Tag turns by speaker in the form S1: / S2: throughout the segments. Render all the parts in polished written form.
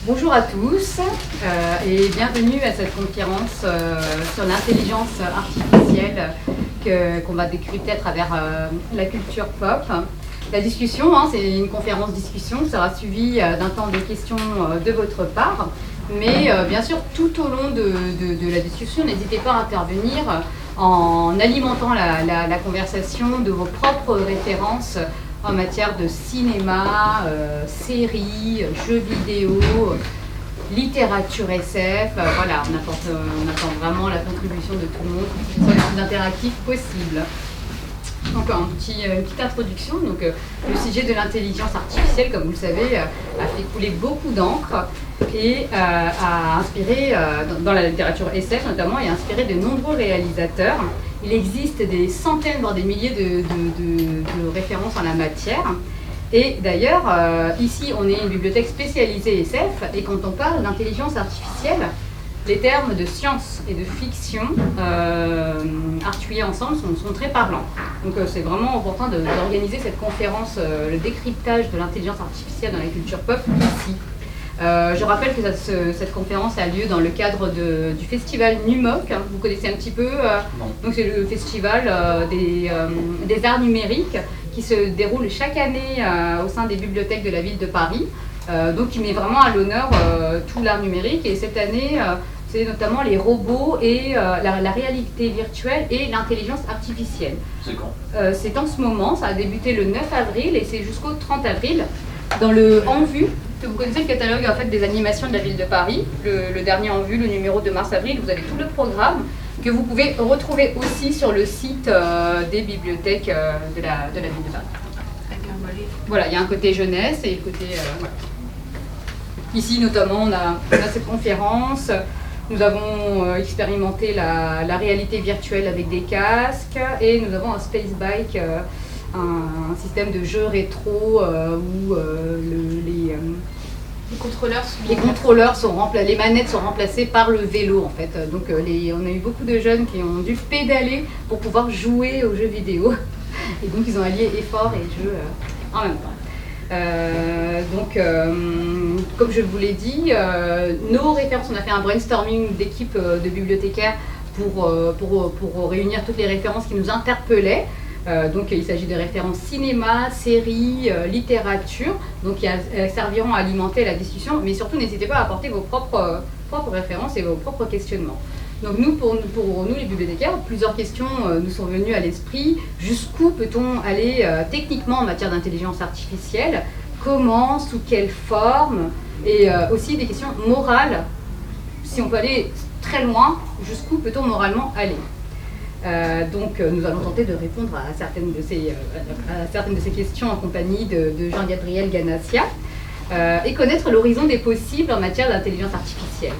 S1: Bonjour à tous et bienvenue à cette conférence sur l'intelligence artificielle qu'on va décrypter à travers la culture pop. La discussion, c'est une conférence discussion, sera suivie d'un temps de questions de votre part. Mais bien sûr, tout au long de la discussion, n'hésitez pas à intervenir en alimentant la conversation de vos propres références en matière de cinéma, séries, jeux vidéo, littérature SF. Voilà, on attend vraiment la contribution de tout le monde pour que ce soit le plus interactif possible. Donc une petite introduction. Donc, le sujet de l'intelligence artificielle, comme vous le savez, a fait couler beaucoup d'encre et a inspiré, dans la littérature SF notamment, et a inspiré de nombreux réalisateurs. Il existe des centaines, voire des milliers de références en la matière. Et d'ailleurs, ici, on est une bibliothèque spécialisée SF, et quand on parle d'intelligence artificielle, les termes de science et de fiction articulés ensemble sont très parlants. Donc c'est vraiment important d'organiser cette conférence, le décryptage de l'intelligence artificielle dans la culture pop ici. Je rappelle que cette conférence a lieu dans le cadre du festival NUMOC. Vous connaissez un petit peu donc c'est le festival des arts numériques qui se déroule chaque année au sein des bibliothèques de la ville de Paris. Donc qui met vraiment à l'honneur tout l'art numérique. Et cette année, c'est notamment les robots et la réalité virtuelle et l'intelligence artificielle.
S2: C'est quand
S1: C'est en ce moment, ça a débuté le 9 avril et c'est jusqu'au 30 avril dans le En Vue. Vous connaissez le catalogue en fait, des animations de la ville de Paris, le dernier En Vue, le numéro de mars-avril. Vous avez tout le programme que vous pouvez retrouver aussi sur le site des bibliothèques de la ville de Paris. Voilà, il y a un côté jeunesse et le côté... voilà. Ici notamment, on a cette conférence. Nous avons expérimenté la réalité virtuelle avec des casques et nous avons un Space Bike, un système de jeu rétro où les contrôleurs sont remplacés, les manettes sont remplacées par le vélo en fait. Donc on a eu beaucoup de jeunes qui ont dû pédaler pour pouvoir jouer aux jeux vidéo. Et donc ils ont allié effort et jeu en même temps. Comme je vous l'ai dit, nos références, on a fait un brainstorming d'équipe de bibliothécaires pour réunir toutes les références qui nous interpellaient. Donc il s'agit de références cinéma, séries, littérature, donc qui serviront à alimenter la discussion, mais surtout n'hésitez pas à apporter vos propres références et vos propres questionnements. Donc pour nous les bibliothécaires, plusieurs questions nous sont venues à l'esprit. Jusqu'où peut-on aller techniquement en matière d'intelligence artificielle? Comment? Sous quelle forme? Et aussi des questions morales. Si on peut aller très loin, jusqu'où peut-on moralement aller? Nous allons tenter de répondre à certaines de ces questions en compagnie de Jean-Gabriel Ganassia et connaître l'horizon des possibles en matière d'intelligence artificielle.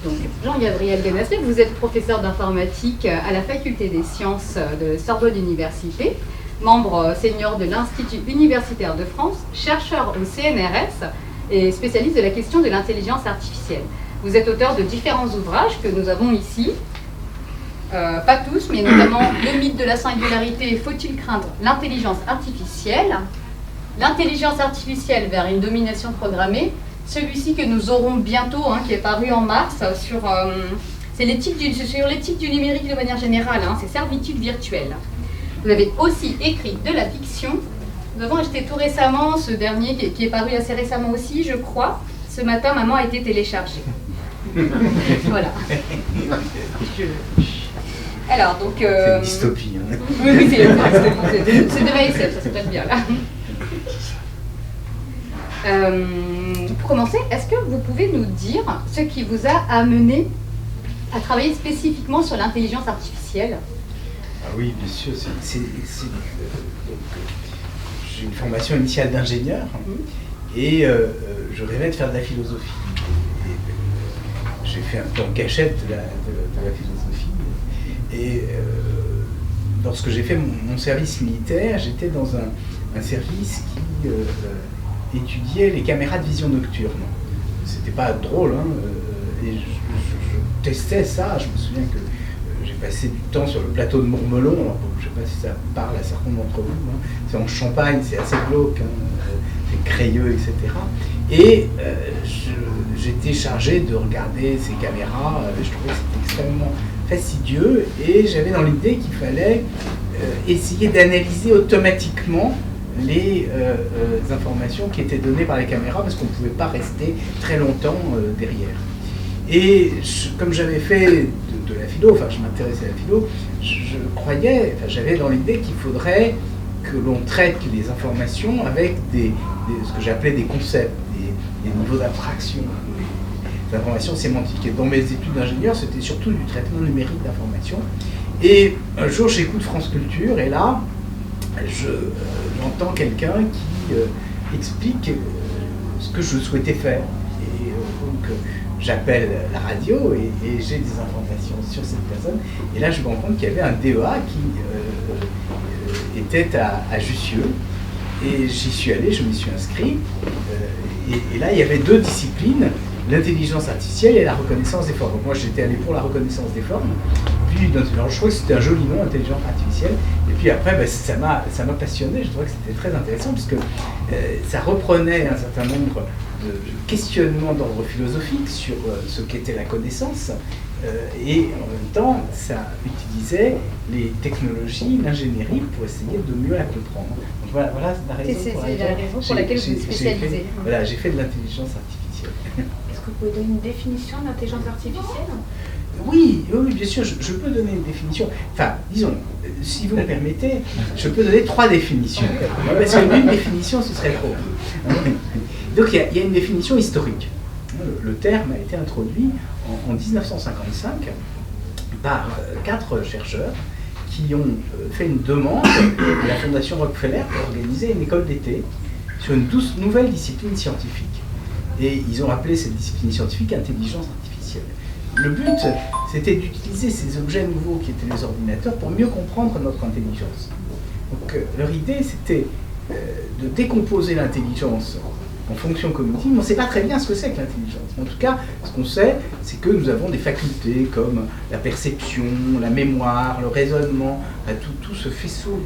S1: Donc, Jean-Gabriel Ganassia, vous êtes professeur d'informatique à la Faculté des sciences de Sorbonne Université, membre senior de l'Institut universitaire de France, chercheur au CNRS et spécialiste de la question de l'intelligence artificielle. Vous êtes auteur de différents ouvrages que nous avons ici. Pas tous, mais notamment Le mythe de la singularité, faut-il craindre l'intelligence artificielle? L'intelligence artificielle vers une domination programmée, celui-ci que nous aurons bientôt, qui est paru en mars, sur l'éthique du numérique de manière générale, c'est servitude virtuelle. Vous avez aussi écrit de la fiction. Nous avons acheté tout récemment ce dernier qui est paru assez récemment aussi, je crois. Ce matin, maman a été téléchargée. Voilà. Alors, donc...
S3: c'est une dystopie.
S1: Oui, c'est de la SF, ça s'appelle bien là. Pour commencer, est-ce que vous pouvez nous dire ce qui vous a amené à travailler spécifiquement sur l'intelligence artificielle?
S3: Ah oui, bien sûr. J'ai une formation initiale d'ingénieur et je rêvais de faire de la philosophie. J'ai fait un peu en cachette de la philosophie. Et lorsque j'ai fait mon service militaire, j'étais dans un service qui étudiait les caméras de vision nocturne. C'était pas drôle, et je testais ça. Je me souviens que j'ai passé du temps sur le plateau de Mourmelon. Alors, je ne sais pas si ça parle à certains d'entre vous. C'est en Champagne, c'est assez glauque, c'est crayeux, etc. Et j'étais chargé de regarder ces caméras, je trouvais que c'était extrêmement fastidieux, et j'avais dans l'idée qu'il fallait essayer d'analyser automatiquement les informations qui étaient données par les caméras, parce qu'on ne pouvait pas rester très longtemps derrière. Et comme j'avais fait de la philo, enfin je m'intéressais à la philo, j'avais dans l'idée qu'il faudrait que l'on traite les informations avec ce que j'appelais des concepts, des niveaux d'abstraction, des informations sémantiques. Et dans mes études d'ingénieur, c'était surtout du traitement numérique d'informations. Et un jour, j'écoute France Culture, et là, j'entends quelqu'un qui explique ce que je souhaitais faire. Et donc, j'appelle la radio et j'ai des informations sur cette personne. Et là, je me rends compte qu'il y avait un DEA qui était à Jussieu. Et j'y suis allé, je m'y suis inscrit. Et là, il y avait deux disciplines, l'intelligence artificielle et la reconnaissance des formes. Donc moi, j'étais allé pour la reconnaissance des formes. Puis, alors, je trouvais que c'était un joli nom, intelligence artificielle. Et puis après, ça m'a passionné. Je trouvais que c'était très intéressant parce que ça reprenait un certain nombre de questionnements d'ordre philosophique sur ce qu'était la connaissance. Et en même temps, ça utilisait les technologies, l'ingénierie pour essayer de mieux la comprendre. Donc voilà la raison
S1: pour laquelle vous êtes spécialisé.
S3: Voilà, j'ai fait de l'intelligence artificielle.
S2: Est-ce que vous pouvez donner une définition de l'intelligence artificielle ?
S3: Oui, bien sûr, je peux donner une définition. Enfin, disons, si vous me permettez, je peux donner 3 définitions. Parce qu'une définition, ce serait trop. Donc il y a une définition historique. Le terme a été introduit en 1955 par 4 chercheurs qui ont fait une demande à la Fondation Rockefeller pour organiser une école d'été sur une nouvelle discipline scientifique. Et ils ont appelé cette discipline scientifique intelligence artificielle. Le but, c'était d'utiliser ces objets nouveaux qui étaient les ordinateurs pour mieux comprendre notre intelligence. Donc leur idée, c'était de décomposer l'intelligence en fonctions cognitives, mais on ne sait pas très bien ce que c'est que l'intelligence. En tout cas, ce qu'on sait, c'est que nous avons des facultés comme la perception, la mémoire, le raisonnement, tout ce faisceau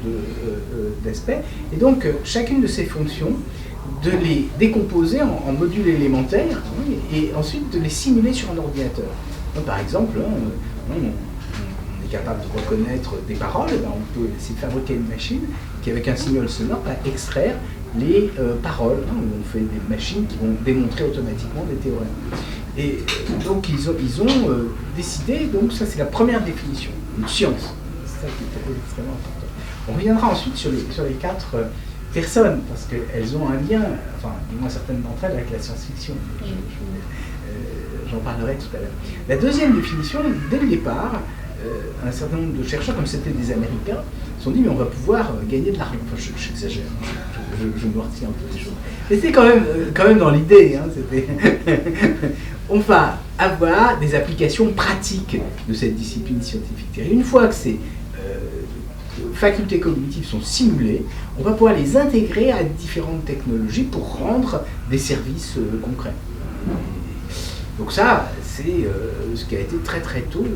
S3: d'aspects. Et donc, chacune de ces fonctions, de les décomposer en modules élémentaires et ensuite de les simuler sur un ordinateur. Donc, par exemple, on est capable de reconnaître des paroles, on peut essayer de fabriquer une machine qui, avec un signal sonore, va extraire les paroles. On fait des machines qui vont démontrer automatiquement des théorèmes. Et donc ils ont décidé, donc ça c'est la première définition, une science. C'est ça qui est extrêmement important. On reviendra ensuite sur les 4 personnes, parce qu'elles ont un lien, enfin du moins certaines d'entre elles, avec la science-fiction. J'en parlerai tout à l'heure. La deuxième définition, dès le départ, un certain nombre de chercheurs, comme c'était des Américains, se sont dit mais on va pouvoir gagner de l'argent. Enfin, j'exagère, je me retire un peu des choses. Mais c'était quand même dans l'idée. On va avoir des applications pratiques de cette discipline scientifique. Et une fois que ces facultés cognitives sont simulées, on va pouvoir les intégrer à différentes technologies pour rendre des services concrets. Donc ça, c'est ce qui a été très très tôt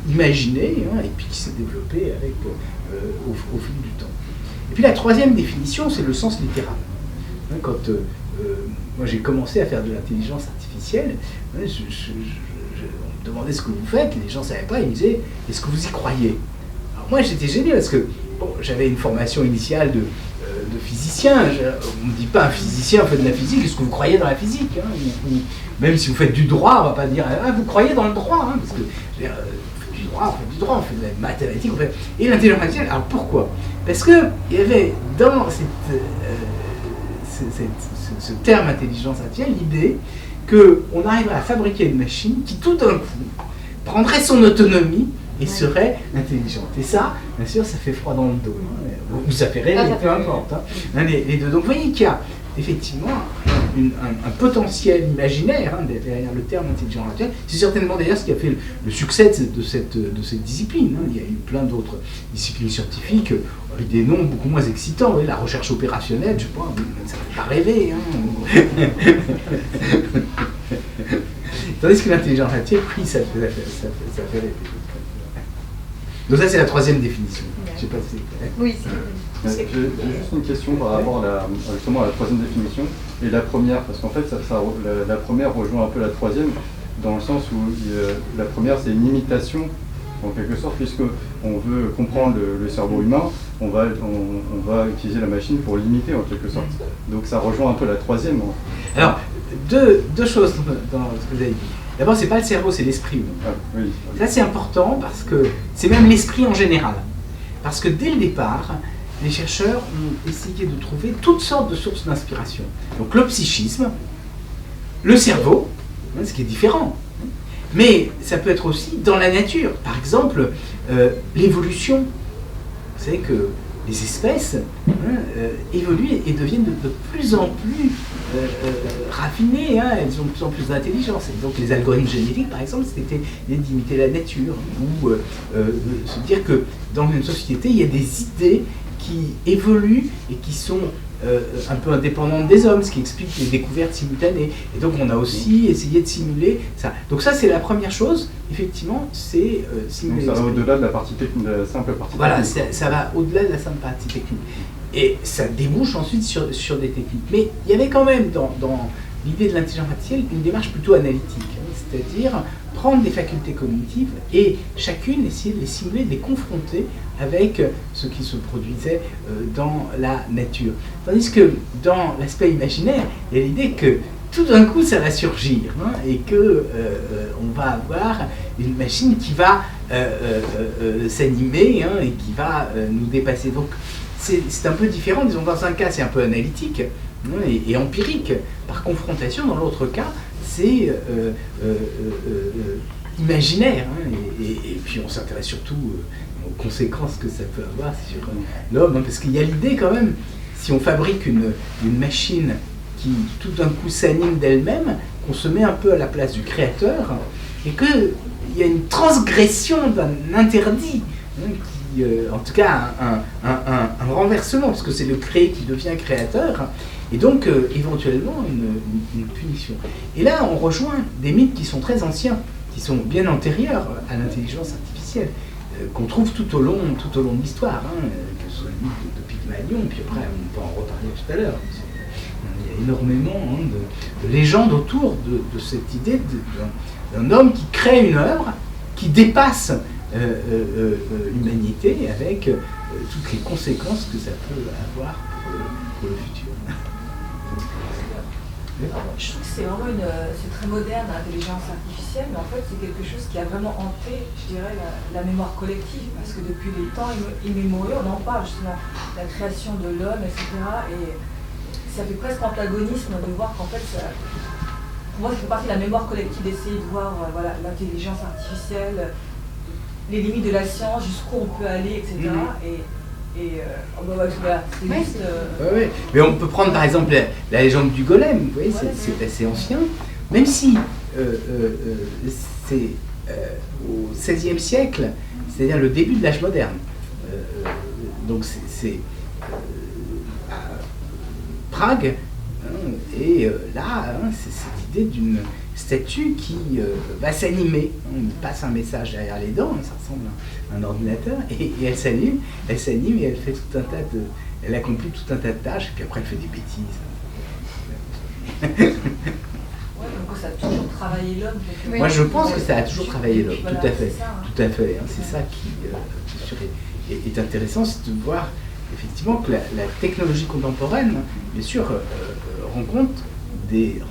S3: imaginé, et puis qui s'est développé au fil du temps. Et puis la troisième définition, c'est le sens littéral. Quand moi j'ai commencé à faire de l'intelligence artificielle, on me demandait ce que vous faites, les gens ne savaient pas, ils me disaient « est-ce que vous y croyez ?» Alors moi j'étais gêné parce que j'avais une formation initiale de physicien. On ne dit pas un physicien fait de la physique, est-ce que vous croyez dans la physique, même si vous faites du droit, on ne va pas dire « vous croyez dans le droit », parce que on fait du droit, on fait de la mathématique, et l'intelligence artificielle. Alors pourquoi ? Parce qu'il y avait dans ce terme intelligence artificielle l'idée qu'on arriverait à fabriquer une machine qui tout d'un coup prendrait son autonomie et serait intelligente. Et ça, bien sûr, ça fait froid dans le dos, ou ça fait rêver, peu importe. Les deux. Donc vous voyez qu'il y a effectivement un potentiel imaginaire derrière le terme intelligence artificielle. C'est certainement d'ailleurs ce qui a fait le succès de cette discipline. Il y a eu plein d'autres disciplines scientifiques avec des noms beaucoup moins excitants. La recherche opérationnelle, je sais pas, ça ne fait pas rêver. Tandis que l'intelligence artificielle, oui, ça fait rêver. Donc ça, c'est la troisième définition. Je sais pas si c'est clair.
S1: Oui,
S4: J'ai juste une question par rapport justement à la troisième définition et la première, parce qu'en fait la première rejoint un peu la troisième, dans le sens où la première c'est une imitation, en quelque sorte, puisque on veut comprendre le cerveau humain, on va utiliser la machine pour l'imiter en quelque sorte. Donc ça rejoint un peu la troisième.
S3: Alors, deux choses dans ce que vous avez dit. D'abord, c'est pas le cerveau, c'est l'esprit.
S4: Ah, oui.
S3: Ça, c'est important parce que c'est même l'esprit en général. Parce que dès le départ, les chercheurs ont essayé de trouver toutes sortes de sources d'inspiration. Donc le psychisme, le cerveau, ce qui est différent. Mais ça peut être aussi dans la nature. Par exemple, l'évolution. Vous savez que les espèces évoluent et deviennent de plus en plus raffinées, elles ont de plus en plus d'intelligence. Et donc les algorithmes génétiques, par exemple, c'était d'imiter la nature, ou se dire que dans une société, il y a des idées qui évoluent et qui sont un peu indépendantes des hommes, ce qui explique les découvertes simultanées. Et donc on a aussi essayé de simuler ça. Donc ça, c'est la première chose, effectivement, c'est simuler.
S4: Donc ça va au-delà de la partie technique, de la simple partie
S3: voilà,
S4: technique.
S3: ça va au-delà de la simple partie technique. Et ça débouche ensuite sur des techniques. Mais il y avait quand même dans l'idée de l'intelligence artificielle une démarche plutôt analytique, c'est-à-dire prendre des facultés cognitives et chacune essayer de les simuler, de les confronter avec ce qui se produisait dans la nature. Tandis que dans l'aspect imaginaire, il y a l'idée que tout d'un coup ça va surgir et que on va avoir une machine qui va s'animer et qui va nous dépasser. Donc c'est un peu différent, disons dans un cas c'est un peu analytique et empirique par confrontation, dans l'autre cas c'est imaginaire et puis on s'intéresse surtout aux conséquences que ça peut avoir sur l'homme, parce qu'il y a l'idée quand même, si on fabrique une machine qui tout d'un coup s'anime d'elle-même, qu'on se met un peu à la place du créateur et qu'il y a une transgression d'un interdit qui, en tout cas un renversement, parce que c'est le créé qui devient créateur, et donc éventuellement une punition. Et là on rejoint des mythes qui sont très anciens, qui sont bien antérieurs à l'intelligence artificielle, qu'on trouve tout au long de l'histoire, que ce soit le mythe de Pygmalion, puis après on peut en reparler tout à l'heure. Il y a énormément de légendes autour de cette idée d'un homme qui crée une œuvre qui dépasse l'humanité avec toutes les conséquences que ça peut avoir pour le futur.
S5: Je trouve que c'est vraiment c'est très moderne l'intelligence artificielle, mais en fait c'est quelque chose qui a vraiment hanté, je dirais, la mémoire collective, parce que depuis les temps immémoriaux, on en parle justement, la création de l'homme, etc. Et ça fait presque antagonisme de voir qu'en fait, pour moi ça fait partie de la mémoire collective d'essayer de voir l'intelligence artificielle, les limites de la science, jusqu'où on peut aller, etc.
S3: Oui. Mais on peut prendre par exemple la légende du golem, vous voyez, c'est assez ancien, même si c'est au XVIe siècle, c'est-à-dire le début de l'âge moderne. Donc c'est à Prague, et là, c'est cette idée d'une statue qui va s'animer. On passe un message derrière les dents, ça ressemble à un ordinateur, et elle s'anime et elle fait tout un tas de... Elle accomplit tout un tas de tâches, et puis après elle fait des bêtises.
S5: Donc ça a toujours travaillé l'homme.
S3: Oui. Moi je pense que ça a toujours travaillé l'homme, tout à fait. Tout à fait. C'est ça qui est intéressant, c'est de voir effectivement que la technologie contemporaine, bien sûr, rencontre des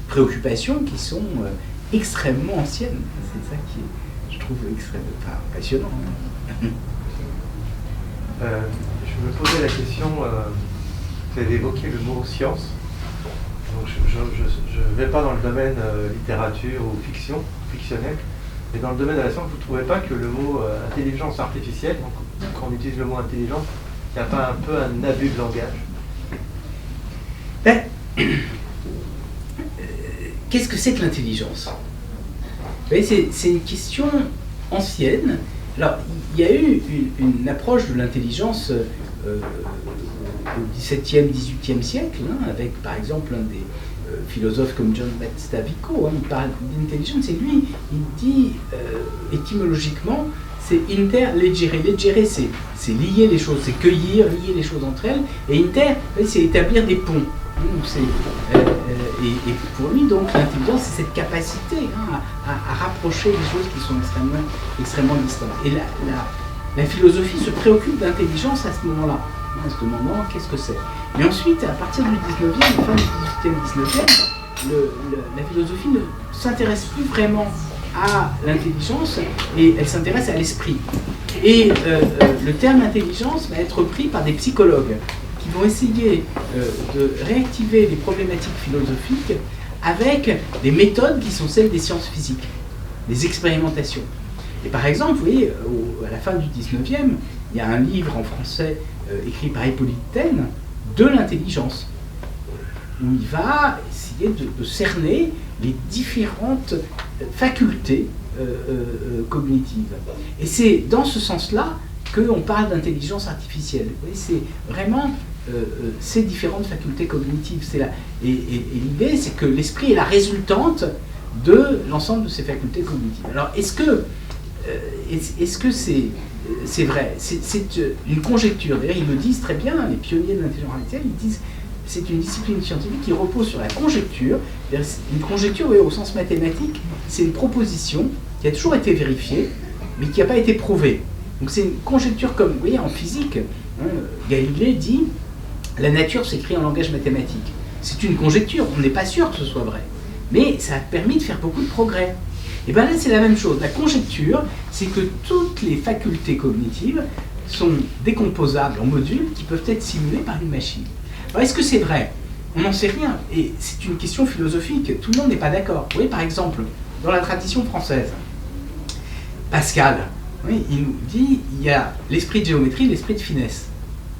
S3: préoccupations qui sont extrêmement anciennes. C'est ça qui est, je trouve, extrêmement passionnant.
S6: Je me posais la question, vous avez évoqué le mot science. Donc je ne vais pas dans le domaine littérature ou fiction, fictionnel, mais dans le domaine de la science, vous ne trouvez pas que le mot intelligence artificielle, donc quand on utilise le mot intelligence, il n'y a pas un peu un abus de langage?
S3: Qu'est-ce que c'est que l'intelligence? C'est une question ancienne. Alors, il y a eu une approche de l'intelligence au XVIIe, XVIIIe siècle, avec par exemple un des philosophes comme John Battista Vico, il parle d'intelligence, et lui, il dit étymologiquement, c'est interleggere. Leggere, c'est lier les choses, c'est cueillir, lier les choses entre elles. Et inter, c'est établir des ponts. Et pour lui, donc, l'intelligence, c'est cette capacité à rapprocher les choses qui sont extrêmement distantes. Et la philosophie se préoccupe d'intelligence à ce moment-là. À ce moment, qu'est-ce que c'est? Mais ensuite, à partir du 19e, la fin du 18e, 19e, la philosophie ne s'intéresse plus vraiment à l'intelligence et elle s'intéresse à l'esprit. Et le terme intelligence va être pris par des psychologues qui vont essayer de réactiver les problématiques philosophiques avec des méthodes qui sont celles des sciences physiques, des expérimentations. Et par exemple, vous voyez, à la fin du 19e, il y a un livre en français écrit par Hippolyte Taine, de l'intelligence, où il va essayer de cerner les différentes facultés cognitives. Et c'est dans ce sens-là qu'on parle d'intelligence artificielle. Vous voyez, c'est vraiment ces différentes facultés cognitives. Et l'idée, c'est que l'esprit est la résultante de l'ensemble de ces facultés cognitives. Alors, est-ce que c'est vrai? C'est une conjecture. D'ailleurs, ils le disent très bien, les pionniers de l'intelligence artificielle, ils disent c'est une discipline scientifique qui repose sur la conjecture. Une conjecture, oui, au sens mathématique, c'est une proposition qui a toujours été vérifiée, mais qui n'a pas été prouvée. Donc c'est une conjecture comme, vous voyez, en physique, Galilée dit « la nature s'écrit en langage mathématique ». C'est une conjecture, on n'est pas sûr que ce soit vrai, mais ça a permis de faire beaucoup de progrès. Et bien là, c'est la même chose. La conjecture, c'est que toutes les facultés cognitives sont décomposables en modules qui peuvent être simulés par une machine. Alors, est-ce que c'est vrai? On n'en sait rien. Et c'est une question philosophique. Tout le monde n'est pas d'accord. Vous voyez, par exemple, dans la tradition française, Pascal, oui, il nous dit il y a l'esprit de géométrie, l'esprit de finesse.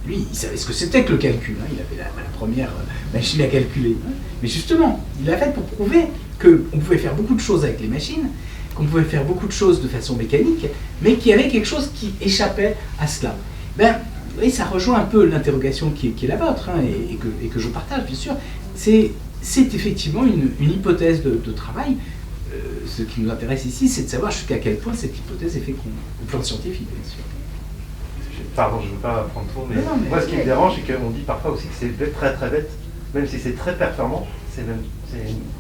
S3: Lui, il savait ce que c'était que le calcul. Il avait la première machine à calculer. Mais justement, il l'a fait pour prouver qu'on pouvait faire beaucoup de choses avec les machines, qu'on pouvait faire beaucoup de choses de façon mécanique, mais qu'il y avait quelque chose qui échappait à cela. Ben, vous voyez, ça rejoint un peu l'interrogation qui est la vôtre, et que je partage, bien sûr. C'est effectivement une hypothèse de travail. Ce qui nous intéresse ici, c'est de savoir jusqu'à quel point cette hypothèse est féconde, au plan scientifique, bien sûr.
S6: Pardon, je ne veux pas prendre trop, mais, moi ce qui me dérange, c'est qu'on dit parfois aussi que c'est très très bête, même si c'est très performant, c'est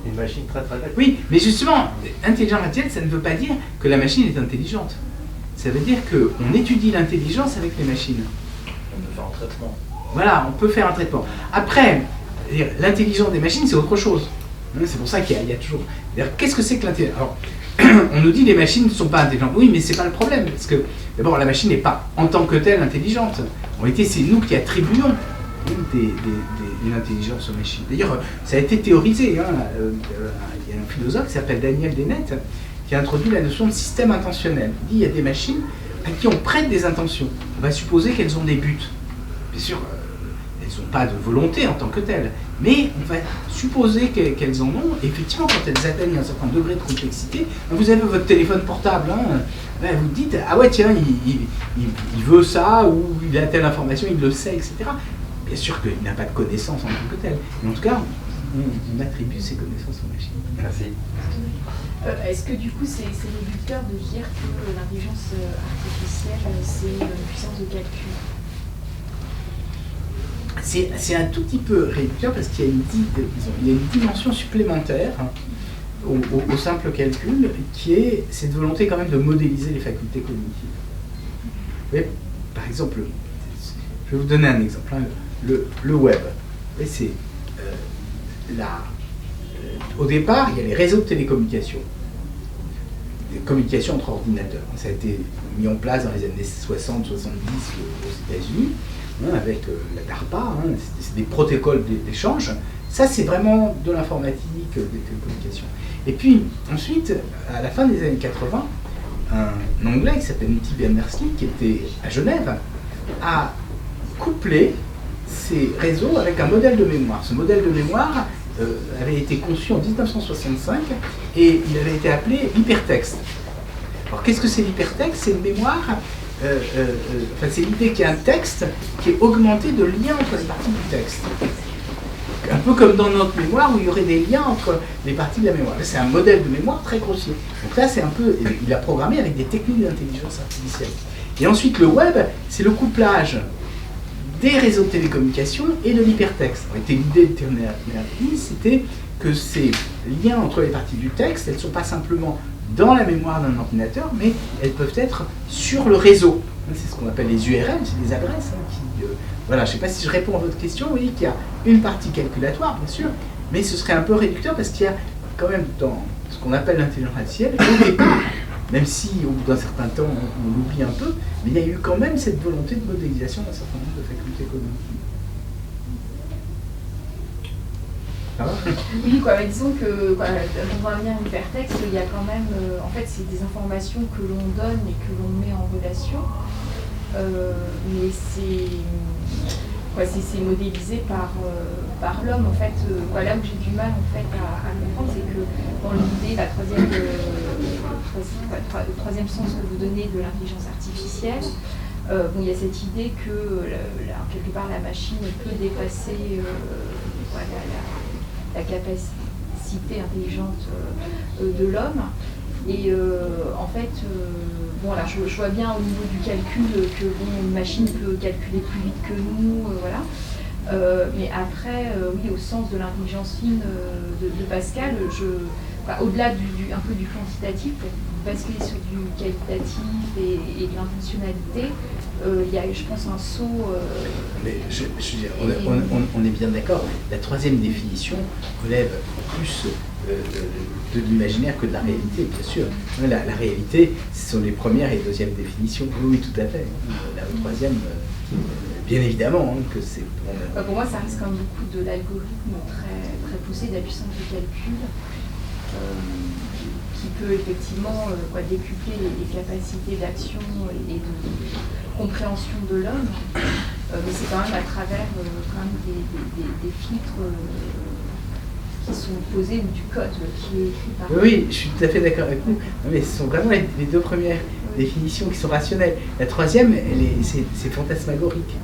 S6: une machine très très bête.
S3: Oui, mais justement, intelligence artificielle, ça ne veut pas dire que la machine est intelligente. Ça veut dire qu'on étudie l'intelligence avec les machines.
S7: On peut faire un traitement.
S3: Voilà, on peut faire un traitement. Après, l'intelligence des machines, c'est autre chose. C'est pour ça qu'il y a toujours... Qu'est-ce que c'est que l'intelligence? Alors, on nous dit que les machines ne sont pas intelligentes. Oui, mais ce n'est pas le problème. Parce que, d'abord, la machine n'est pas en tant que telle intelligente. En réalité, c'est nous qui attribuons une intelligence aux machines. D'ailleurs, ça a été théorisé. Il y a un philosophe qui s'appelle Daniel Dennett qui a introduit la notion de système intentionnel. Il dit qu'il y a des machines à qui on prête des intentions. On va supposer qu'elles ont des buts. Bien sûr, elles n'ont pas de volonté en tant que telles, mais on va supposer qu'elles en ont. Et effectivement, quand elles atteignent un certain degré de complexité, vous avez votre téléphone portable, vous dites « Ah ouais, tiens, il veut ça, ou il a telle information, il le sait, etc. » Bien sûr qu'il n'a pas de connaissances en tant que telle, mais en tout cas, on attribue ces connaissances aux machines.
S6: Merci.
S2: Est-ce que du coup c'est réducteur de dire que l'intelligence artificielle c'est une puissance de calcul?
S3: C'est un tout petit peu réducteur parce qu'il y a une dimension supplémentaire au simple calcul qui est cette volonté quand même de modéliser les facultés cognitives. Vous voyez, par exemple, je vais vous donner un exemple. Le web, c'est au départ, il y a les réseaux de télécommunications. Des communications entre ordinateurs. Ça a été mis en place dans les années 60-70 aux États-Unis, avec la DARPA, c'est des protocoles d'échange. Ça, c'est vraiment de l'informatique, des télécommunications. Et puis, ensuite, à la fin des années 80, un Anglais qui s'appelle Nicky Berners-Lee, qui était à Genève, a couplé ces réseaux avec un modèle de mémoire. Ce modèle de mémoire avait été conçu en 1965 et il avait été appelé l'hypertexte. Alors qu'est-ce que c'est l'hypertexte? C'est une mémoire, c'est l'idée qu'il y a un texte qui est augmenté de liens entre les parties du texte. un peu comme dans notre mémoire où il y aurait des liens entre les parties de la mémoire. Là, c'est un modèle de mémoire très grossier. Donc là, c'est un peu, il a programmé avec des techniques d'intelligence artificielle. Et ensuite, le web, c'est le couplage des réseaux de télécommunications et de l'hypertexte. L'idée de Berners-Lee, c'était que ces liens entre les parties du texte, elles ne sont pas simplement dans la mémoire d'un ordinateur, mais elles peuvent être sur le réseau. C'est ce qu'on appelle les URL, c'est des adresses. Voilà, je ne sais pas si je réponds à votre question. Vous voyez qu'il y a une partie calculatoire, bien sûr, mais ce serait un peu réducteur parce qu'il y a quand même dans ce qu'on appelle l'intelligence artificielle, au départ, même si au bout d'un certain temps on l'oublie un peu, mais il y a eu quand même cette volonté de modélisation d'un certain nombre de facultés cognitive.
S2: Oui, quoi, mais disons que quand on va venir à l'hypertexte, il y a quand même, en fait, c'est des informations que l'on donne et que l'on met en relation, mais c'est modélisé par l'homme, en fait. Là où j'ai du mal, en fait, à comprendre, c'est que dans l'idée, le troisième sens que vous donnez de l'intelligence artificielle, il y a cette idée que, quelque part, la machine peut dépasser la capacité intelligente de l'homme. Et en fait, je vois bien au niveau du calcul que une machine peut calculer plus vite que nous, voilà. Mais après, oui, au sens de l'intelligence fine de Pascal, au-delà un peu du quantitatif, pour basculer sur du qualitatif et de l'intentionnalité, il y a, je pense, un saut...
S3: Mais je veux dire, on est bien d'accord. La troisième définition relève plus de l'imaginaire que de la réalité, bien sûr. La réalité, ce sont les premières et deuxièmes définitions. Oui, tout à fait. La troisième, bien évidemment, que c'est...
S2: Pour moi, ça reste quand même beaucoup de l'algorithme très, très poussé, de la puissance de calcul, qui peut effectivement décupler les capacités d'action et de compréhension de l'homme, mais c'est quand même à travers des filtres qui sont posés ou du code qui est écrit par...
S3: Oui, je suis tout à fait d'accord avec vous, mais ce sont vraiment les deux premières définitions qui sont rationnelles. La troisième, c'est fantasmagorique.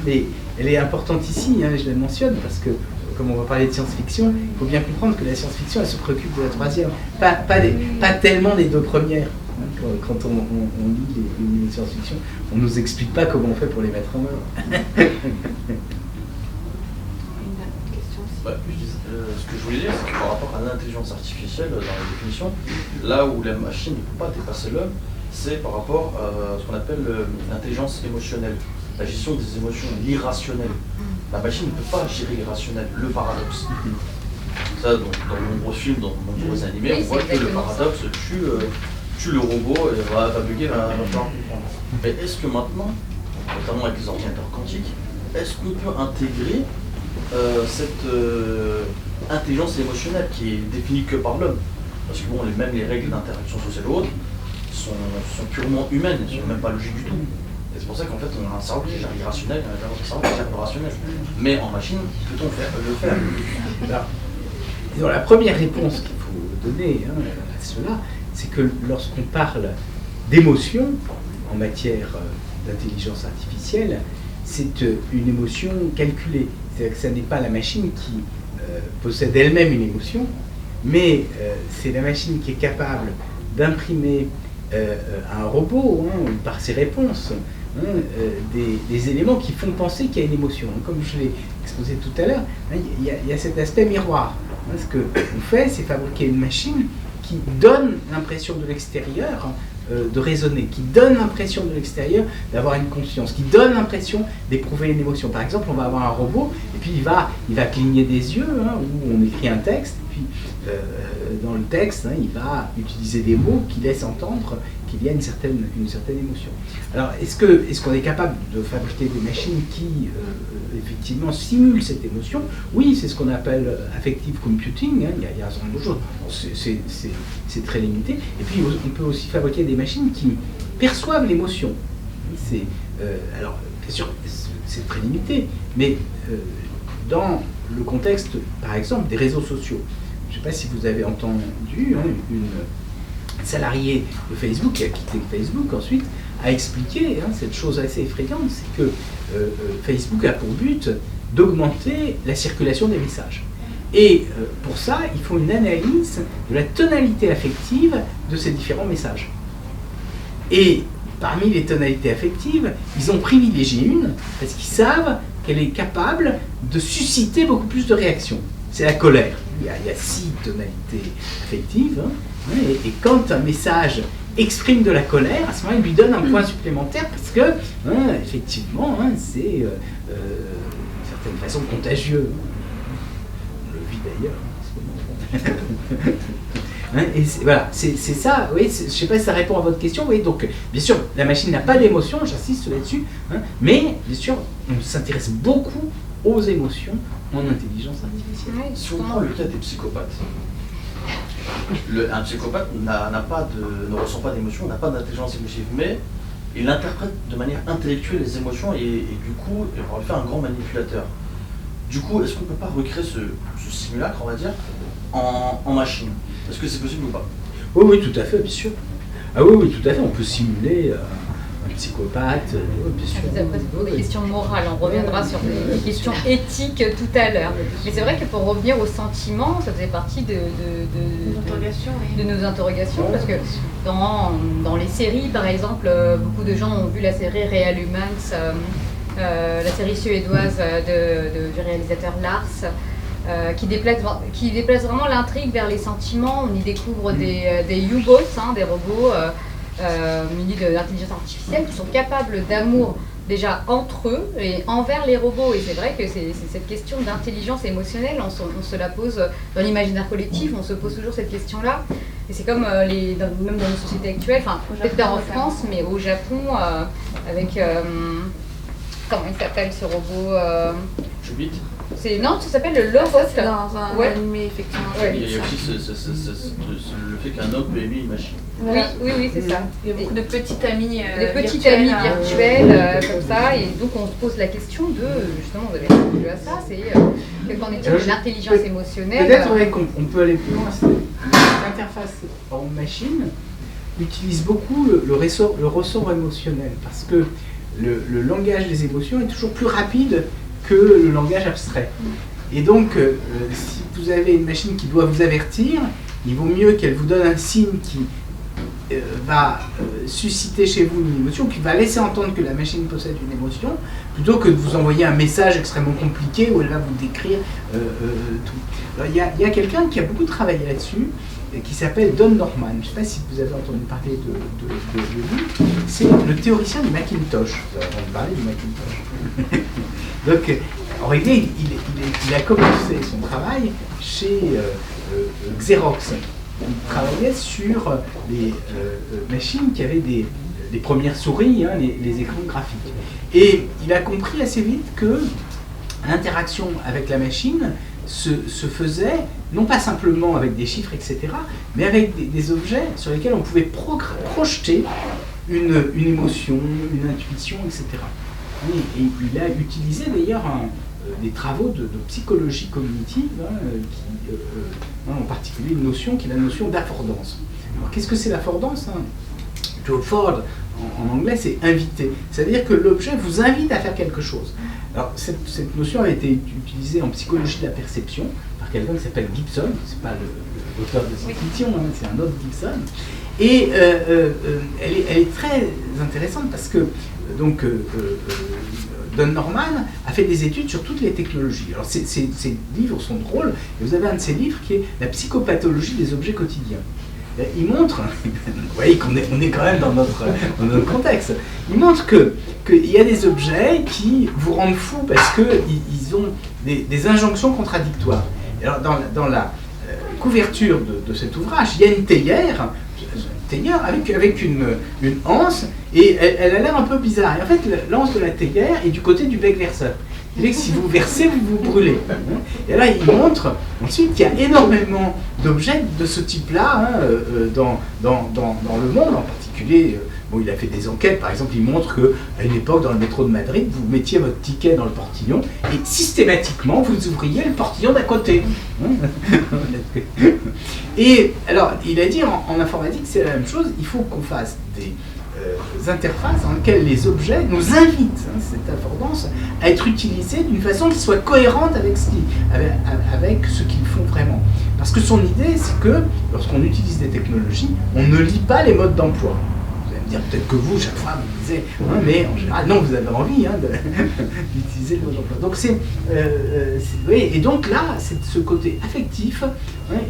S3: Mais elle est importante ici, je la mentionne, parce que comme on va parler de science-fiction, il faut bien comprendre que la science-fiction, elle se préoccupe de la troisième, pas tellement des deux premières. Quand on lit les livres de science-fiction, on ne nous explique pas comment on fait pour les mettre en œuvre.
S7: Ce que je voulais dire, c'est que par rapport à l'intelligence artificielle, dans la définition, là où la machine ne peut pas dépasser l'homme, c'est par rapport à ce qu'on appelle l'intelligence émotionnelle, la gestion des émotions, l'irrationnel. La machine ne peut pas gérer l'irrationnel, le paradoxe. Ça, dans de nombreux films, dans de nombreux animés, on voit que le paradoxe tue le robot et va bugger, va falloir comprendre. Mais est-ce que maintenant, notamment avec les ordinateurs quantiques, est-ce qu'on peut intégrer cette intelligence émotionnelle qui est définie que par l'homme? Parce que bon, même les règles d'interaction sociale ou autre sont purement humaines, elles ne sont même pas logiques du tout. Et c'est pour ça qu'en fait on a un cerveau qui gère l'irrationnel, un cerveau qui gère le rationnel. Mais en machine, peut-on le faire?
S3: Alors, disons, la première réponse qu'il faut donner à cela, c'est que lorsqu'on parle d'émotion en matière d'intelligence artificielle, c'est une émotion calculée. C'est-à-dire que ce n'est pas la machine qui possède elle-même une émotion, mais c'est la machine qui est capable d'imprimer à un robot, par ses réponses, des éléments qui font penser qu'il y a une émotion. Comme je l'ai exposé tout à l'heure, il y a cet aspect miroir. Ce qu'on fait, c'est fabriquer une machine qui donne l'impression de l'extérieur de raisonner, qui donne l'impression de l'extérieur d'avoir une conscience, qui donne l'impression d'éprouver une émotion. Par exemple, on va avoir un robot, et puis il va cligner des yeux, où on écrit un texte, et puis dans le texte, il va utiliser des mots qui laissent entendre qu'il y a une certaine émotion. Alors, est-ce qu'on est capable de fabriquer des machines qui, effectivement, simulent cette émotion? Oui, c'est ce qu'on appelle affective computing, il y a un certain nombre de choses. C'est très limité. Et puis, on peut aussi fabriquer des machines qui perçoivent l'émotion. Alors, bien sûr, c'est très limité, mais dans le contexte, par exemple, des réseaux sociaux, je ne sais pas si vous avez entendu, une salariée de Facebook qui a quitté Facebook ensuite a expliqué cette chose assez effrayante, c'est que Facebook a pour but d'augmenter la circulation des messages. Et pour ça, ils font une analyse de la tonalité affective de ces différents messages. Et parmi les tonalités affectives, ils ont privilégié une, parce qu'ils savent qu'elle est capable de susciter beaucoup plus de réactions. C'est la colère. Il y a 6 tonalités affectives. Hein, et quand un message exprime de la colère, à ce moment-là, il lui donne un point supplémentaire, parce que, effectivement, c'est d'une certaine façon contagieux. On le vit d'ailleurs. Et voilà, c'est ça, oui, je ne sais pas si ça répond à votre question, oui, donc bien sûr, la machine n'a pas d'émotion, j'insiste là-dessus, mais bien sûr, on s'intéresse beaucoup aux émotions en intelligence artificielle.
S1: Ouais,
S7: Si on prend le cas des psychopathes, un psychopathe ne ressent pas d'émotion, n'a pas d'intelligence émotive, mais il interprète de manière intellectuelle les émotions et du coup, il va faire un grand manipulateur. Du coup, est-ce qu'on ne peut pas recréer ce simulacre, on va dire, en machine? Est-ce que c'est possible ou pas?
S3: Oui, oui, tout à fait, bien sûr. Ah oui, oui, tout à fait, on peut simuler un psychopathe, bien sûr.
S1: Après, c'est pour des questions morales, on reviendra sur des questions éthiques tout à l'heure. Mais c'est vrai que pour revenir aux sentiments, ça faisait partie de nos interrogations, parce que dans les séries, par exemple, beaucoup de gens ont vu la série Real Humans, la série suédoise du réalisateur Lars, qui déplace vraiment l'intrigue vers les sentiments. On y découvre des U-boats, des robots munis d'intelligence artificielle qui sont capables d'amour déjà entre eux et envers les robots. Et c'est vrai que c'est cette question d'intelligence émotionnelle, on se la pose dans l'imaginaire collectif, on se pose toujours cette question-là. Et c'est comme même dans nos sociétés actuelles, enfin peut-être pas en France, mais au Japon, avec comment il s'appelle ce robot
S7: Jubit.
S1: Non, ça s'appelle le Lobot.
S2: C'est dans un animé, effectivement.
S1: Ouais.
S7: Il y a aussi le fait qu'un homme peut aimer une machine.
S2: Voilà.
S1: Oui, c'est ça.
S2: Il y a beaucoup de petits amis
S1: Des petits amis virtuels comme ça, et donc on se pose la question de, justement, vous avez répondu à ça, c'est qu'en est-il de l'intelligence émotionnelle?
S3: Peut-être qu'on peut aller plus loin. L'interface homme-machine utilise beaucoup le ressort émotionnel, parce que le langage des émotions est toujours plus rapide que le langage abstrait. Et donc, si vous avez une machine qui doit vous avertir, il vaut mieux qu'elle vous donne un signe qui va susciter chez vous une émotion, qui va laisser entendre que la machine possède une émotion, plutôt que de vous envoyer un message extrêmement compliqué où elle va vous décrire tout. Alors, il y a quelqu'un qui a beaucoup travaillé là-dessus, qui s'appelle Don Norman. Je ne sais pas si vous avez entendu parler de lui. C'est le théoricien du Macintosh. Vous avez entendu parler du Macintosh. Donc, en réalité, il a commencé son travail chez Xerox. Il travaillait sur les machines qui avaient les premières souris, les écrans graphiques. Et il a compris assez vite que l'interaction avec la machine se faisait, non pas simplement avec des chiffres, etc., mais avec des objets sur lesquels on pouvait projeter une émotion, une intuition, etc. Et il a utilisé d'ailleurs des travaux de psychologie cognitive, en particulier une notion qui est la notion d'affordance. Alors qu'est-ce que c'est l'affordance? To afford, en anglais, c'est inviter. C'est-à-dire que l'objet vous invite à faire quelque chose. Alors, cette notion a été utilisée en psychologie de la perception par quelqu'un qui s'appelle Gibson. C'est pas l'auteur de cette fiction, c'est un autre Gibson. Et elle est très intéressante parce que Don Norman a fait des études sur toutes les technologies. Alors, ces livres sont drôles. Et vous avez un de ces livres qui est La psychopathologie des objets quotidiens. Il montre, vous voyez qu'on est quand même dans notre contexte, il montre qu'il y a des objets qui vous rendent fou parce qu'ils ont des injonctions contradictoires. Et alors dans la couverture de cet ouvrage, il y a une théière avec une anse, et elle a l'air un peu bizarre. Et en fait, l'anse de la théière est du côté du bec verseur. C'est-à-dire que si vous versez, vous vous brûlez. Et là, il montre ensuite qu'il y a énormément d'objets de ce type-là dans le monde, en particulier. Il a fait des enquêtes, par exemple, il montre qu'à une époque, dans le métro de Madrid, vous mettiez votre ticket dans le portillon et systématiquement, vous ouvriez le portillon d'à côté. Et alors, il a dit en informatique, c'est la même chose, il faut qu'on fasse interfaces dans lesquelles les objets nous invitent, cette affordance, à être utilisés d'une façon qui soit cohérente avec avec ce qu'ils font vraiment. Parce que son idée, c'est que lorsqu'on utilise des technologies, on ne lit pas les modes d'emploi. Vous allez me dire, peut-être que vous, chaque fois, vous disiez, mais en général, non, vous avez envie d'utiliser le mode d'emploi. Donc oui, et donc là, ce côté affectif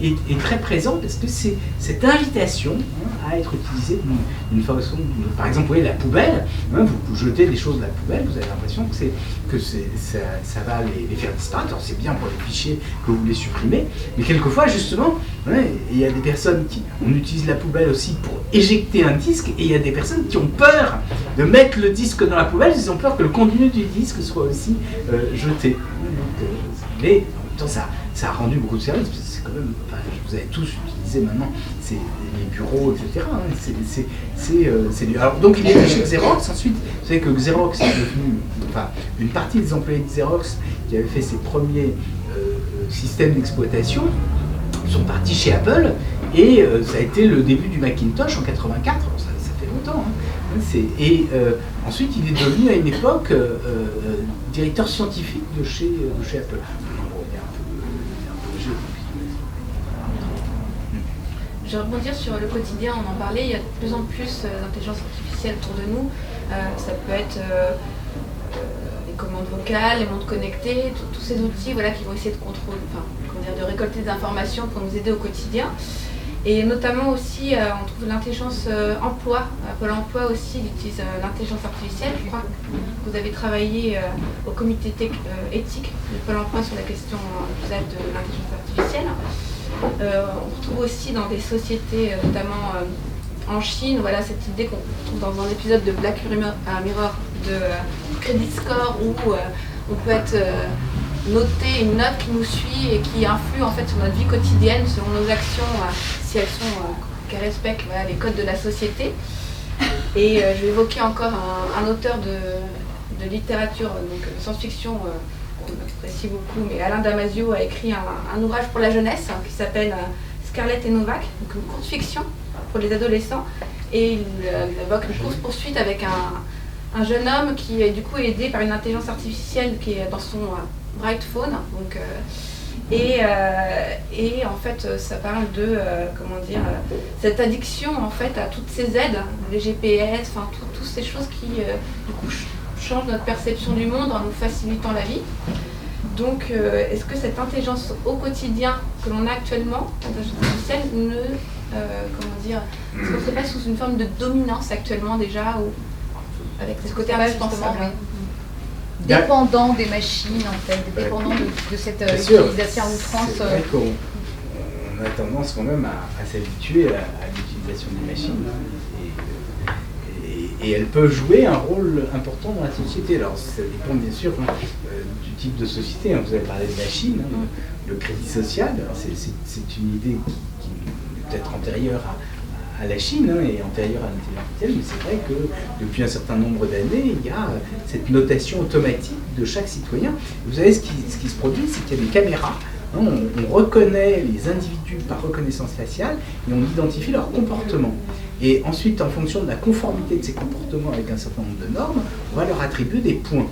S3: est très présent parce que c'est cette invitation à être utilisé d'une façon. Par exemple, vous voyez la poubelle, vous jetez des choses de la poubelle, vous avez l'impression que ça va les faire disparaître. Alors c'est bien pour les fichiers que vous voulez supprimer, mais quelquefois justement, il y a des personnes on utilise la poubelle aussi pour éjecter un disque, et il y a des personnes qui ont peur de mettre le disque dans la poubelle, ils ont peur que le contenu du disque soit aussi jeté. Mais en même temps, ça a rendu beaucoup de services, parce que c'est quand même, vous avez tous utilisé maintenant les bureaux, etc. Alors, donc il est chez Xerox. Ensuite, vous savez que Xerox est devenu, une partie des employés de Xerox qui avaient fait ses premiers systèmes d'exploitation sont partis chez Apple, et ça a été le début du Macintosh en 84. Alors, ça fait longtemps. Ensuite, il est devenu à une époque directeur scientifique de chez Apple.
S2: Je vais rebondir sur le quotidien, on en parlait, il y a de plus en plus d'intelligence artificielle autour de nous. Ça peut être les commandes vocales, les montres connectées, tous ces outils qui vont essayer de contrôler, de récolter des informations pour nous aider au quotidien. Et notamment aussi, on trouve l'intelligence emploi. Pôle emploi aussi utilise l'intelligence artificielle. Je crois que vous avez travaillé au comité éthique de Pôle emploi sur la question d'usage de l'intelligence artificielle. On retrouve aussi dans des sociétés, notamment en Chine, cette idée qu'on trouve dans un épisode de Black Mirror de Credit Score, où on peut être noter une note qui nous suit et qui influe en fait sur notre vie quotidienne selon nos actions, si elles sont qu'elles respectent les codes de la société. Et je vais évoquer encore un auteur de littérature, donc science-fiction, qu'on apprécie beaucoup, mais Alain Damasio a écrit un ouvrage pour la jeunesse qui s'appelle Scarlett et Novak, donc une courte fiction pour les adolescents, et il évoque une course-poursuite avec un jeune homme qui est du coup aidé par une intelligence artificielle qui est dans son Bright Phone, donc, et en fait ça parle de cette addiction en fait à toutes ces aides, les GPS, toutes ces choses qui du coup changent notre perception du monde en nous facilitant la vie. Donc est-ce que cette intelligence au quotidien que l'on a actuellement, l'intelligence artificielle, est-ce qu'on ne serait pas sous une forme de dominance actuellement déjà, ou avec ce côté indispensable?
S1: Dépendant des machines, en fait, dépendant de cette utilisation à outrance.
S3: C'est vrai qu'on a tendance quand même à s'habituer à l'utilisation des machines, et elles peuvent jouer un rôle important dans la société. Alors ça dépend bien sûr du type de société. Vous avez parlé de la Chine, le crédit social. C'est une idée qui est peut-être antérieure à la Chine et antérieure à l'intelligence artificielle, mais c'est vrai que depuis un certain nombre d'années, il y a cette notation automatique de chaque citoyen. Vous savez, ce qui se produit, c'est qu'il y a des caméras, on reconnaît les individus par reconnaissance faciale et on identifie leur comportement. Et ensuite, en fonction de la conformité de ces comportements avec un certain nombre de normes, on va leur attribuer des points.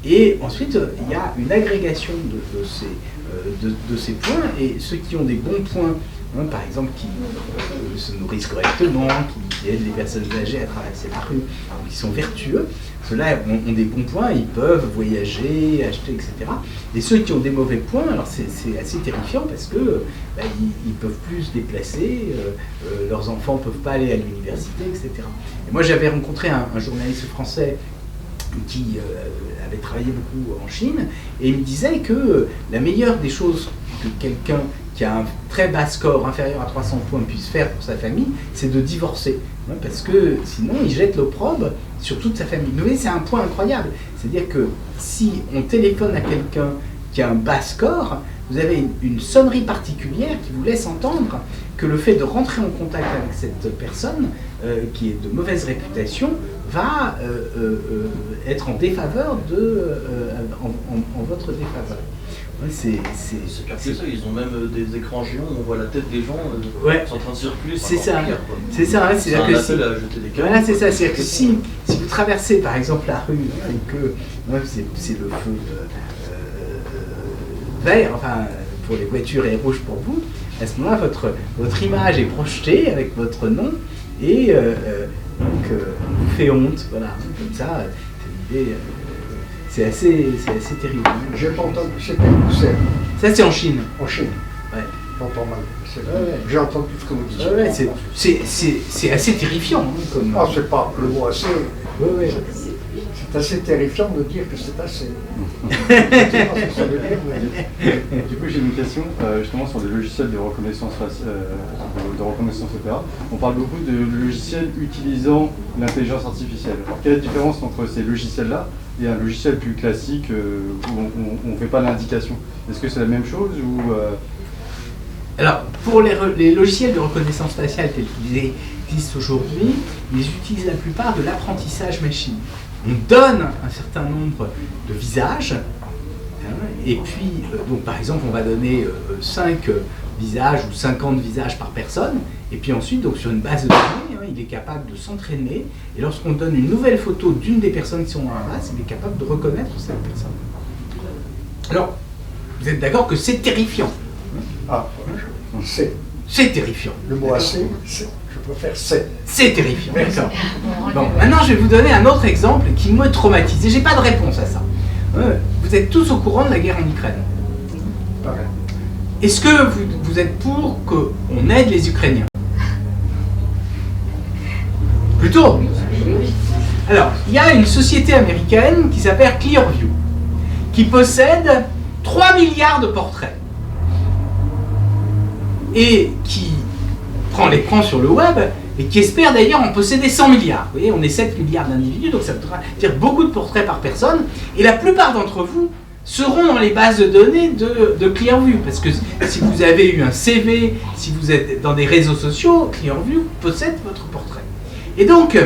S3: Et ensuite, il y a une agrégation de ces points, et ceux qui ont des bons points, par exemple, qui se nourrissent correctement, qui aident les personnes âgées à traverser la rue, qui sont vertueux, ceux-là ont des bons points, ils peuvent voyager, acheter, etc. Et ceux qui ont des mauvais points, alors c'est assez terrifiant parce que ils peuvent plus se déplacer, leurs enfants ne peuvent pas aller à l'université, etc. Et moi, j'avais rencontré un journaliste français qui avait travaillé beaucoup en Chine, et il me disait que la meilleure des choses que quelqu'un qui a un très bas score inférieur à 300 points puisse faire pour sa famille, c'est de divorcer. Parce que sinon, il jette l'opprobre sur toute sa famille. Vous voyez, c'est un point incroyable. C'est-à-dire que si on téléphone à quelqu'un qui a un bas score, vous avez une sonnerie particulière qui vous laisse entendre que le fait de rentrer en contact avec cette personne, qui est de mauvaise réputation, va être en défaveur en votre défaveur. Ouais,
S7: C'est pire que ça, ils ont même des écrans géants où on voit la tête des gens sont en train de circuler.
S3: C'est ça,
S7: pire,
S3: c'est ça.
S7: C'est un appel à jeter des câbles.
S3: Voilà, c'est ça. C'est-à-dire que si vous traversez par exemple la rue et que c'est le feu vert, enfin pour les voitures et rouge pour vous, à ce moment-là votre image est projetée avec votre nom et donc on vous fait honte. Voilà, comme ça, c'est l'idée. C'est assez terrible.
S8: J'ai pas entendu, c'était où c'est?
S3: Ça c'est en Chine.
S8: En Chine.
S3: Ouais.
S8: J'entends mal.
S3: Ouais.
S8: J'ai entendu ce que vous dites.
S3: Ouais, c'est assez terrifiant. Hein, comme...
S8: Ah, c'est pas le mot assez.
S3: Ouais.
S8: C'est assez terrifiant de dire que c'est assez. C'est ça veut dire, mais...
S4: Du coup, j'ai une question justement sur les logiciels de reconnaissance faciale, de reconnaissance etc. On parle beaucoup de logiciels utilisant l'intelligence artificielle. Alors, quelle est la différence entre ces logiciels-là et un logiciel plus classique où on ne fait pas l'indication? Est-ce que c'est la même chose ou
S3: Alors, pour les logiciels de reconnaissance faciale tels qu'ils existent aujourd'hui, ils utilisent la plupart de l'apprentissage machine. On donne un certain nombre de visages, et puis, donc, par exemple, on va donner 5 visages ou 50 visages par personne, et puis ensuite, donc, sur une base de données, il est capable de s'entraîner, et lorsqu'on donne une nouvelle photo d'une des personnes qui sont dans la base, il est capable de reconnaître cette personne. Alors, vous êtes d'accord que c'est terrifiant?
S8: Ah, c'est.
S3: C'est terrifiant.
S8: Le mot assez, je préfère c'est.
S3: C'est terrifiant, d'accord. Bon, maintenant je vais vous donner un autre exemple qui me traumatise, et j'ai pas de réponse à ça. Vous êtes tous au courant de la guerre en Ukraine.
S8: Pareil.
S3: Est-ce que vous êtes pour qu'on aide les Ukrainiens? Plutôt. Alors, il y a une société américaine qui s'appelle Clearview, qui possède 3 milliards de portraits. Et qui prend l'écran sur le web et qui espère d'ailleurs en posséder 100 milliards. Vous voyez, on est 7 milliards d'individus, donc ça veut dire beaucoup de portraits par personne. Et la plupart d'entre vous seront dans les bases de données de Clearview. Parce que si vous avez eu un CV, si vous êtes dans des réseaux sociaux, Clearview possède votre portrait. Et donc,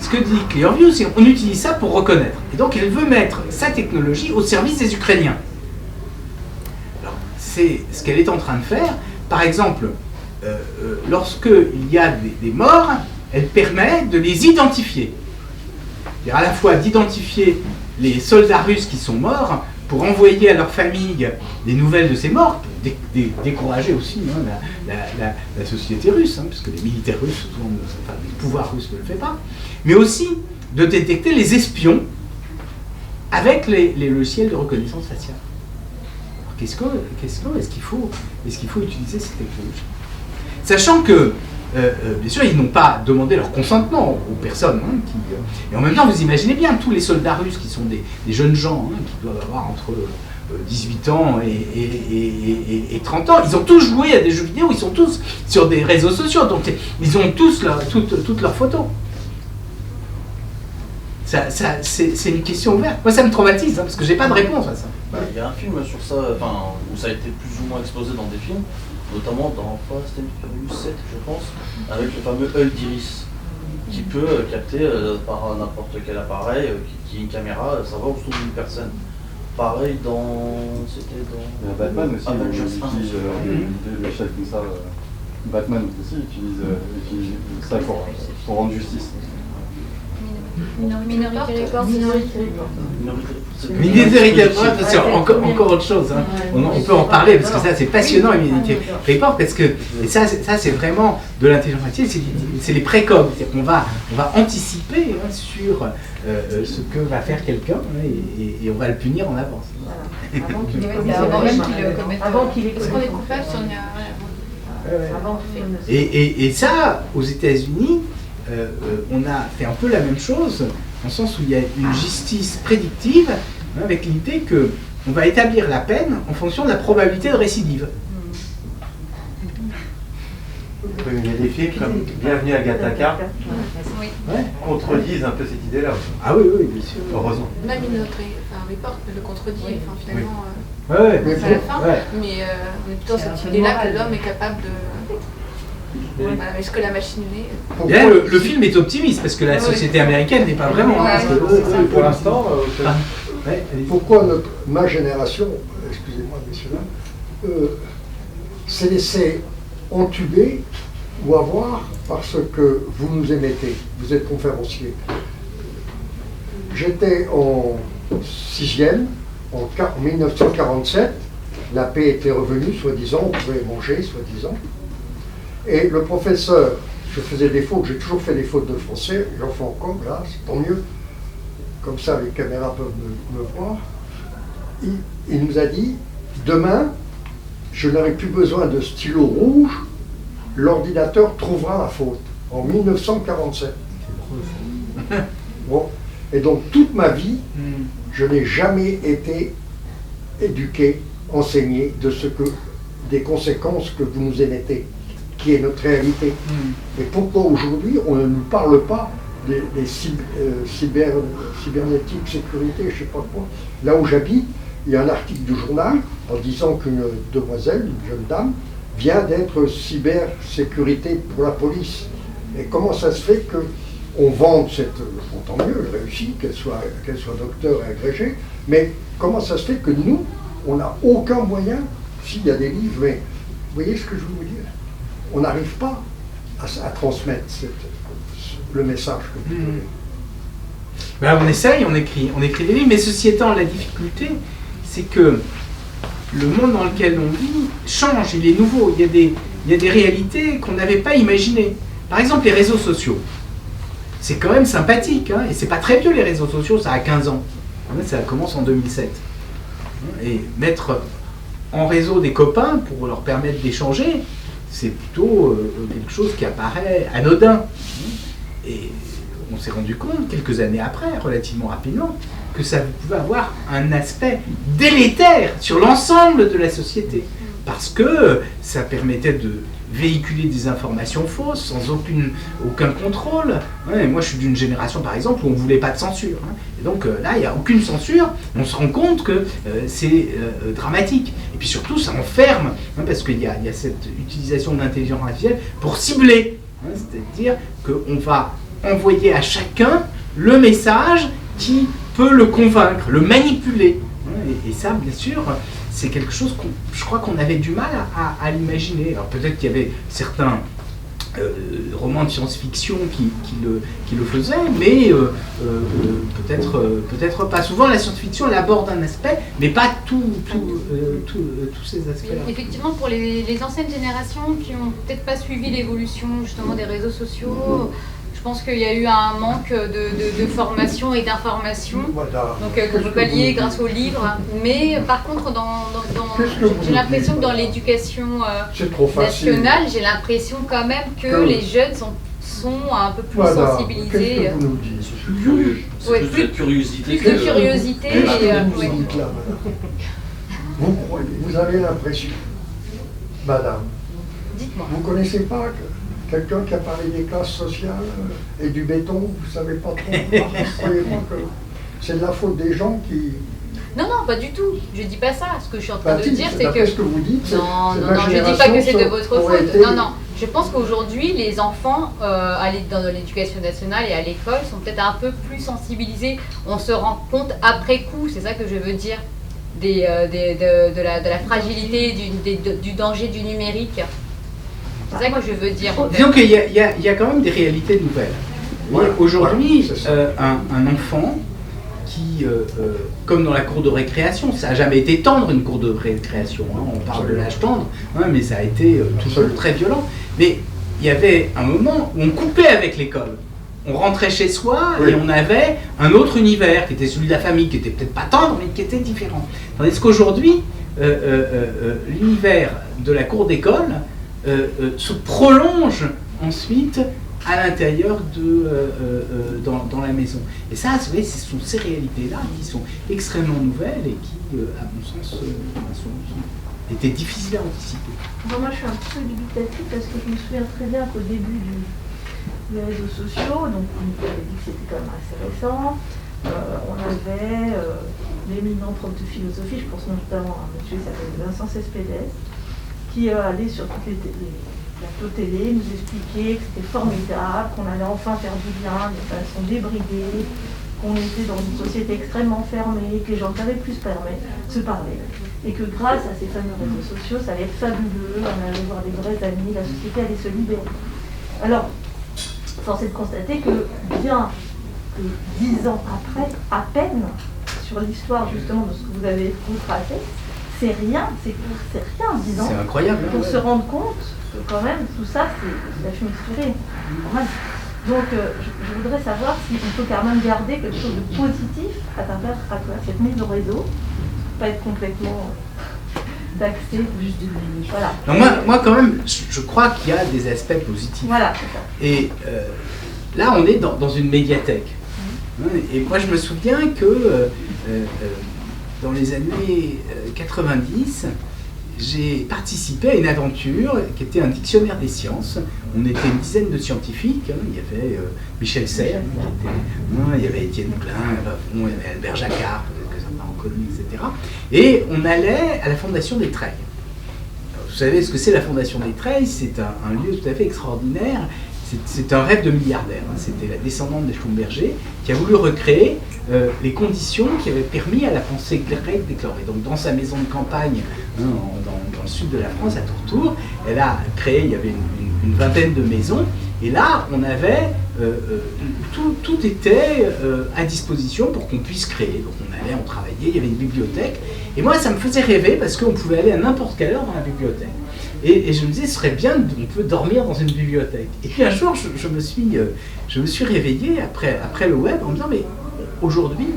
S3: ce que dit Clearview, c'est qu'on utilise ça pour reconnaître. Et donc, elle veut mettre sa technologie au service des Ukrainiens. Alors, c'est ce qu'elle est en train de faire. Par exemple, lorsqu'il y a des morts, elle permet de les identifier. C'est-à-dire à la fois d'identifier les soldats russes qui sont morts pour envoyer à leur famille des nouvelles de ces morts, pour décourager aussi la société russe, parce que les militaires russes, enfin les pouvoirs russes ne le font pas, mais aussi de détecter les espions avec les logiciels de reconnaissance faciale. Est-ce qu'il faut utiliser ces technologies? Sachant que, bien sûr, ils n'ont pas demandé leur consentement aux personnes. Et en même temps, vous imaginez bien, tous les soldats russes qui sont des jeunes gens, qui doivent avoir entre 18 ans et 30 ans, ils ont tous joué à des jeux vidéo, ils sont tous sur des réseaux sociaux, donc ils ont tous toutes leurs photos. C'est une question ouverte. Moi, ça me traumatise, parce que j'ai pas de réponse à ça.
S7: Il y a un film sur ça, où ça a été plus ou moins exposé dans des films, notamment dans Fast and Furious 7, je pense, avec le fameux œil d'iris, qui peut capter par n'importe quel appareil, qui est une caméra, savoir où se trouve une personne. Pareil c'était dans...
S4: Batman aussi,
S7: Avengers
S4: il utilise des chefs comme ça. Batman aussi utilise ça pour rendre justice.
S2: Minority Report.
S3: Minority Report, c'est encore autre chose. On peut en parler parce que ça c'est passionnant, Minority Report, parce que et ça c'est vraiment de l'intelligence artificielle, c'est les précogs, c'est-à-dire qu'on va anticiper sur ce que va faire quelqu'un et on va le punir en avance.
S2: Avant qu'il le commette. Parce qu'on est coupable si on y a... Avant
S3: Et ça, aux États-Unis, on a fait un peu la même chose, dans le sens où il y a une justice prédictive, avec l'idée qu'on va établir la peine en fonction de la probabilité de récidive.
S6: Il y a des films comme Bienvenue à Gattaca contredisent un peu cette idée-là.
S3: Ah oui, bien sûr.
S6: Heureusement.
S9: Même Report le contredit, finalement,
S3: à
S9: la fin, mais on est plutôt dans cette idée-là que l'homme est capable de... Voilà, est-ce que la machine l'est?
S3: Bien, le film est optimiste, parce que la société américaine n'est pas vraiment...
S6: Pour l'instant,
S3: Ouais, allez-y.
S8: pourquoi ma génération, excusez-moi messieurs s'est laissée entuber ou avoir parce que vous nous émettez, vous êtes conférencier. J'étais en 6e, en 1947, la paix était revenue, soi-disant, on pouvait manger, soi-disant. Et le professeur, je faisais des fautes, j'ai toujours fait des fautes de français, j'en fais encore, là, c'est tant mieux. Comme ça, les caméras peuvent me voir. Il nous a dit, demain, je n'aurai plus besoin de stylo rouge, l'ordinateur trouvera la faute. En 1947. Bon. Et donc, toute ma vie, je n'ai jamais été éduqué, enseigné des conséquences que vous nous émettez, qui est notre réalité. Et pourquoi aujourd'hui, on ne nous parle pas des cybernétiques, sécurité, je ne sais pas quoi. Là où j'habite, il y a un article du journal en disant qu'une demoiselle, une jeune dame, vient d'être cybersécurité pour la police. Et comment ça se fait qu'on vende cette... Bon, tant mieux, elle réussit, qu'elle soit docteur et agrégée, mais comment ça se fait que nous, on n'a aucun moyen, s'il y a des livres, mais vous voyez ce que je veux vous dire? On n'arrive pas à transmettre le message que vous donnez.
S3: Ben, on essaye, on écrit des livres, mais ceci étant, la difficulté, c'est que le monde dans lequel on vit change, il est nouveau, il y a des réalités qu'on n'avait pas imaginées. Par exemple, les réseaux sociaux. C'est quand même sympathique, hein, et c'est pas très vieux les réseaux sociaux, ça a 15 ans. Ça commence en 2007. Et mettre en réseau des copains pour leur permettre d'échanger, c'est plutôt quelque chose qui apparaît anodin. Et on s'est rendu compte, quelques années après, relativement rapidement, que ça pouvait avoir un aspect délétère sur l'ensemble de la société. Parce que ça permettait de véhiculer des informations fausses sans aucun contrôle. Ouais, moi, je suis d'une génération, par exemple, où on ne voulait pas de censure. Hein. Et donc là, il n'y a aucune censure. On se rend compte que c'est dramatique. Et puis surtout, ça enferme, hein, parce qu'il y a cette utilisation de l'intelligence artificielle pour cibler. Hein, c'est-à-dire qu'on va envoyer à chacun le message qui peut le convaincre, le manipuler. Hein, et ça, bien sûr, c'est quelque chose je crois qu'on avait du mal à l'imaginer. Alors peut-être qu'il y avait certains romans de science-fiction qui le faisaient, mais peut-être pas. Souvent la science-fiction elle aborde un aspect, mais pas tous ces aspects-là.
S1: Effectivement, pour les anciennes générations qui n'ont peut-être pas suivi l'évolution justement des réseaux sociaux, je pense qu'il y a eu un manque de formation et d'information, donc qu'on peut pallier grâce aux livres. Mais par contre, j'ai l'impression que dans l'éducation nationale, j'ai l'impression quand même que les jeunes sont un peu plus sensibilisés.
S8: Qu'est-ce que vous nous dites?
S7: C'est plus de curiosité.
S1: Plus de curiosité.
S8: Vous croyez, vous avez l'impression, madame,
S1: dites-moi.
S8: Vous ne connaissez pas quelqu'un qui a parlé des classes sociales et du béton, vous ne savez pas trop. Croyez-moi que c'est de la faute des gens qui...
S1: Non, pas du tout. Je ne dis pas ça. Ce que je suis en train de dire, c'est que...
S8: ce que vous dites,
S1: non, je ne dis pas que c'est de votre faute. Non. Je pense qu'aujourd'hui, les enfants dans l'éducation nationale et à l'école sont peut-être un peu plus sensibilisés. On se rend compte après coup, c'est ça que je veux dire, de la fragilité, du danger du numérique. C'est ça que je veux dire.
S3: Disons qu'il y a quand même des réalités nouvelles. Voilà, aujourd'hui, un enfant qui, comme dans la cour de récréation, ça n'a jamais été tendre une cour de récréation, hein, on parle de l'âge tendre, hein, mais ça a été toujours très violent. Mais il y avait un moment où on coupait avec l'école. On rentrait chez soi et on avait un autre univers qui était celui de la famille, qui était peut-être pas tendre, mais qui était différent. Tandis qu'aujourd'hui, l'univers de la cour d'école se prolonge ensuite à l'intérieur dans la maison. Et ça, vous voyez, ce sont ces réalités-là qui sont extrêmement nouvelles et qui, à mon sens, étaient difficiles à anticiper.
S10: Bon, moi, je suis un petit peu dubitative parce que je me souviens très bien qu'au début des réseaux sociaux, donc on avait dit que c'était quand même assez récent, on avait l'éminent prof de philosophie, je pense notamment à un monsieur qui s'appelle Vincent Cespedes, qui allait sur toutes les plateaux télé nous expliquer que c'était formidable, qu'on allait enfin faire du bien de façon débridée, qu'on était dans une société extrêmement fermée, que les gens ne savaient plus se parler. Et que grâce à ces fameux réseaux sociaux, ça allait être fabuleux, on allait voir des vrais amis, la société allait se libérer. Alors, force est de constater que bien que 10 ans après, à peine, sur l'histoire justement de ce que vous avez retracé, c'est rien, 10 ans.
S3: C'est incroyable.
S10: Pour se rendre compte que quand même, tout ça, c'est la fumée tirée. Donc, je voudrais savoir si on peut quand même garder quelque chose de positif à travers cette mise au réseau, pas être complètement taxé, juste voilà.
S3: Donc moi quand même, je crois qu'il y a des aspects positifs.
S10: Voilà, c'est ça.
S3: Et là, on est dans une médiathèque. Et moi, je me souviens que dans les années 90, j'ai participé à une aventure qui était un dictionnaire des sciences. On était une dizaine de scientifiques. Il y avait Michel Serres, il y avait Étienne Klein, il y avait Albert Jacquard, que certains ont connu, etc. Et on allait à la Fondation des Treilles. Vous savez ce que c'est la Fondation des Treilles? C'est un lieu tout à fait extraordinaire. C'est un rêve de milliardaire. C'était la descendante des Schlumberger qui a voulu recréer les conditions qui avaient permis à la pensée grecque d'éclore. Et donc dans sa maison de campagne, dans le sud de la France, à Tourtour, elle a créé, il y avait une vingtaine de maisons, et là on avait, tout était à disposition pour qu'on puisse créer. Donc on travaillait, il y avait une bibliothèque, et moi ça me faisait rêver parce qu'on pouvait aller à n'importe quelle heure dans la bibliothèque. Et je me disais, ce serait bien, on peut dormir dans une bibliothèque. Et puis un jour, je me suis réveillé après le web en me disant, mais aujourd'hui,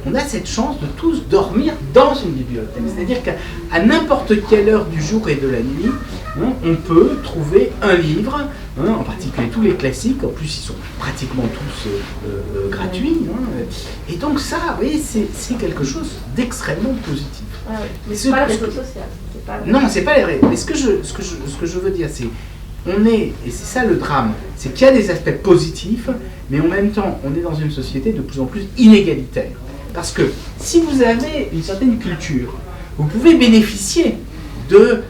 S3: on a cette chance de tous dormir dans une bibliothèque. C'est-à-dire qu'à n'importe quelle heure du jour et de la nuit, on peut trouver un livre, en particulier tous les classiques, en plus ils sont pratiquement tous gratuits. Et donc ça, vous voyez, c'est quelque chose d'extrêmement positif.
S10: Ah oui. Mais c'est pas le réseau social.
S3: Non, c'est pas les règles. Mais ce que je veux dire, c'est et c'est ça le drame, c'est qu'il y a des aspects positifs, mais en même temps, on est dans une société de plus en plus inégalitaire. Parce que si vous avez une certaine culture, vous pouvez bénéficier de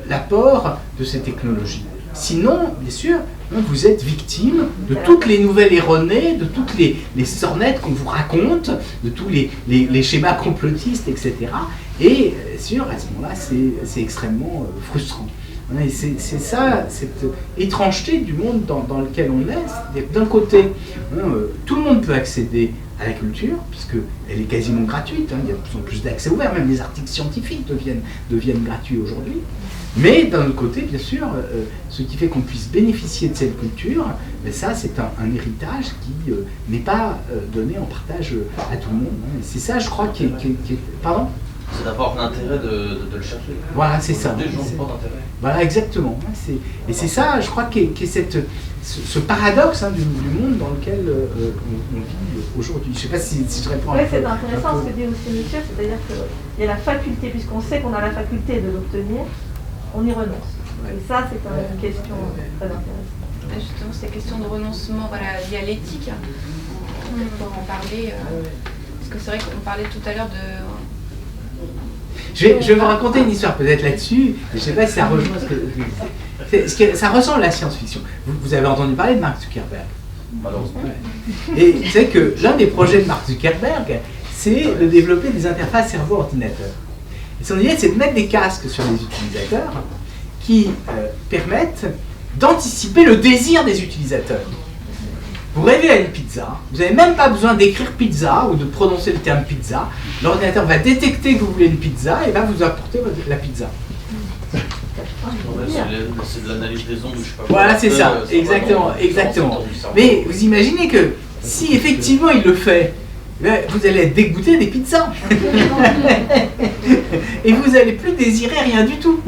S3: l'apport de ces technologies. Sinon, bien sûr, vous êtes victime de toutes les nouvelles erronées, de toutes les sornettes qu'on vous raconte, de tous les schémas complotistes, etc. Et sûr, à ce moment-là, c'est extrêmement frustrant. Et c'est ça, cette étrangeté du monde dans lequel on est. C'est-à-dire que d'un côté, tout le monde peut accéder à la culture, puisqu'elle est quasiment gratuite. Il y a de plus en plus d'accès ouvert, même les articles scientifiques deviennent gratuits aujourd'hui. Mais d'un autre côté, bien sûr, ce qui fait qu'on puisse bénéficier de cette culture, ça, c'est un héritage qui n'est pas donné en partage à tout le monde. Et c'est ça, je crois, qui est... Pardon ?
S7: C'est d'avoir l'intérêt de le chercher.
S3: Voilà, c'est ça.
S7: Les gens n'ont pas d'intérêt.
S3: Voilà, exactement. Et c'est ça, je crois, qui est ce paradoxe du monde dans lequel on vit aujourd'hui. Je ne sais pas si je réponds
S10: à c'est intéressant ce que dit aussi monsieur, c'est-à-dire qu'il y a la faculté, puisqu'on sait qu'on a la faculté de l'obtenir, on y renonce. Ouais. Et ça, c'est une question très intéressante.
S9: Justement, c'est la question de renoncement, voilà, il y a l'éthique. On peut en parler, parce que c'est vrai qu'on parlait tout à l'heure de...
S3: Je vais vous raconter une histoire peut-être là-dessus, je ne sais pas si ça rejoint ça ressemble à la science-fiction. Vous avez entendu parler de Mark Zuckerberg.
S7: Malheureusement.
S3: Et vous savez que l'un des projets de Mark Zuckerberg, c'est de développer des interfaces cerveau-ordinateur. Et son idée, c'est de mettre des casques sur les utilisateurs qui permettent d'anticiper le désir des utilisateurs. Vous rêvez à une pizza, vous n'avez même pas besoin d'écrire pizza ou de prononcer le terme pizza. L'ordinateur va détecter que vous voulez une pizza et va vous apporter la pizza.
S7: C'est de l'analyse des ondes, je sais pas.
S3: Voilà, c'est ça, exactement. Mais vous imaginez que si effectivement il le fait, vous allez être dégoûté des pizzas. Et vous n'allez plus désirer rien du tout.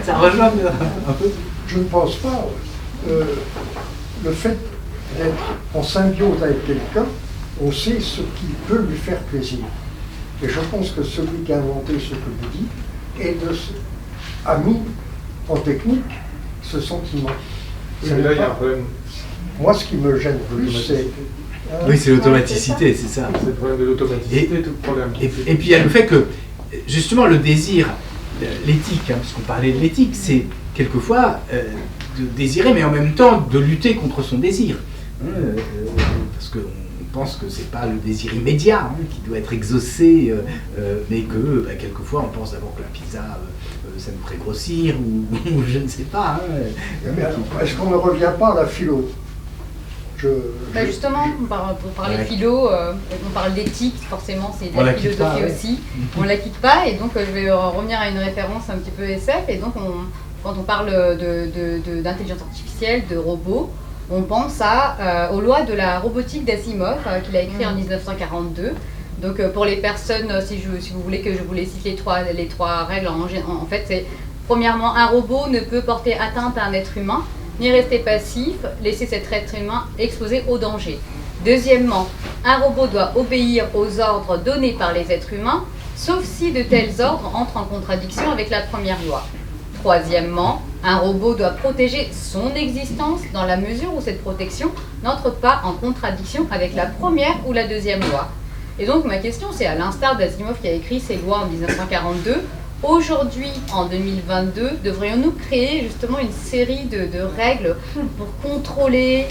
S3: Ça rejoint un peu.
S8: Je ne pense pas. Le fait d'être en symbiose avec quelqu'un, on sait ce qui peut lui faire plaisir. Et je pense que celui qui a inventé ce que vous dites a mis en technique ce sentiment.
S6: Mais là, il y a un problème.
S8: Moi, ce qui me gêne plus, c'est...
S3: Oui, c'est l'automaticité, c'est ça.
S6: C'est le problème de l'automaticité, tout le problème.
S3: Et puis il y a le fait que, justement, le désir, l'éthique, parce qu'on parlait de l'éthique, c'est quelquefois de désirer, mais en même temps de lutter contre son désir. Parce qu'on pense que c'est pas le désir immédiat qui doit être exaucé, mais que quelquefois on pense d'abord que la pizza ça nous ferait grossir ou je ne sais pas.
S8: Mais alors, est-ce qu'on ne revient pas à la philo?
S1: Justement, pour parler philo, on parle d'éthique, forcément c'est de la philosophie aussi. On ne la quitte pas, et donc je vais revenir à une référence un petit peu SF, et donc quand on parle d'intelligence artificielle, de robots, on pense aux lois de la robotique d'Asimov, qu'il a écrit en 1942. Donc pour les personnes, si vous voulez que je vous les cite les trois règles, en fait c'est premièrement, un robot ne peut porter atteinte à un être humain, ni rester passif, laisser cet être humain exposé au danger. Deuxièmement, un robot doit obéir aux ordres donnés par les êtres humains, sauf si de tels ordres entrent en contradiction avec la première loi. Troisièmement, un robot doit protéger son existence dans la mesure où cette protection n'entre pas en contradiction avec la première ou la deuxième loi. Et donc ma question, c'est à l'instar d'Asimov qui a écrit ces lois en 1942, aujourd'hui, en 2022, devrions-nous créer justement une série de règles pour contrôler,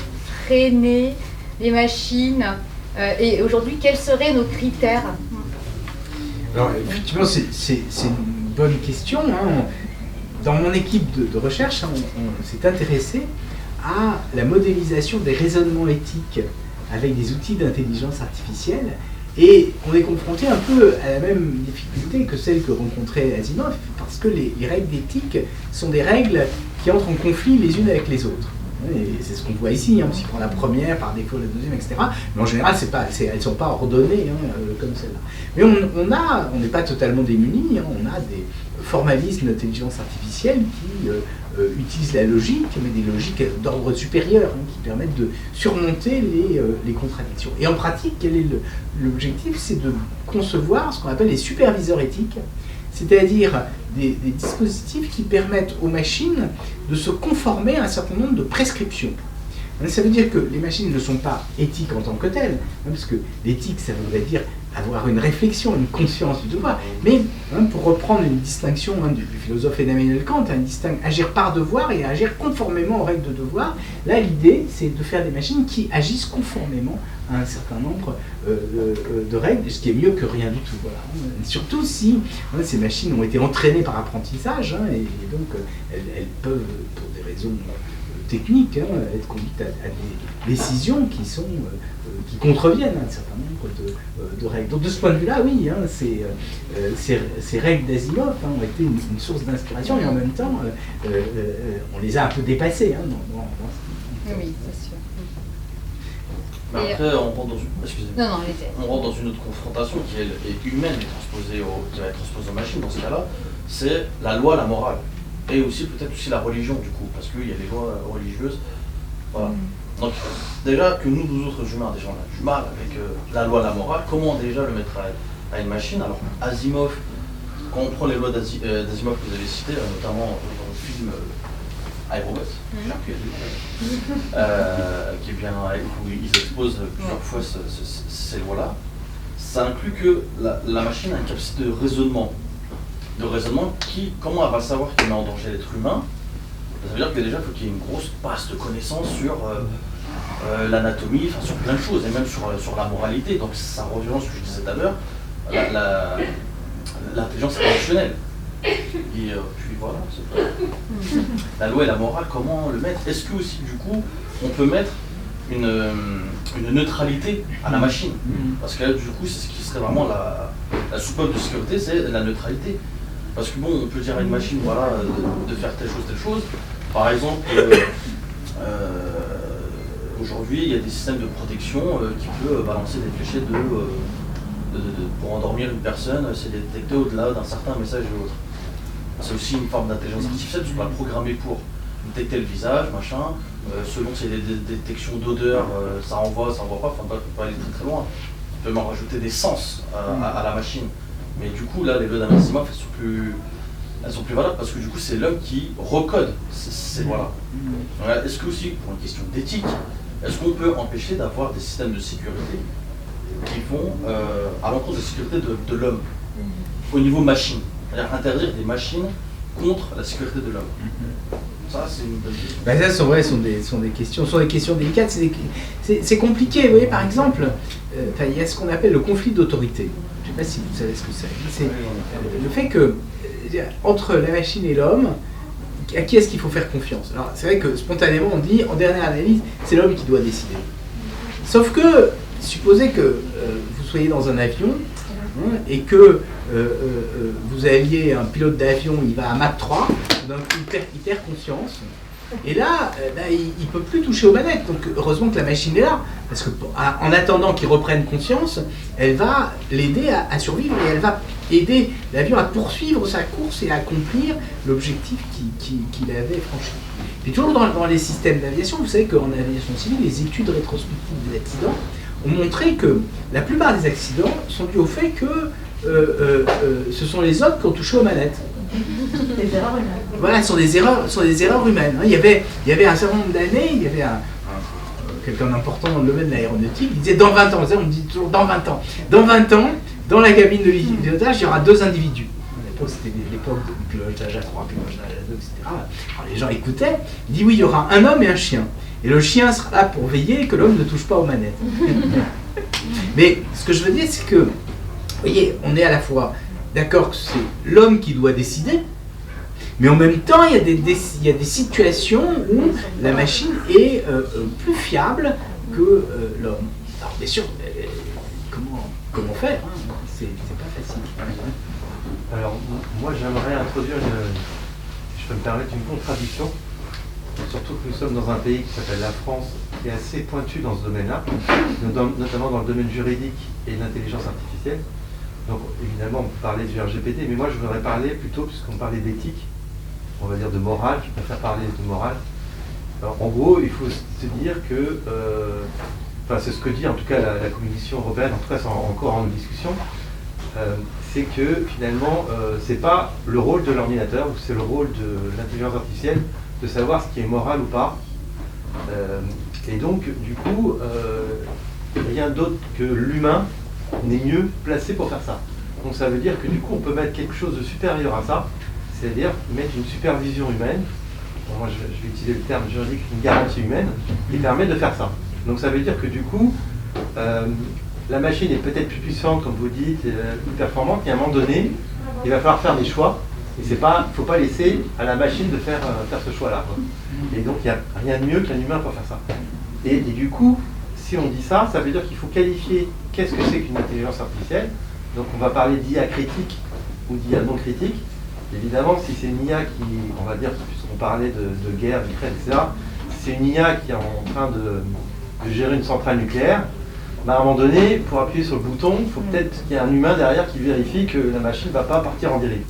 S1: freiner les machines et aujourd'hui, quels seraient nos critères?
S3: Alors effectivement, c'est une bonne question. Dans mon équipe de recherche, on s'est intéressé à la modélisation des raisonnements éthiques avec des outils d'intelligence artificielle. Et on est confronté un peu à la même difficulté que celle que rencontrait Asimov, parce que les règles d'éthique sont des règles qui entrent en conflit les unes avec les autres. Et c'est ce qu'on voit ici, si on prend la première, par défaut la deuxième, etc. Mais en général, elles ne sont pas ordonnées comme celle-là. Mais on n'est pas totalement démunis, on a des formalismes d'intelligence artificielle qui utilisent la logique, mais des logiques d'ordre supérieur, qui permettent de surmonter les contradictions. Et en pratique, quel est l'objectif? C'est de concevoir ce qu'on appelle les superviseurs éthiques, c'est-à-dire des dispositifs qui permettent aux machines de se conformer à un certain nombre de prescriptions. Ça veut dire que les machines ne sont pas éthiques en tant que telles, parce que l'éthique, ça voudrait dire avoir une réflexion, une conscience du devoir. Mais pour reprendre une distinction du philosophe Emmanuel Kant, agir par devoir et agir conformément aux règles de devoir, là l'idée c'est de faire des machines qui agissent conformément à un certain nombre de règles, ce qui est mieux que rien du tout. Voilà. Surtout si ces machines ont été entraînées par apprentissage, et donc elles peuvent, pour des raisons techniques, être conduites à des décisions qui contreviennent à un certain nombre de règles. Donc de ce point de vue-là, oui, ces règles d'Asimov ont été une source d'inspiration, et en même temps, on les a un peu dépassées.
S1: Oui, c'est sûr.
S7: Mais après, on rentre dans une autre confrontation qui est humaine et qui va être transposée aux machines dans ce cas-là, c'est la loi, la morale. Et aussi peut-être aussi la religion du coup, parce qu'il y a des lois religieuses. Voilà. Donc déjà que nous autres humains, déjà on a du mal avec la loi, la morale, comment déjà le mettre à une machine? Alors Asimov, quand on prend les lois d'Asimov que vous avez citées, notamment dans le film iRobot, qui est bien, où ils exposent plusieurs fois ces lois-là, ça inclut que la machine a une capacité de raisonnement. Comment elle va savoir qu'elle met en danger l'être humain? Ça veut dire que déjà il faut qu'il y ait une grosse base de connaissances sur l'anatomie, sur plein de choses, et même sur la moralité. Donc ça revient à ce que je disais tout à l'heure, l'intelligence émotionnelle. Et puis voilà, la loi et la morale, comment le mettre? Est-ce que aussi du coup on peut mettre une neutralité à la machine? Parce que là, du coup, c'est ce qui serait vraiment la soupape de sécurité, c'est la neutralité. Parce que bon, on peut dire à une machine, voilà, de faire telle chose. Par exemple, aujourd'hui, il y a des systèmes de protection qui peuvent balancer des fléchettes pour endormir une personne, c'est détecté au-delà d'un certain message et autre. C'est aussi une forme d'intelligence artificielle, parce qu'on va programmer pour détecter le visage, machin. Selon si il y a des détections d'odeur, ça envoie pas, faut pas aller très loin. On peut même rajouter des sens à la machine. Mais du coup, là, les lois d'Asimov, elles sont plus valables parce que du coup, c'est l'homme qui recode ces lois-là. Est-ce que aussi, pour une question d'éthique, est-ce qu'on peut empêcher d'avoir des systèmes de sécurité qui vont à l'encontre de la sécurité de l'homme au niveau machine? C'est-à-dire interdire des machines contre la sécurité de l'homme. Ça, c'est une bonne question.
S3: Ben ça, sont des questions délicates. C'est compliqué. Vous voyez, par exemple, il y a ce qu'on appelle le conflit d'autorité. Je ne sais pas si vous savez ce que c'est. C'est le fait que, entre la machine et l'homme, à qui est-ce qu'il faut faire confiance? Alors, c'est vrai que spontanément, on dit, en dernière analyse, c'est l'homme qui doit décider. Sauf que, supposez que vous soyez dans un avion et que vous aviez un pilote d'avion, il va à Mach 3, donc il perd conscience. Et là, il ne peut plus toucher aux manettes. Donc heureusement que la machine est là. Parce qu'en attendant qu'il reprenne conscience, elle va l'aider à survivre et elle va aider l'avion à poursuivre sa course et à accomplir l'objectif qu'il avait franchi. Et toujours dans les systèmes d'aviation, vous savez qu'en aviation civile, les études rétrospectives des accidents ont montré que la plupart des accidents sont dus au fait que ce sont les autres qui ont touché aux manettes.
S10: Des erreurs humaines.
S3: Voilà, ce sont des erreurs humaines. Il y avait un certain nombre d'années, il y avait quelqu'un d'important dans le domaine de l'aéronautique, il disait dans 20 ans, on dit toujours dans 20 ans. Dans 20 ans, dans la cabine de pilotage, il y aura 2 individus. À l'époque, c'était l'époque du pilotage à 3, pilotage à 2, etc. Alors, les gens écoutaient, il dit oui, il y aura un homme et un chien. Et le chien sera là pour veiller que l'homme ne touche pas aux manettes. Mais ce que je veux dire, c'est que, vous voyez, on est à la fois d'accord que c'est l'homme qui doit décider, mais en même temps, il y a des situations où la machine est plus fiable que l'homme. Alors bien sûr, comment faire, hein, c'est pas facile.
S6: Alors moi j'aimerais introduire, si je peux me permettre, une contradiction, surtout que nous sommes dans un pays qui s'appelle la France, qui est assez pointu dans ce domaine-là, notamment dans le domaine juridique et de l'intelligence artificielle. Donc évidemment on peut parler du RGPD, mais moi je voudrais parler plutôt, puisqu'on parlait d'éthique, on va dire de morale, je préfère parler de morale. Alors, en gros, il faut se dire que, c'est ce que dit en tout cas la Commission européenne, en tout cas c'est encore en discussion, c'est que finalement c'est pas le rôle de l'ordinateur, c'est le rôle de l'intelligence artificielle de savoir ce qui est moral ou pas. Et donc du coup, rien d'autre que l'humain n'est mieux placé pour faire ça. Donc ça veut dire que du coup on peut mettre quelque chose de supérieur à ça, c'est-à-dire mettre une supervision humaine, bon, moi je vais utiliser le terme juridique, une garantie humaine, qui permet de faire ça. Donc ça veut dire que du coup, la machine est peut-être plus puissante, comme vous dites, plus performante, et à un moment donné, il va falloir faire des choix, et il ne faut pas laisser à la machine de faire ce choix-là. Et donc il n'y a rien de mieux qu'un humain pour faire ça. Et du coup, si on dit ça, ça veut dire qu'il faut qualifier qu'est-ce que c'est qu'une intelligence artificielle. Donc on va parler d'IA critique ou d'IA non critique. Évidemment, si c'est une IA qui, on va dire, puisqu'on parlait de guerre, d'Ukraine, etc., si c'est une IA qui est en train de gérer une centrale nucléaire, à un moment donné, pour appuyer sur le bouton, il faut peut-être qu'il y ait un humain derrière qui vérifie que la machine ne va pas partir en dérive.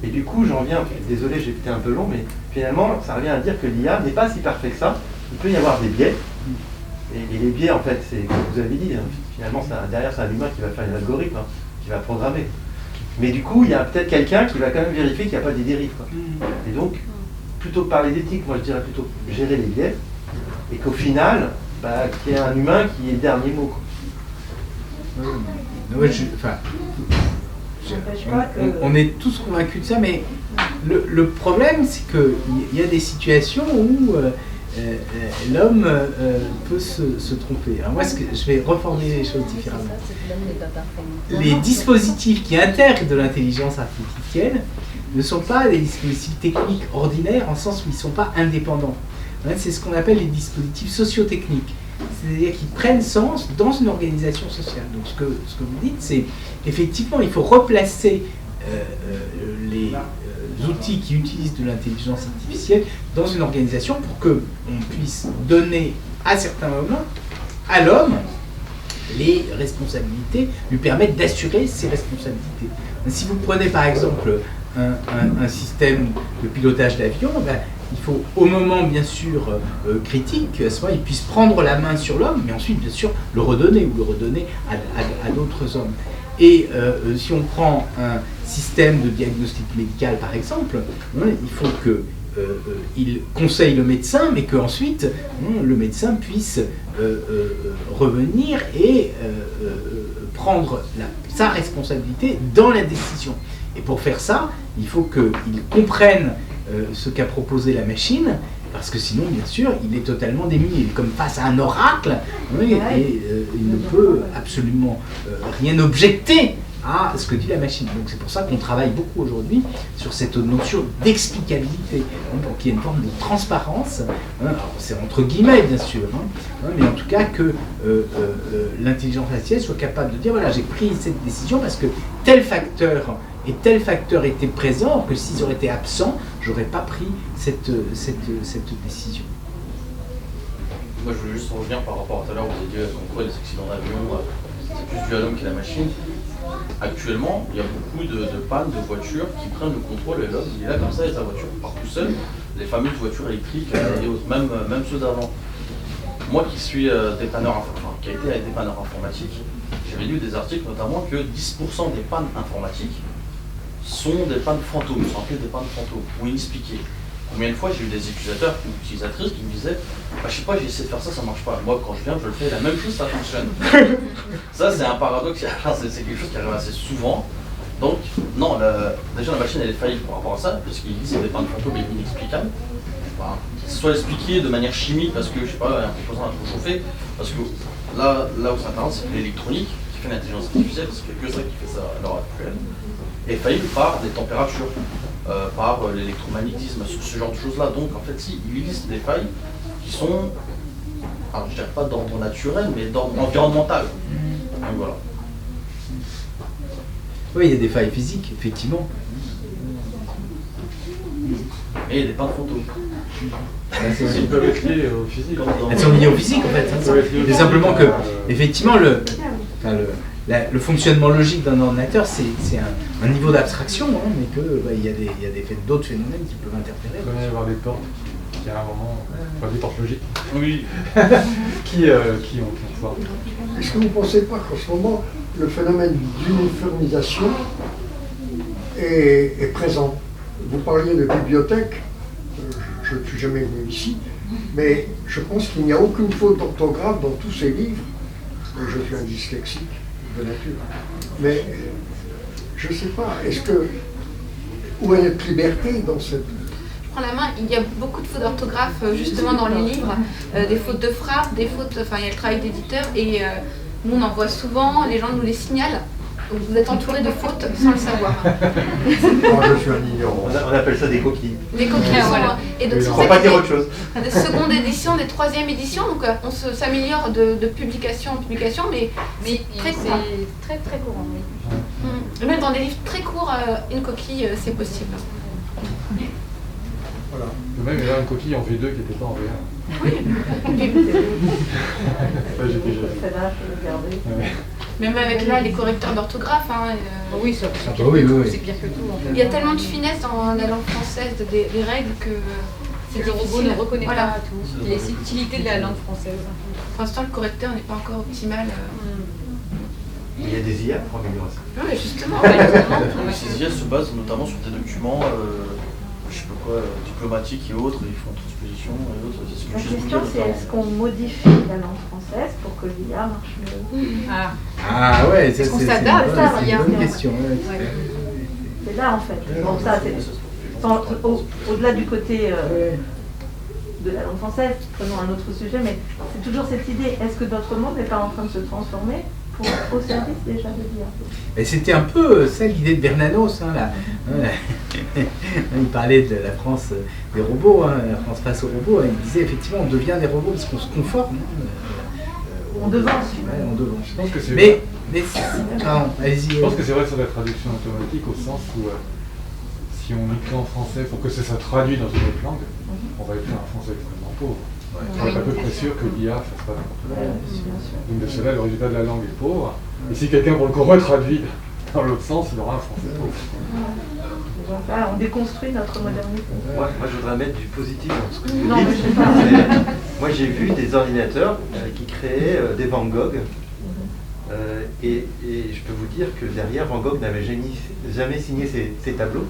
S6: Et du coup, j'en viens, désolé, j'ai été un peu long, mais finalement, ça revient à dire que l'IA n'est pas si parfait que ça. Il peut y avoir des biais. Et les biais, en fait, c'est comme vous avez dit, finalement, derrière, c'est un humain qui va faire les algorithmes, qui va programmer. Mais du coup, il y a peut-être quelqu'un qui va quand même vérifier qu'il n'y a pas des dérives. Et donc, plutôt que parler d'éthique, moi je dirais plutôt gérer les biais, et qu'au final, qu'il y ait un humain qui ait le dernier mot.
S3: On est tous convaincus de ça, mais le problème, c'est qu'il y a des situations où l'homme peut se tromper. Alors moi, je vais reformuler les choses différemment. Les dispositifs qui intègrent de l'intelligence artificielle ne sont pas des dispositifs techniques ordinaires, en sens où ils ne sont pas indépendants. C'est ce qu'on appelle les dispositifs sociotechniques. C'est-à-dire qu'ils prennent sens dans une organisation sociale. Donc ce que vous dites, c'est effectivement, il faut replacer les outils qui utilisent de l'intelligence artificielle dans une organisation pour qu'on puisse donner à certains moments à l'homme les responsabilités, lui permettre d'assurer ses responsabilités. Si vous prenez par exemple un système de pilotage d'avion, il faut au moment bien sûr critique, à ce moment il puisse prendre la main sur l'homme, mais ensuite bien sûr le redonner à d'autres hommes. Et si on prend un système de diagnostic médical par exemple, il faut qu'il conseille le médecin, mais qu'ensuite le médecin puisse revenir et prendre sa responsabilité dans la décision. Et pour faire ça, il faut qu'il comprenne ce qu'a proposé la machine, parce que sinon, bien sûr, il est totalement démuni. Il est comme face à un oracle, oui, et il ne peut absolument rien objecter à ce que dit la machine. Donc c'est pour ça qu'on travaille beaucoup aujourd'hui sur cette notion d'explicabilité, pour qu'il y ait une forme de transparence, alors c'est entre guillemets bien sûr, mais en tout cas que l'intelligence artificielle soit capable de dire voilà, j'ai pris cette décision parce que tel facteur et tel facteur était présent, que s'ils auraient été absents, j'aurais pas pris cette décision.
S7: Moi je voulais juste revenir par rapport à tout à l'heure, vous avez dit pourquoi les accidents d'avion, c'est plus dû à l'homme qu'à la machine. Actuellement, il y a beaucoup de pannes de voitures qui prennent le contrôle et l'homme, il est là comme ça et sa voiture part tout seul. Les fameuses voitures électriques et autres, même ceux d'avant. Moi qui suis dépanneur, qui a été dépanneur informatique, j'avais lu des articles notamment que 10% des pannes informatiques sont des pannes fantômes, sont appelées des pannes fantômes, ou inexpliquées. Combien de fois j'ai eu des utilisateurs ou utilisatrices qui me disaient bah, je sais pas, j'ai essayé de faire ça, ça marche pas. Moi, quand je viens, je le fais, la même chose, ça fonctionne. Ça, c'est un paradoxe, c'est quelque chose qui arrive assez souvent. Donc, non, déjà la machine elle est faillible par rapport à ça, parce qu'il dit que c'est des pannes fantômes inexplicables. Enfin, soit expliqué de manière chimique, parce que, je sais pas, un composant a trop chauffé, parce que là où ça intéresse, c'est l'électronique qui fait l'intelligence artificielle, parce qu'il n'y a que ça qui fait ça à l'heure actuelle, est faillible par des températures. Par l'électromagnétisme, ce genre de choses-là. Donc en fait, si, il existe des failles qui sont, alors je dirais pas d'ordre naturel, mais d'ordre environnemental. Donc voilà.
S3: Oui, il y a des failles physiques, effectivement.
S7: Et il y a des pannes fantômes.
S4: Ils peuvent être liés au physique.
S3: Elles sont liées au physique en fait. C'est simplement que, effectivement, le fonctionnement logique d'un ordinateur, c'est un niveau d'abstraction, mais qu'il y a d'autres phénomènes qui peuvent interférer.
S4: Il peut y avoir des portes qui à un moment, enfin des portes logiques,
S7: oui.
S4: qui ont ça.
S8: Est-ce que vous ne pensez pas qu'en ce moment, le phénomène d'uniformisation est présent? Vous parliez de bibliothèque, je ne suis jamais venu ici, mais je pense qu'il n'y a aucune faute d'orthographe dans tous ces livres. Je suis un dyslexique de nature. Mais je ne sais pas, où est notre liberté dans cette...
S9: Je prends la main, il y a beaucoup de fautes d'orthographe justement dans les livres, des fautes de frappe, des fautes, enfin il y a le travail d'éditeur et nous on en voit souvent, les gens nous les signalent. Donc vous êtes entouré de fautes sans le savoir.
S8: Moi je suis un ignorant.
S6: On appelle ça des coquilles.
S9: Des coquilles, voilà. Et donc,
S6: je ne crois pas qu'il y ait autre chose.
S9: Des secondes éditions, des troisième éditions, donc on s'améliore de publication en publication, mais c'est très courant.
S1: C'est très courant, oui.
S9: Et même dans des livres très courts, une coquille, c'est possible.
S8: Voilà.
S4: Même il y a une coquille en V2 qui n'était pas en V1.
S9: Oui. Même avec là les correcteurs d'orthographe.
S1: Oui, c'est pire que tout. En fait.
S9: Il y a tellement de finesse dans la langue française, des règles que
S1: le robot ne reconnaît pas tout. Les subtilités de la langue française.
S9: Pour l'instant, le correcteur n'est pas encore optimal.
S6: Il y a des IA pour améliorer ça.
S9: Oui, justement.
S7: Ces IA se basent notamment sur des documents, je sais pas quoi, diplomatiques et autres, ils font transposition et autres.
S10: La question c'est est-ce qu'on modifie la langue française pour que l'IA marche mieux?
S3: Ah ouais,
S1: est-ce qu'on s'adapte à
S3: c'est une bonne question.
S10: C'est là en fait. Bon, ça, au-delà du côté de la langue française, prenons un autre sujet, mais c'est toujours cette idée, est-ce que notre monde n'est pas en train de se transformer au service déjà de l'IA?
S3: Et c'était un peu ça l'idée de Bernanos, là. Il parlait de la France des robots, la France face aux robots, il disait effectivement on devient des robots parce qu'on se conforme.
S10: On devance.
S3: On devance.
S4: Je pense que c'est
S3: mais pardon, allez-y.
S4: Je pense que c'est vrai sur la traduction automatique au sens où si on écrit en français pour que ça soit traduit dans une autre langue, on va écrire un français extrêmement pauvre. On est à peu près sûr que l'IA ne fasse pas n'importe quoi. Donc de cela, le résultat de la langue est pauvre. Et si quelqu'un pour le coup retraduit dans l'autre sens, il aura un français pauvre.
S10: Voilà, on déconstruit notre modernité.
S6: Moi, je voudrais mettre du positif dans ce que vous
S10: Non,
S6: dites. Moi, j'ai vu des ordinateurs qui créaient des Van Gogh. Et je peux vous dire que derrière, Van Gogh n'avait jamais signé ses tableaux.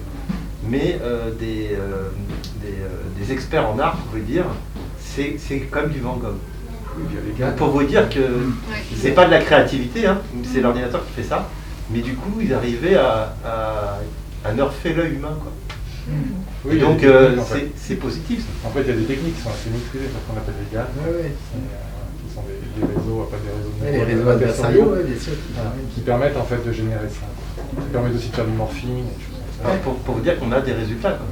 S6: Mais des experts en art pouvaient dire c'est comme du Van Gogh. Pour vous dire que c'est pas de la créativité, c'est l'ordinateur qui fait ça. Mais du coup, ils arrivaient à nerfer l'œil humain, quoi. Oui, donc
S11: en fait.
S6: c'est positif.
S11: En fait, il y a des techniques qui sont assez maîtrisées, ce qu'on appelle les GAN, qui sont des réseaux, pas des réseaux
S3: les réseaux adversariaux, bien sûr.
S11: Qui permettent en fait de générer ça. Qui permettent aussi de faire du morphing, et des choses comme ça.
S6: Pour vous dire qu'on a des résultats. Quoi.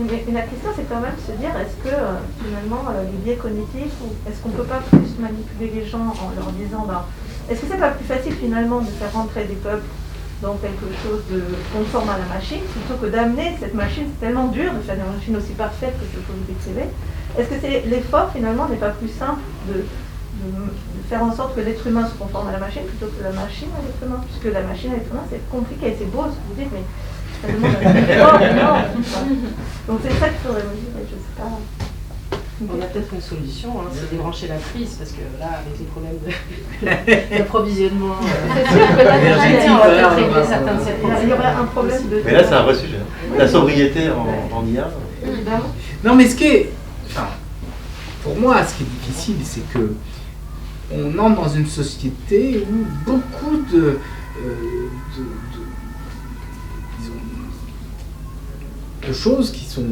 S10: Mais la question, c'est quand même de se dire, est-ce que finalement, les biais cognitifs, est-ce qu'on ne peut pas plus manipuler les gens en leur disant, est-ce que c'est pas plus facile finalement de faire rentrer des peuples dans quelque chose de conforme à la machine, plutôt que d'amener cette machine, c'est tellement dur de faire une machine aussi parfaite que ce que vous décrivez. Est-ce que l'effort finalement n'est pas plus simple de faire en sorte que l'être humain se conforme à la machine plutôt que la machine à l'être humain, puisque la machine à l'être humain c'est compliqué, c'est beau ce que vous dites, mais ça demande un effort énorme. Donc c'est ça qu'il faudrait mesurer, je sais pas.
S12: On a peut-être une solution, c'est débrancher la prise, parce que là, avec les problèmes d'approvisionnement,
S10: c'est sûr que là,
S12: on va peut-être régler certaines circonstances.
S10: Il y aurait un problème de...
S6: Mais là, c'est un vrai sujet. La sobriété en IA.
S3: Non, mais ce qui est... Enfin, pour moi, ce qui est difficile, c'est que on entre dans une société où beaucoup de choses qui sont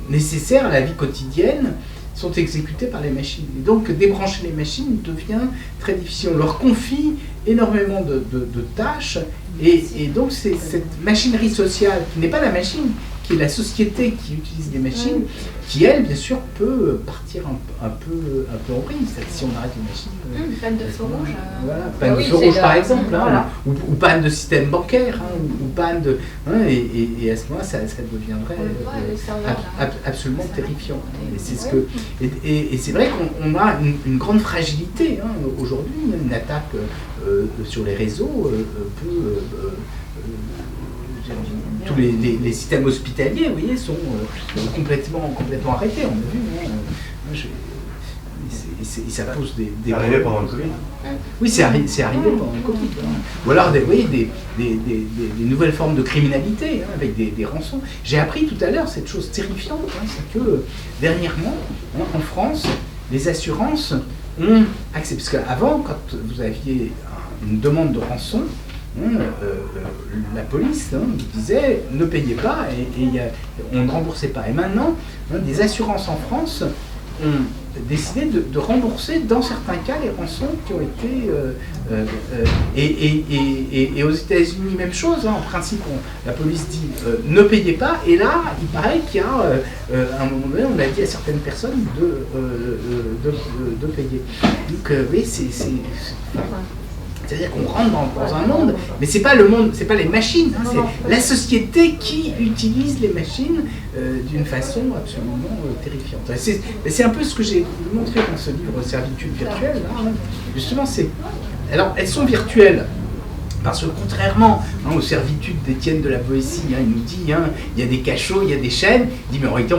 S3: nécessaires à la vie quotidienne sont exécutées par les machines. Et donc débrancher les machines devient très difficile. On leur confie énormément de tâches et donc c'est cette machinerie sociale qui n'est pas la machine, qui est la société qui utilise des machines, qui elle bien sûr peut partir un peu en vrille. Si on arrête les machines...
S9: panne de feu rouge.
S3: Voilà, panne de feu rouge par exemple, voilà. ou panne de système bancaire, ou panne de... et à ce moment-là, ça deviendrait absolument terrifiant. Et c'est ce que, et c'est vrai qu'on a une grande fragilité aujourd'hui. Une attaque sur les réseaux peut... tous les systèmes hospitaliers, vous voyez, sont complètement arrêtés. On a vu, et ça pose des
S6: c'est arrivé pendant le Covid.
S3: Oui, c'est arrivé pendant le Covid. Ou alors, des nouvelles formes de criminalité, avec des rançons. J'ai appris tout à l'heure cette chose terrifiante, c'est que dernièrement, en France, les assurances ont accepté. Parce qu'avant, quand vous aviez une demande de rançon, la police disait ne payez pas et on ne remboursait pas. Et maintenant, des assurances en France ont décidé de rembourser dans certains cas les rançons qui ont été... et aux États-Unis, même chose. En principe, la police dit ne payez pas. Et là, il paraît qu'il y a, à un moment donné, on a dit à certaines personnes de payer. Donc, oui, c'est-à-dire qu'on rentre dans un monde, mais c'est pas le monde, c'est pas les machines, c'est la société qui utilise les machines d'une façon absolument terrifiante. C'est un peu ce que j'ai montré dans ce livre Servitude virtuelle. Justement, alors elles sont virtuelles. Parce que contrairement aux servitudes d'Étienne de la Boétie, il nous dit il y a des cachots, il y a des chaînes. Il dit mais en réalité,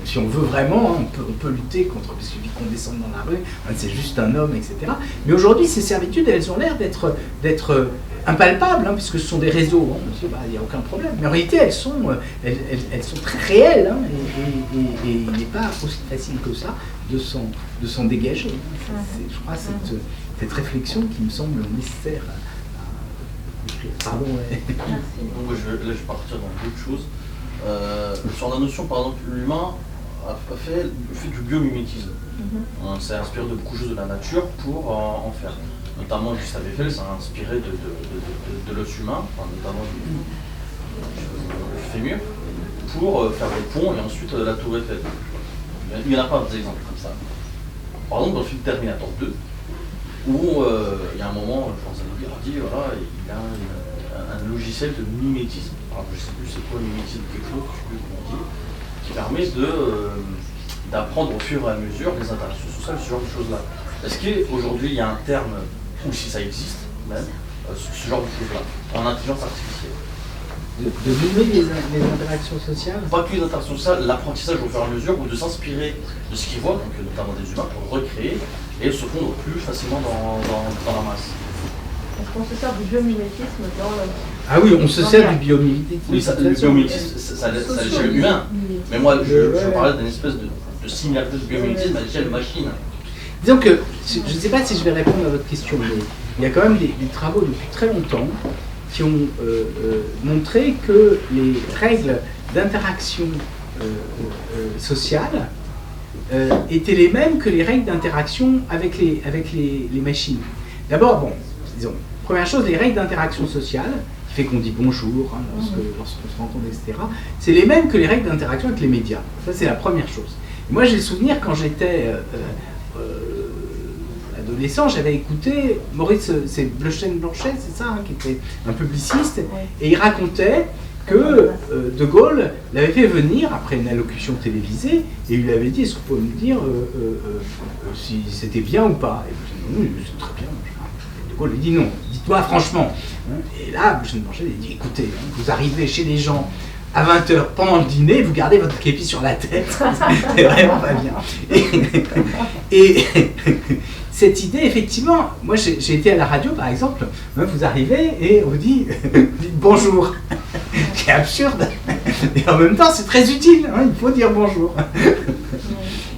S3: si on veut vraiment, on peut lutter contre, il suffit qu'on descende dans la rue, c'est juste un homme, etc. Mais aujourd'hui, ces servitudes, elles ont l'air d'être impalpables, puisque ce sont des réseaux. Il n'y a aucun problème. Mais en réalité, elles sont très réelles, et il n'est pas aussi facile que ça de s'en dégager. Je crois cette réflexion qui me semble nécessaire. Pardon, ouais.
S7: Donc, là, je vais partir dans d'autres choses. Sur la notion, par exemple, l'humain a fait du biomimétisme. On s'est inspiré de beaucoup de choses de la nature pour en faire. Notamment, Gustave Eiffel s'est inspiré de l'os humain, notamment du fémur, pour faire des ponts et ensuite la tour Eiffel. Il y en a pas d'exemples comme ça. Par exemple, dans le film Terminator 2, où il y a un moment, Schwarzenegger a dit, voilà, il a un logiciel de mimétisme. Alors, je ne sais plus c'est quoi le mimétisme, quelque chose, je sais plus comment on dit, qui permet d'apprendre au fur et à mesure les interactions sociales, ce genre de choses-là. Est-ce qu'aujourd'hui, il y a un terme, ou si ça existe même, ce genre de choses-là, en intelligence artificielle?
S3: De mimer les interactions sociales?
S7: Pas que les interactions sociales, l'apprentissage au fur et à mesure, ou de s'inspirer de ce qu'ils voient, donc notamment des humains, pour recréer et se fondre plus facilement dans la masse.
S10: Est-ce qu'on se sert du biomimétisme dans le...
S3: Ah oui, on se sert du biomimétisme.
S7: Oui, le biomimétisme, c'est à l'échelle humaine. Mais moi, je parlais d'une espèce de similarité de biomimétisme à l'échelle machine.
S3: Disons que, je ne sais pas si je vais répondre à votre question, mais il y a quand même des travaux depuis très longtemps qui ont montré que les règles d'interaction sociale étaient les mêmes que les règles d'interaction avec les machines. D'abord, bon, disons, première chose, les règles d'interaction sociale, qui fait qu'on dit bonjour lorsqu'on se rencontre, etc., c'est les mêmes que les règles d'interaction avec les médias. Ça, c'est la première chose. Et moi, j'ai le souvenir, quand j'étais adolescent, j'avais écouté Maurice, c'est Blanchet, c'est ça, qui était un publiciste, et il racontait que De Gaulle l'avait fait venir après une allocution télévisée et il lui avait dit: est-ce que vous pouvez me dire si c'était bien ou pas? Et il dit: oui, c'est très bien. De Gaulle lui dit: non, dites-moi franchement. Et là, Eugène Blanchet lui dit: écoutez, vous arrivez chez les gens à 20h pendant le dîner, vous gardez votre képi sur la tête, c'est vraiment pas bien. Et cette idée, effectivement, moi j'ai été à la radio par exemple, vous arrivez et on vous dit, dites bonjour. C'est absurde. Et en même temps, c'est très utile, il faut dire bonjour.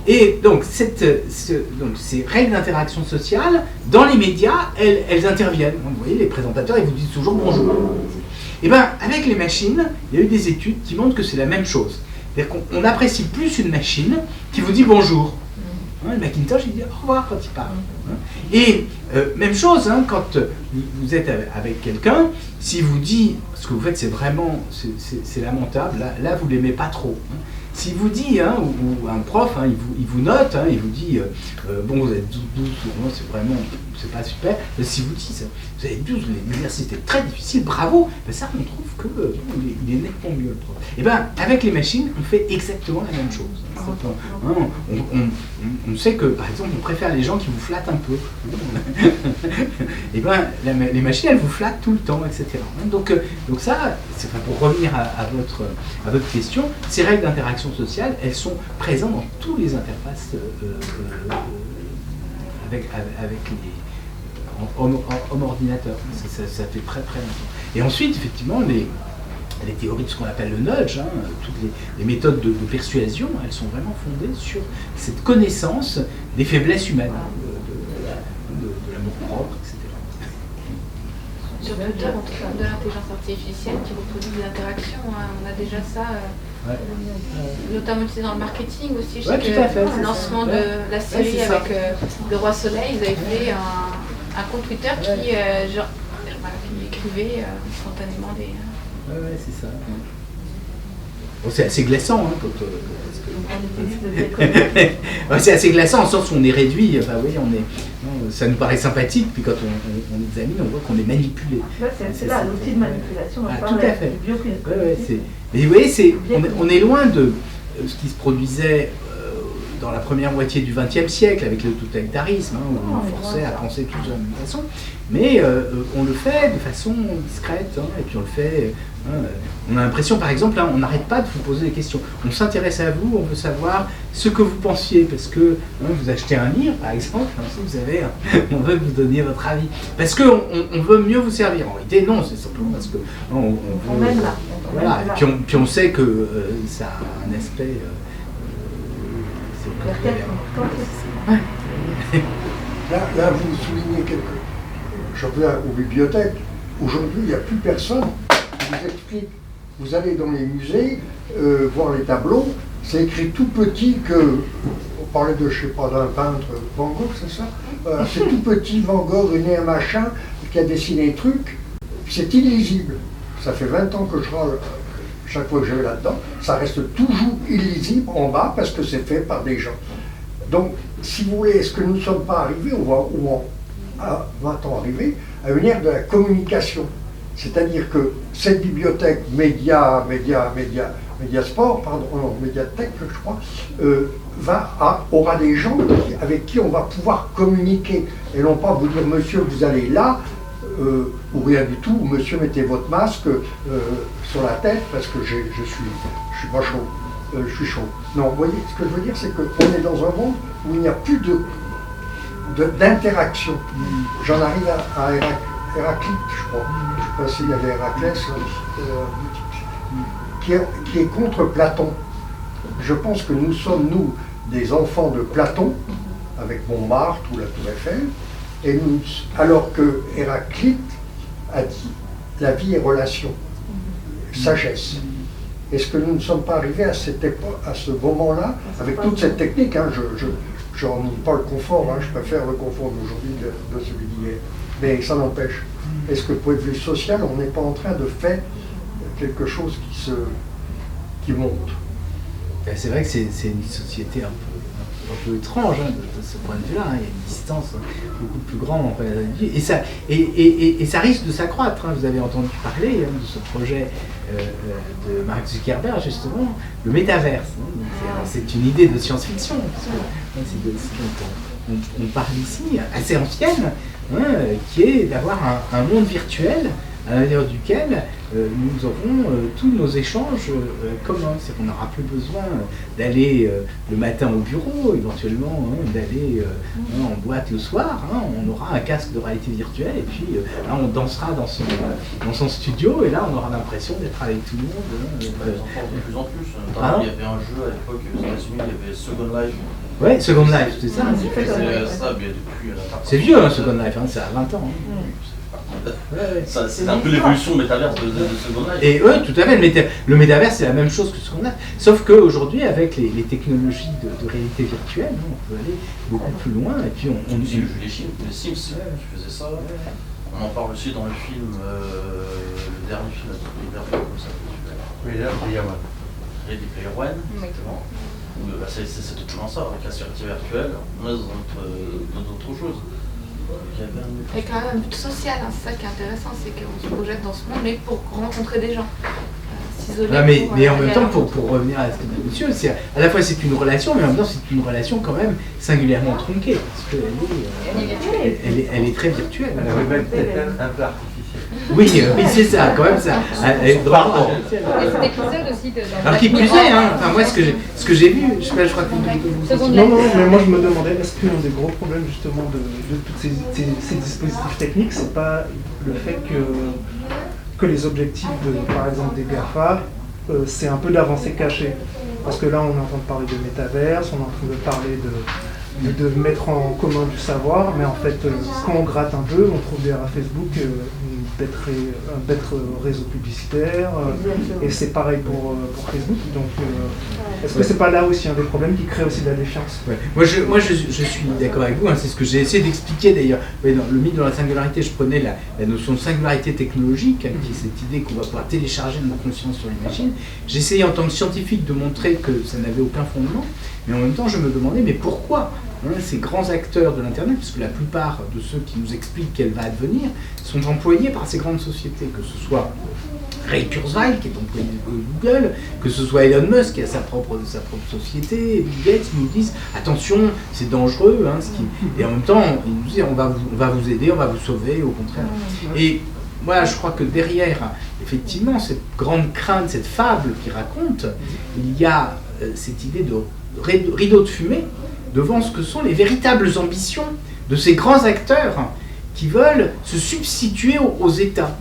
S3: Et donc, ces règles d'interaction sociale, dans les médias, elles interviennent. Vous voyez, les présentateurs, ils vous disent toujours bonjour. Et bien, avec les machines, il y a eu des études qui montrent que c'est la même chose. C'est-à-dire qu'on apprécie plus une machine qui vous dit bonjour. Le Macintosh, il dit au revoir quand il parle. Et même chose, quand vous êtes avec quelqu'un, s'il vous dit, ce que vous faites, c'est vraiment, c'est lamentable, là vous ne l'aimez pas trop. S'il vous dit, ou un prof, il vous note, il vous dit, bon, vous êtes 12, c'est vraiment, c'est pas super. Mais s'il vous dit, vous avez 12, l'exercice était très difficile, bravo, ben ça, on trouve qu'il est nettement mieux, le prof. Et bien, avec les machines, on fait exactement la même chose. On sait que, par exemple, on préfère les gens qui vous flattent un peu. Et bien, les machines, elles vous flattent tout le temps, etc. Donc ça, c'est pour revenir à votre question, ces règles d'interaction sociale, elles sont présentes dans tous les interfaces avec les homme-ordinateur. Ça fait très très longtemps. Et ensuite, effectivement, les théories de ce qu'on appelle le nudge, toutes les méthodes de persuasion, elles sont vraiment fondées sur cette connaissance des faiblesses humaines, de l'amour propre, etc.
S9: Sur Twitter, on trouve de l'intelligence artificielle qui reproduit des interactions. On a déjà ça, notamment utilisé dans le marketing aussi. Je sais que le lancement de la série avec Le Roi Soleil, ils avaient fait un compte Twitter qui écrivait spontanément des...
S3: Ouais, c'est ça. Bon, c'est assez glaçant, c'est assez glaçant en sens où on est réduit. Enfin, oui, ça nous paraît sympathique, puis quand on examine, on voit qu'on est manipulé.
S10: C'est là l'outil de manipulation.
S3: Tout à fait. Mais vous voyez, on est loin de ce qui se produisait dans la première moitié du XXe siècle avec le totalitarisme, où on forçait à penser tous de la même façon. Mais on le fait de façon discrète, et puis on le fait. On a l'impression, par exemple, on n'arrête pas de vous poser des questions. On s'intéresse à vous, on veut savoir ce que vous pensiez, parce que vous achetez un livre, par exemple, on veut que vous donniez votre avis. Parce qu'on veut mieux vous servir. En réalité, non, c'est simplement parce que on veut. Voilà, et puis on sait que ça a un aspect.
S8: Là, vous soulignez quelque chose. Je reviens aux bibliothèques. Aujourd'hui, il n'y a plus personne qui vous explique. Vous allez dans les musées, voir les tableaux, c'est écrit tout petit que. On parlait de, je sais pas, d'un peintre, Van Gogh, c'est ça? C'est tout petit, Van Gogh, né un machin, qui a dessiné des trucs. C'est illisible. Ça fait 20 ans que je râle. Chaque fois que je vais là-dedans, ça reste toujours illisible en bas parce que c'est fait par des gens. Donc, si vous voulez, est-ce que nous ne sommes pas arrivés, va-t-on arriver à une ère de la communication? C'est-à-dire que cette bibliothèque médiasport, médiathèque, je crois, aura des gens avec qui on va pouvoir communiquer et non pas vous dire, monsieur, vous allez là, ou rien du tout, ou monsieur, mettez votre masque sur la tête parce que je suis pas chaud, je suis chaud. Non, vous voyez, ce que je veux dire, c'est qu'on est dans un monde où il n'y a plus d'interaction. J'en arrive à Héraclite, je crois. Je ne sais pas s'il y avait Héraclès, qui est contre Platon. Je pense que nous sommes, nous, des enfants de Platon, avec Montmartre ou la Tour Eiffel, alors que Héraclite a dit la vie est relation, sagesse. Est-ce que nous ne sommes pas arrivés à cette époque, à ce moment-là, avec toute cette technique, hein, je n'en nie pas le confort, hein, je préfère le confort d'aujourd'hui de celui d'hier, mais ça n'empêche. Est-ce que, point de vue social, on n'est pas en train de faire quelque chose qui monte?
S3: C'est vrai que c'est une société un peu étrange hein, de ce point de vue-là. Hein. Il y a une distance beaucoup plus grande entre les individus. Et ça risque de s'accroître. Hein. Vous avez entendu parler hein, de ce projet de Mark Zuckerberg, justement, le métaverse. Hein. C'est une idée de science-fiction. C'est dont on parle ici, assez ancienne, hein, qui est d'avoir un monde virtuel à l'intérieur duquel nous aurons tous nos échanges communs. C'est qu'on n'aura plus besoin d'aller le matin au bureau, éventuellement d'aller en boîte le soir. Hein. On aura un casque de réalité virtuelle et puis là on dansera dans son studio et là on aura l'impression d'être avec tout le monde.
S7: Les enfants de plus en plus. Il y avait un jeu à l'époque aux États-Unis, il y avait Second Life.
S3: Ouais, Second Life, c'est ça. C'est vieux, hein, Second Life, hein, ça a 20 ans. Hein.
S7: C'est un peu l'évolution métaverse de Second Life.
S3: Et oui, tout à fait. Le métaverse, c'est la même chose que Second Life. Sauf qu'aujourd'hui, avec les technologies de réalité virtuelle, on peut aller beaucoup plus loin. Et puis
S7: les Sims qui faisaient ça. On en parle aussi dans le film, le dernier film, comme ça. Ready Player One, exactement. C'était toujours ça, avec la réalité virtuelle. On est dans d'autres choses.
S9: Et quand même un but social, hein, c'est ça qui est intéressant, c'est qu'on se projette dans ce monde, mais pour rencontrer des gens. S'isoler.
S3: Mais en même temps, pour revenir à ce que dit monsieur, à la fois c'est une relation, mais en même temps c'est une relation quand même singulièrement tronquée, parce qu'elle est très virtuelle.
S6: Elle est même peut-être un peu artificielle.
S3: Oui, c'est ça, quand même ça.
S1: Et cet épisode aussi
S3: alors qui plus est, hein, enfin, moi ce que j'ai vu, je crois que
S13: non, mais moi je me demandais, est-ce qu'un des gros problèmes justement de tous ces dispositifs techniques, c'est pas le fait que les objectifs, par exemple des GAFA, c'est un peu d'avancée cachée. Parce que là on est en train de parler de métaverse, on est en train de parler de mettre en commun du savoir, mais en fait, quand on gratte un peu, on trouve derrière Facebook un bête réseau publicitaire, et c'est pareil pour Facebook. Donc, est-ce que c'est pas là aussi un des problèmes qui crée aussi de la défiance?
S3: Ouais. Moi, je suis d'accord avec vous, hein, c'est ce que j'ai essayé d'expliquer d'ailleurs. Dans le mythe de la singularité, je prenais la notion de singularité technologique, hein, qui est cette idée qu'on va pouvoir télécharger notre conscience sur les machines. J'ai essayé en tant que scientifique de montrer que ça n'avait aucun fondement, mais en même temps, je me demandais, mais pourquoi ces grands acteurs de l'Internet, puisque la plupart de ceux qui nous expliquent qu'elle va advenir, sont employés par ces grandes sociétés, que ce soit Ray Kurzweil, qui est employé de Google, que ce soit Elon Musk, qui a sa propre société, Bill Gates, nous disent attention, c'est dangereux, hein, et en même temps, ils nous disent on va vous aider, on va vous sauver, au contraire. Et moi, je crois que derrière, effectivement, cette grande crainte, cette fable qui raconte, il y a cette idée de rideau de fumée devant ce que sont les véritables ambitions de ces grands acteurs qui veulent se substituer aux États.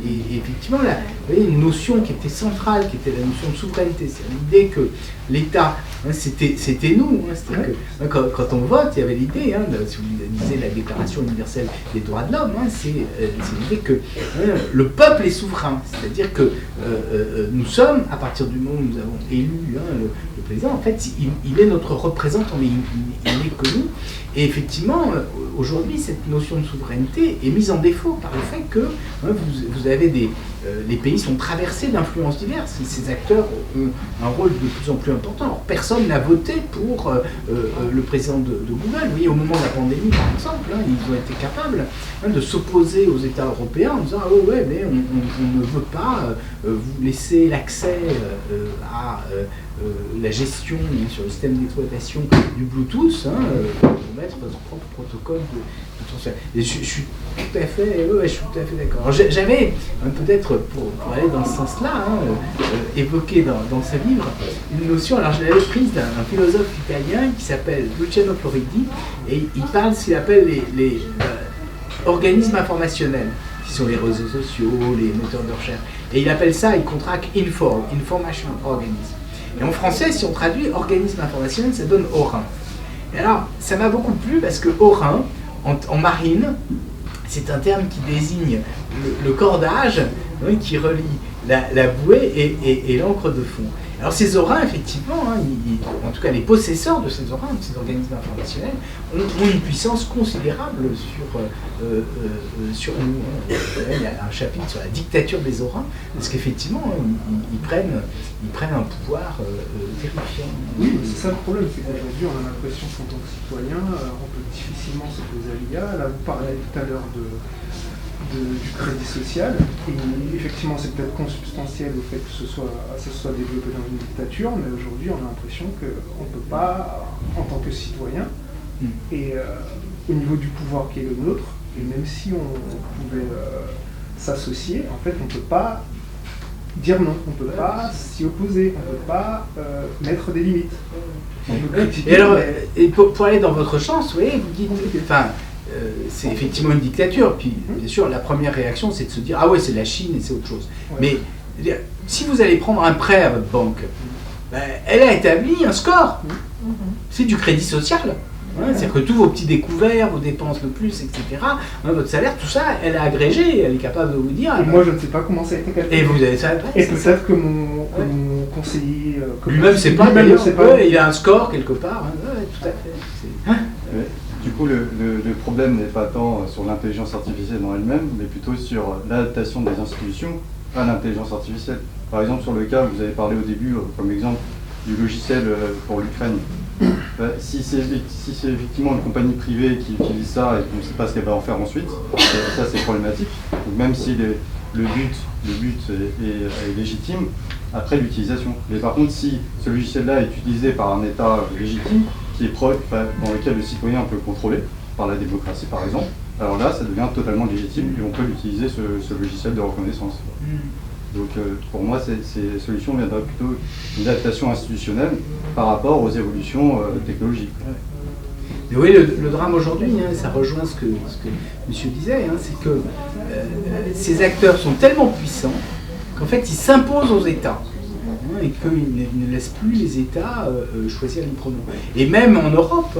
S3: Et effectivement, là, vous voyez, une notion qui était centrale, qui était la notion de souveraineté, c'est l'idée que l'État, hein, c'était nous. Hein, que, quand on vote, il y avait l'idée, hein, si vous lisez la Déclaration universelle des droits de l'homme, hein, c'est l'idée que le peuple est souverain. C'est-à-dire que nous sommes, à partir du moment où nous avons élu le président, en fait, il est notre représentant, mais il n'est que nous. Et effectivement, aujourd'hui, cette notion de souveraineté est mise en défaut par le fait que vous avez les pays sont traversés d'influences diverses. Et ces acteurs ont un rôle de plus en plus important. Alors, personne n'a voté pour le président de Google. Vous voyez, au moment de la pandémie, par exemple, hein, ils ont été capables de s'opposer aux États européens en disant « Ah ouais, mais on ne veut pas vous laisser l'accès à la gestion sur le système d'exploitation du Bluetooth, hein, pour mettre votre propre protocole de transfert. » Et je suis tout à fait, d'accord. J'avais peut-être pour aller dans ce sens-là, évoqué dans ce livre une notion. Alors je l'avais prise d'un philosophe italien qui s'appelle Luciano Floridi, et il parle de ce qu'il appelle les organismes informationnels, qui sont les réseaux sociaux, les moteurs de recherche. Et il appelle ça, il contracte Information Organism. Et en français, si on traduit organisme informationnel, ça donne ORIN. Et alors, ça m'a beaucoup plu parce que ORIN, en marine, c'est un terme qui désigne le cordage qui relie la bouée et l'encre de fond. Alors ces orins, effectivement, en tout cas les possesseurs de ces orins, de ces organismes informationnels, ont une puissance considérable sur nous. Il y a un chapitre sur la dictature des orins, parce qu'effectivement, ils prennent un pouvoir terrifiant.
S13: Oui, c'est ça le problème, c'est qu'aujourd'hui on a l'impression qu'en tant que citoyen, on peut difficilement s'opposer à l'IA. Là, vous parlez tout à l'heure du crédit social, et effectivement c'est peut-être consubstantiel au fait que ce soit développé dans une dictature, mais aujourd'hui on a l'impression qu'on ne peut pas, en tant que citoyen, et au niveau du pouvoir qui est le nôtre, et même si on pouvait s'associer, en fait on ne peut pas dire non, on ne peut pas s'y opposer, on ne peut pas mettre des limites.
S3: Et alors, et pour aller dans votre sens, vous voyez, vous dites, enfin, c'est effectivement une dictature, puis bien sûr la première réaction c'est de se dire ah ouais c'est la Chine et c'est autre chose. Mais si vous allez prendre un prêt à votre banque, elle a établi un score. C'est du crédit social. C'est-à-dire que tous vos petits découverts, vos dépenses de plus, etc., votre salaire, tout ça, elle a agrégé, elle est capable de vous dire.
S13: Et moi je ne sais pas comment ça a été calculé.
S3: Et vous avez ça.
S13: Et peut-être que mon conseiller.
S3: Lui-même sait pas, il a un score quelque part. Tout à fait.
S4: Du coup, le problème n'est pas tant sur l'intelligence artificielle en elle-même, mais plutôt sur l'adaptation des institutions à l'intelligence artificielle. Par exemple, sur le cas, vous avez parlé au début, comme exemple, du logiciel pour l'Ukraine. Si c'est effectivement une compagnie privée qui utilise ça et qu'on ne sait pas ce qu'elle va en faire ensuite, ça c'est problématique. Donc même si le but est légitime, après l'utilisation. Mais par contre, si ce logiciel-là est utilisé par un État légitime, dans lequel le citoyen peut contrôler, par la démocratie par exemple, alors là ça devient totalement légitime et on peut utiliser ce logiciel de reconnaissance. Donc pour moi ces solutions viendraient plutôt d'une adaptation institutionnelle par rapport aux évolutions technologiques.
S3: Mais oui, le drame aujourd'hui, ça rejoint ce que monsieur disait, c'est que ces acteurs sont tellement puissants qu'en fait ils s'imposent aux États. Et qu'ils ne laissent plus les États choisir librement. Et même en Europe,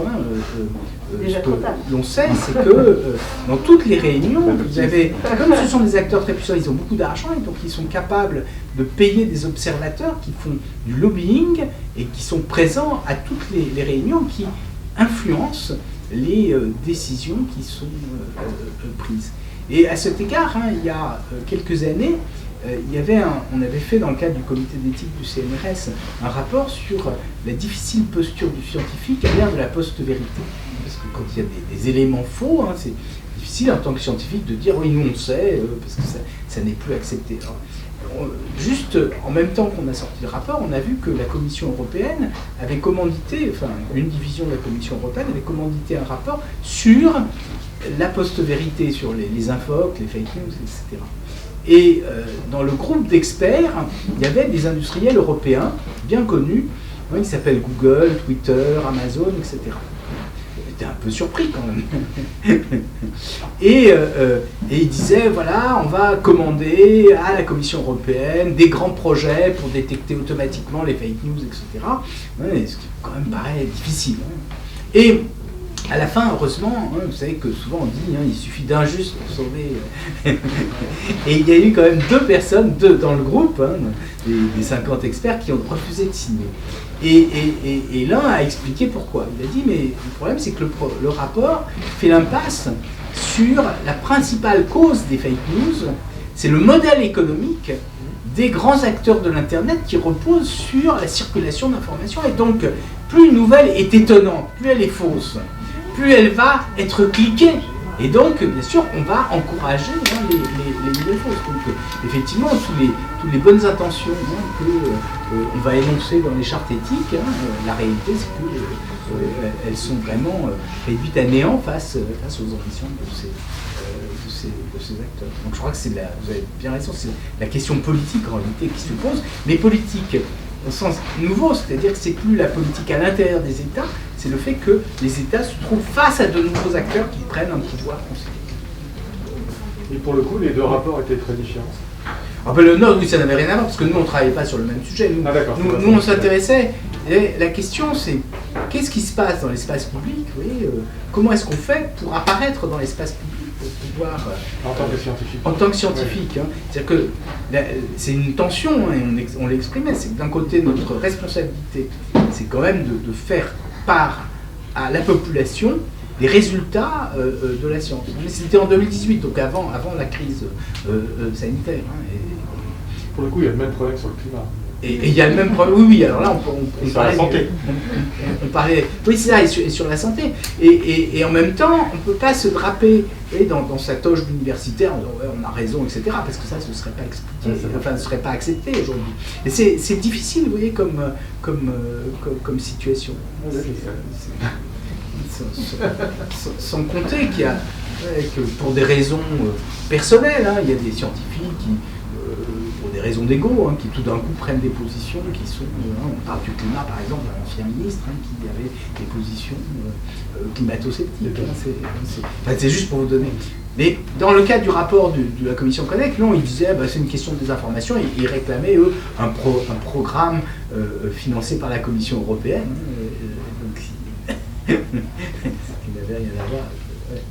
S3: ce que l'on sait, c'est que dans toutes les réunions, vous avez, comme ce sont des acteurs très puissants, ils ont beaucoup d'argent, et donc ils sont capables de payer des observateurs qui font du lobbying et qui sont présents à toutes les réunions, qui influencent les décisions qui sont prises. Et à cet égard, il y a quelques années, on avait fait dans le cadre du comité d'éthique du CNRS un rapport sur la difficile posture du scientifique à l'ère de la post-vérité. Parce que quand il y a des éléments faux, c'est difficile en tant que scientifique de dire oui, nous on sait, parce que ça n'est plus accepté. Alors, juste en même temps qu'on a sorti le rapport, on a vu que la Commission européenne avait commandité, enfin une division de la Commission européenne avait commandité un rapport sur la post-vérité, sur les infox, les fake news, etc. Et dans le groupe d'experts, il y avait des industriels européens bien connus, qui s'appellent Google, Twitter, Amazon, etc. J'étais un peu surpris quand même. Et ils disaient, voilà, on va commander à la Commission européenne des grands projets pour détecter automatiquement les fake news, etc. Ce qui quand même paraît difficile. Et à la fin, heureusement, vous savez que souvent on dit il suffit d'un juste pour sauver. Et il y a eu quand même deux personnes dans le groupe, des 50 experts, qui ont refusé de signer. Et l'un a expliqué pourquoi. Il a dit mais le problème c'est que le rapport fait l'impasse sur la principale cause des fake news, c'est le modèle économique des grands acteurs de l'Internet qui repose sur la circulation d'informations. Et donc, plus une nouvelle est étonnante, plus elle est fausse, plus elle va être cliquée. Et donc, bien sûr, on va encourager les nouvelles fausses. Donc, effectivement, toutes les bonnes intentions qu'on va énoncer dans les chartes éthiques, la réalité, c'est qu'elles sont vraiment réduites à néant face aux ambitions de ces acteurs. Donc, je crois que vous avez bien raison, c'est la question politique en réalité qui se pose, mais politique au sens nouveau, c'est-à-dire que c'est plus la politique à l'intérieur des États, c'est le fait que les États se trouvent face à de nouveaux acteurs qui prennent un pouvoir considérable.
S11: Et pour le coup, les deux rapports étaient très différents.
S3: Non, oui, ça n'avait rien à voir, parce que nous, on ne travaillait pas sur le même sujet. Nous, on s'intéressait. La question, c'est qu'est-ce qui se passe dans l'espace public, comment est-ce qu'on fait pour apparaître dans l'espace public, pouvoir...
S11: En tant que scientifique.
S3: En tant que scientifique.
S11: Oui.
S3: Hein. C'est-à-dire que c'est une tension, hein, et on l'exprimait, c'est que d'un côté, notre responsabilité, c'est quand même de faire part à la population des résultats de la science. Mais c'était en 2018, donc avant la crise sanitaire. Hein, et...
S11: Pour le coup, il y a le même problème sur le climat.
S3: Et il y a le même problème, oui, alors là, on
S11: sur la santé.
S3: On parlait, oui, c'est ça, et sur la santé. Et en même temps, on ne peut pas se draper dans sa toge d'universitaire en disant ouais, on a raison, etc., parce que ça, ce ne serait pas expliqué, enfin, ce serait pas accepté aujourd'hui. Et c'est difficile, vous voyez, comme situation. Sans compter qu'il y a, que pour des raisons personnelles, hein, il y a des scientifiques qui, pour des raisons d'ego, hein, qui tout d'un coup prennent des positions qui sont, on parle du climat par exemple, l'ancien ministre hein, qui avait des positions climato-sceptiques. Hein, c'est juste pour vous donner. Mais dans le cadre du rapport de la commission Connect, non, ils disaient bah, c'est une question de désinformation, et ils réclamaient eux un programme financé par la Commission européenne. Hein, donc, ce qui n'avait rien à voir. Ouais.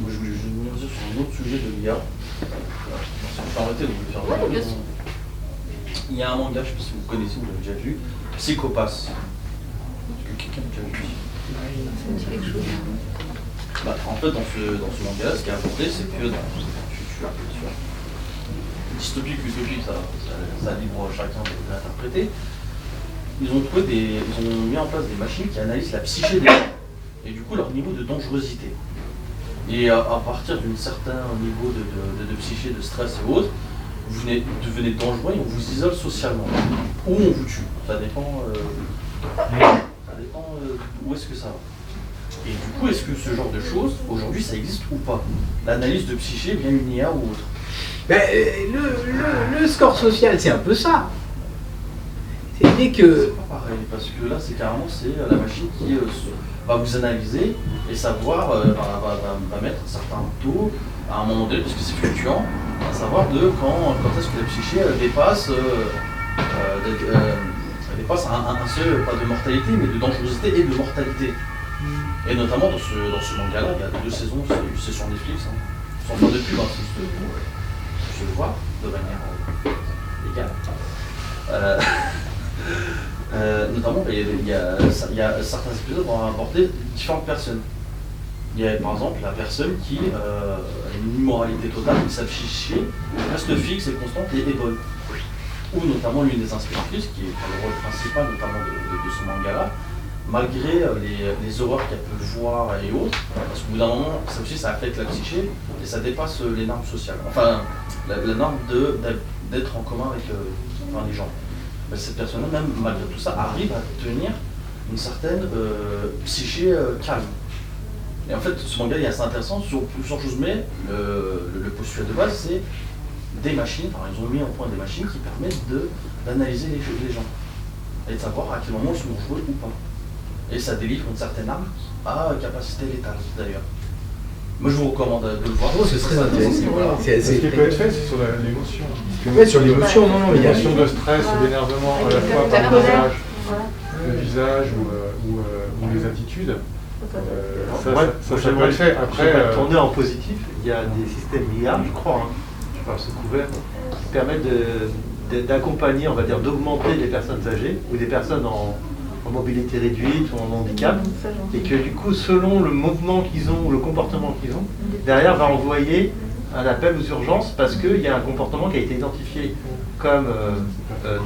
S7: Moi, je voulais juste venir dire sur un autre sujet de l'IA. Si vous permettez de vous le faire.
S9: Ouais, bien sûr.
S7: Il y a un manga, je ne sais pas si vous connaissez, vous l'avez déjà vu, Psychopass. Est-ce que quelqu'un a déjà vu?
S9: Ça me dit quelque chose.
S7: Bah, en fait, dans ce manga-là, ce qui est abordé, c'est que dans le futur, dystopique, utopique, ça libre chacun de l'interpréter. Ils ont mis en place des machines qui analysent la psyché des gens et du coup leur niveau de dangerosité. Et à partir d'un certain niveau de psyché, de stress et autres, vous devenez dangereux et on vous isole socialement. Ou on vous tue. Ça dépend, où est-ce que ça va. Et du coup, est-ce que ce genre de choses, aujourd'hui, ça existe ou pas? L'analyse de psyché via une IA ou autre?
S3: Ben, le score social, c'est un peu ça. C'est l'idée que...
S7: C'est pas pareil, parce que là, c'est carrément la machine qui va vous analyser et savoir, va mettre un certain taux à un moment donné, parce que c'est fluctuant, à savoir quand est-ce que la psyché dépasse un seuil, pas de mortalité, mais de dangerosité et de mortalité. Et notamment dans ce manga-là, il y a 2 saisons, c'est sur Netflix, hein. Sans faire de pub, hein, c'est juste pour se voir de manière légale. Notamment, il y a certains épisodes vont aborder différentes personnes. Il y a par exemple la personne qui a une immoralité totale, qui s'affiche, reste fixe et constante et est bonne. Ou notamment l'une des inspectrices, qui est le rôle principal notamment de ce manga-là, malgré les horreurs qu'elle peut voir et autres, parce qu'au bout d'un moment, ça aussi ça affecte la psyché et ça dépasse les normes sociales. Enfin, la norme d'être en commun avec les gens. Mais cette personne-là, même malgré tout ça, arrive à tenir une certaine psyché calme. Et en fait, ce manga est assez intéressant sur plusieurs choses, mais le postulat de base, c'est des machines, enfin, ils ont mis en point des machines qui permettent d'analyser les gens et de savoir à quel moment ils sont dangereux ou pas. Et ça délivre une certaine arme à capacité létale d'ailleurs. Moi je vous recommande de le voir.
S3: Oh, c'est très intéressant. Voilà.
S11: Ce qui peut être fait, c'est sur l'émotion.
S3: Ouais, sur l'émotion, non, il y a
S11: l'émotion de stress ou d'énervement à la fois par le visage ou les attitudes. Ça peut être fait. Après,
S6: tourner en positif, il y a des systèmes IA, je crois, je parle sous couvert, qui permettent d'accompagner, on va dire, d'augmenter les personnes âgées ou des personnes en mobilité réduite ou en handicap, et que du coup, selon le mouvement qu'ils ont ou le comportement qu'ils ont, derrière va envoyer un appel aux urgences parce qu'il y a un comportement qui a été identifié comme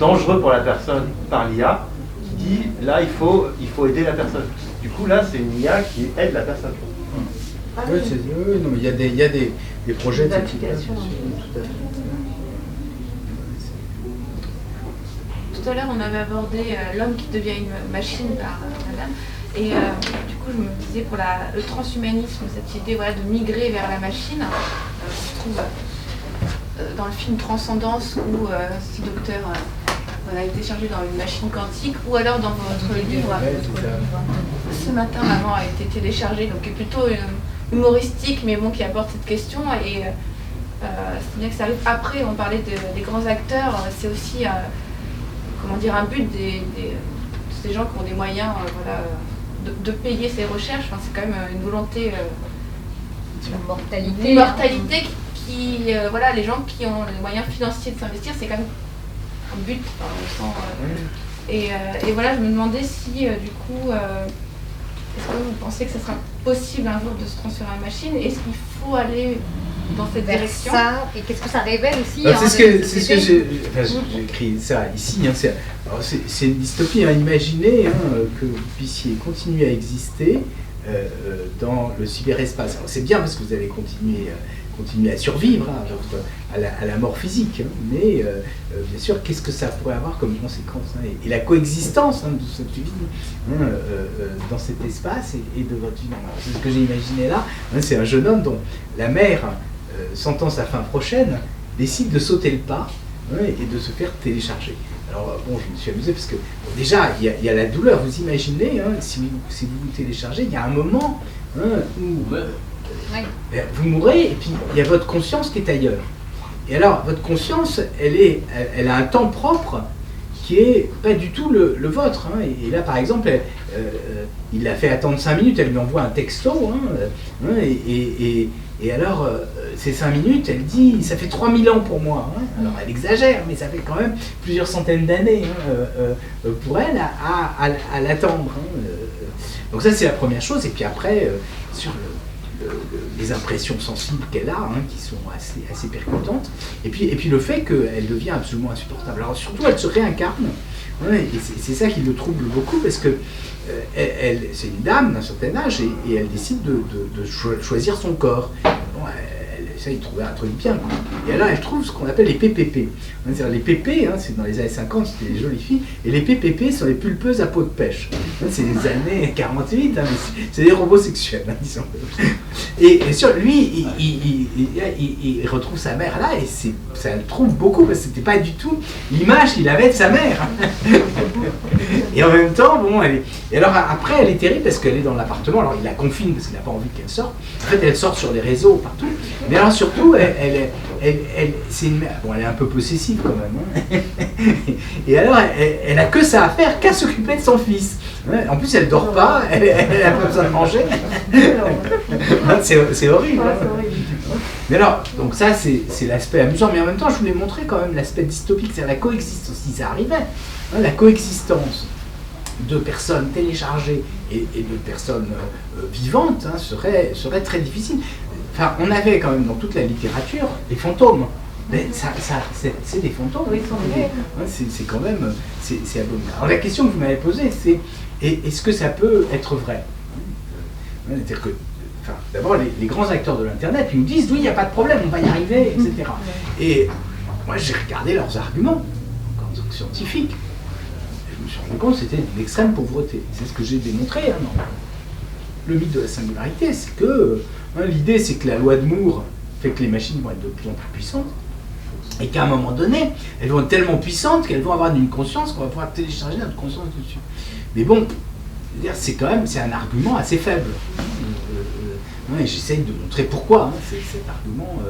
S6: dangereux pour la personne par l'IA, qui dit là il faut aider la personne. Du coup là c'est une IA qui aide la personne.
S3: Oui, non, il y a des projets
S10: d'application.
S3: Tout à fait.
S9: Tout à l'heure, on avait abordé l'homme qui devient une machine par madame. Et du coup, je me disais pour le transhumanisme, cette idée voilà, de migrer vers la machine, on se trouve dans le film Transcendance où ce docteur a été chargé dans une machine quantique, ou alors dans votre livre. Ce matin, Maman a été téléchargé, donc qui est plutôt humoristique, mais bon, qui apporte cette question. Et c'est bien que ça arrive après, on parlait des grands acteurs, c'est aussi... comment dire, un but de ces gens qui ont des moyens de payer ses recherches. Enfin, c'est quand même une volonté,
S1: une
S9: mortalité qui voilà, les gens qui ont les moyens financiers de s'investir, c'est quand même un but. Et voilà, je me demandais si du coup, est-ce que vous pensez que ce sera possible un jour de se transférer à la machine? Est-ce qu'il faut aller dans cette direction
S1: ça, et qu'est-ce que ça révèle aussi?
S3: C'est ce que j'ai écrit ça ici. C'est une dystopie. Imaginez que vous puissiez continuer à exister dans le cyberespace. Alors, c'est bien parce que vous allez continuer à survivre à la mort physique, mais bien sûr, qu'est-ce que ça pourrait avoir comme conséquence et la coexistence de cette vie dans cet espace et de votre vie. C'est ce que j'ai imaginé là. C'est un jeune homme dont la mère, sentant sa fin prochaine, décide de sauter le pas et de se faire télécharger. Alors bon, je me suis amusé parce que déjà, il y a la douleur. Vous imaginez, si vous vous téléchargez, il y a un moment où vous mourrez et puis il y a votre conscience qui est ailleurs. Et alors, votre conscience, elle a un temps propre qui est pas du tout le vôtre. Et là, par exemple, il l'a fait attendre 5 minutes, elle lui envoie un texto, et alors, ces 5 minutes, elle dit, ça fait 3000 ans pour moi. Alors, elle exagère, mais ça fait quand même plusieurs centaines d'années pour elle à l'attendre. Donc ça, c'est la première chose. Et puis après, sur les impressions sensibles qu'elle a, qui sont assez percutantes, et puis le fait qu'elle devient absolument insupportable. Alors surtout, elle se réincarne, et c'est ça qui le trouble beaucoup, parce que c'est une dame d'un certain âge, et elle décide de choisir son corps. Bon, elle essaye de trouver un truc bien, quoi. Et là, elle trouve ce qu'on appelle les PPP. C'est-à-dire les PP, c'est dans les années 50, c'était les jolies filles, et les PPP sont les pulpeuses à peau de pêche. C'est les années 48, mais c'est des robots sexuels, disons. Et sur lui, il retrouve sa mère là, et ça le trouve beaucoup, parce que c'était pas du tout l'image qu'il avait de sa mère. Et en même temps, bon, et alors après, elle est terrible parce qu'elle est dans l'appartement. Alors il la confine parce qu'il n'a pas envie qu'elle sorte. En fait, elle sort sur les réseaux partout. Mais alors surtout, elle est un peu possessive quand même. Et alors, elle a que ça à faire qu'à s'occuper de son fils. En plus, elle dort pas, elle n'a pas besoin de manger. C'est horrible. Mais alors, donc ça, c'est l'aspect amusant. Mais en même temps, je voulais montrer quand même l'aspect dystopique, c'est-à-dire la coexistence. Si ça arrivait, la coexistence de personnes téléchargées et de personnes vivantes serait très difficile. Enfin, on avait quand même dans toute la littérature des fantômes. Mais c'est des fantômes. Oui, c'est quand même, c'est abominable. Alors la question que vous m'avez posée, c'est est-ce que ça peut être vrai? C'est-à-dire que, d'abord, les grands acteurs de l'Internet, ils nous disent oui, il n'y a pas de problème, on va y arriver, etc. Et moi, j'ai regardé leurs arguments en tant que scientifique. Je me suis rendu compte que c'était une extrême pauvreté. C'est ce que j'ai démontré. Le mythe de la singularité, c'est que l'idée, c'est que la loi de Moore fait que les machines vont être de plus en plus puissantes. Et qu'à un moment donné, elles vont être tellement puissantes qu'elles vont avoir une conscience qu'on va pouvoir télécharger notre conscience dessus. Mais bon, c'est un argument assez faible. J'essaye de montrer pourquoi cet argument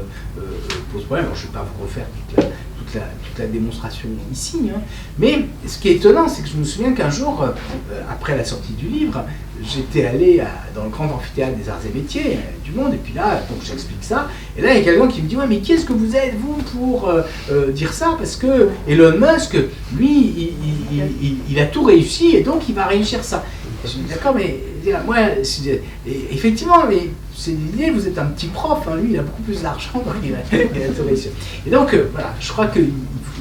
S3: pose problème. Alors, je ne vais pas vous refaire toute la démonstration ici, mais ce qui est étonnant, c'est que je me souviens qu'un jour, après la sortie du livre, j'étais allé dans le grand amphithéâtre des arts et métiers du monde, et puis là, donc j'explique ça, et là il y a quelqu'un qui me dit « Ouais, mais qui est-ce que vous êtes, vous, pour dire ça? Parce que Elon Musk, lui, il a tout réussi, et donc il va réussir ça. » Je me dis « D'accord, mais moi, effectivement, mais c'est l'idée, vous êtes un petit prof, lui il a beaucoup plus d'argent, donc il a tout réussi. » Et donc, voilà, je crois qu'il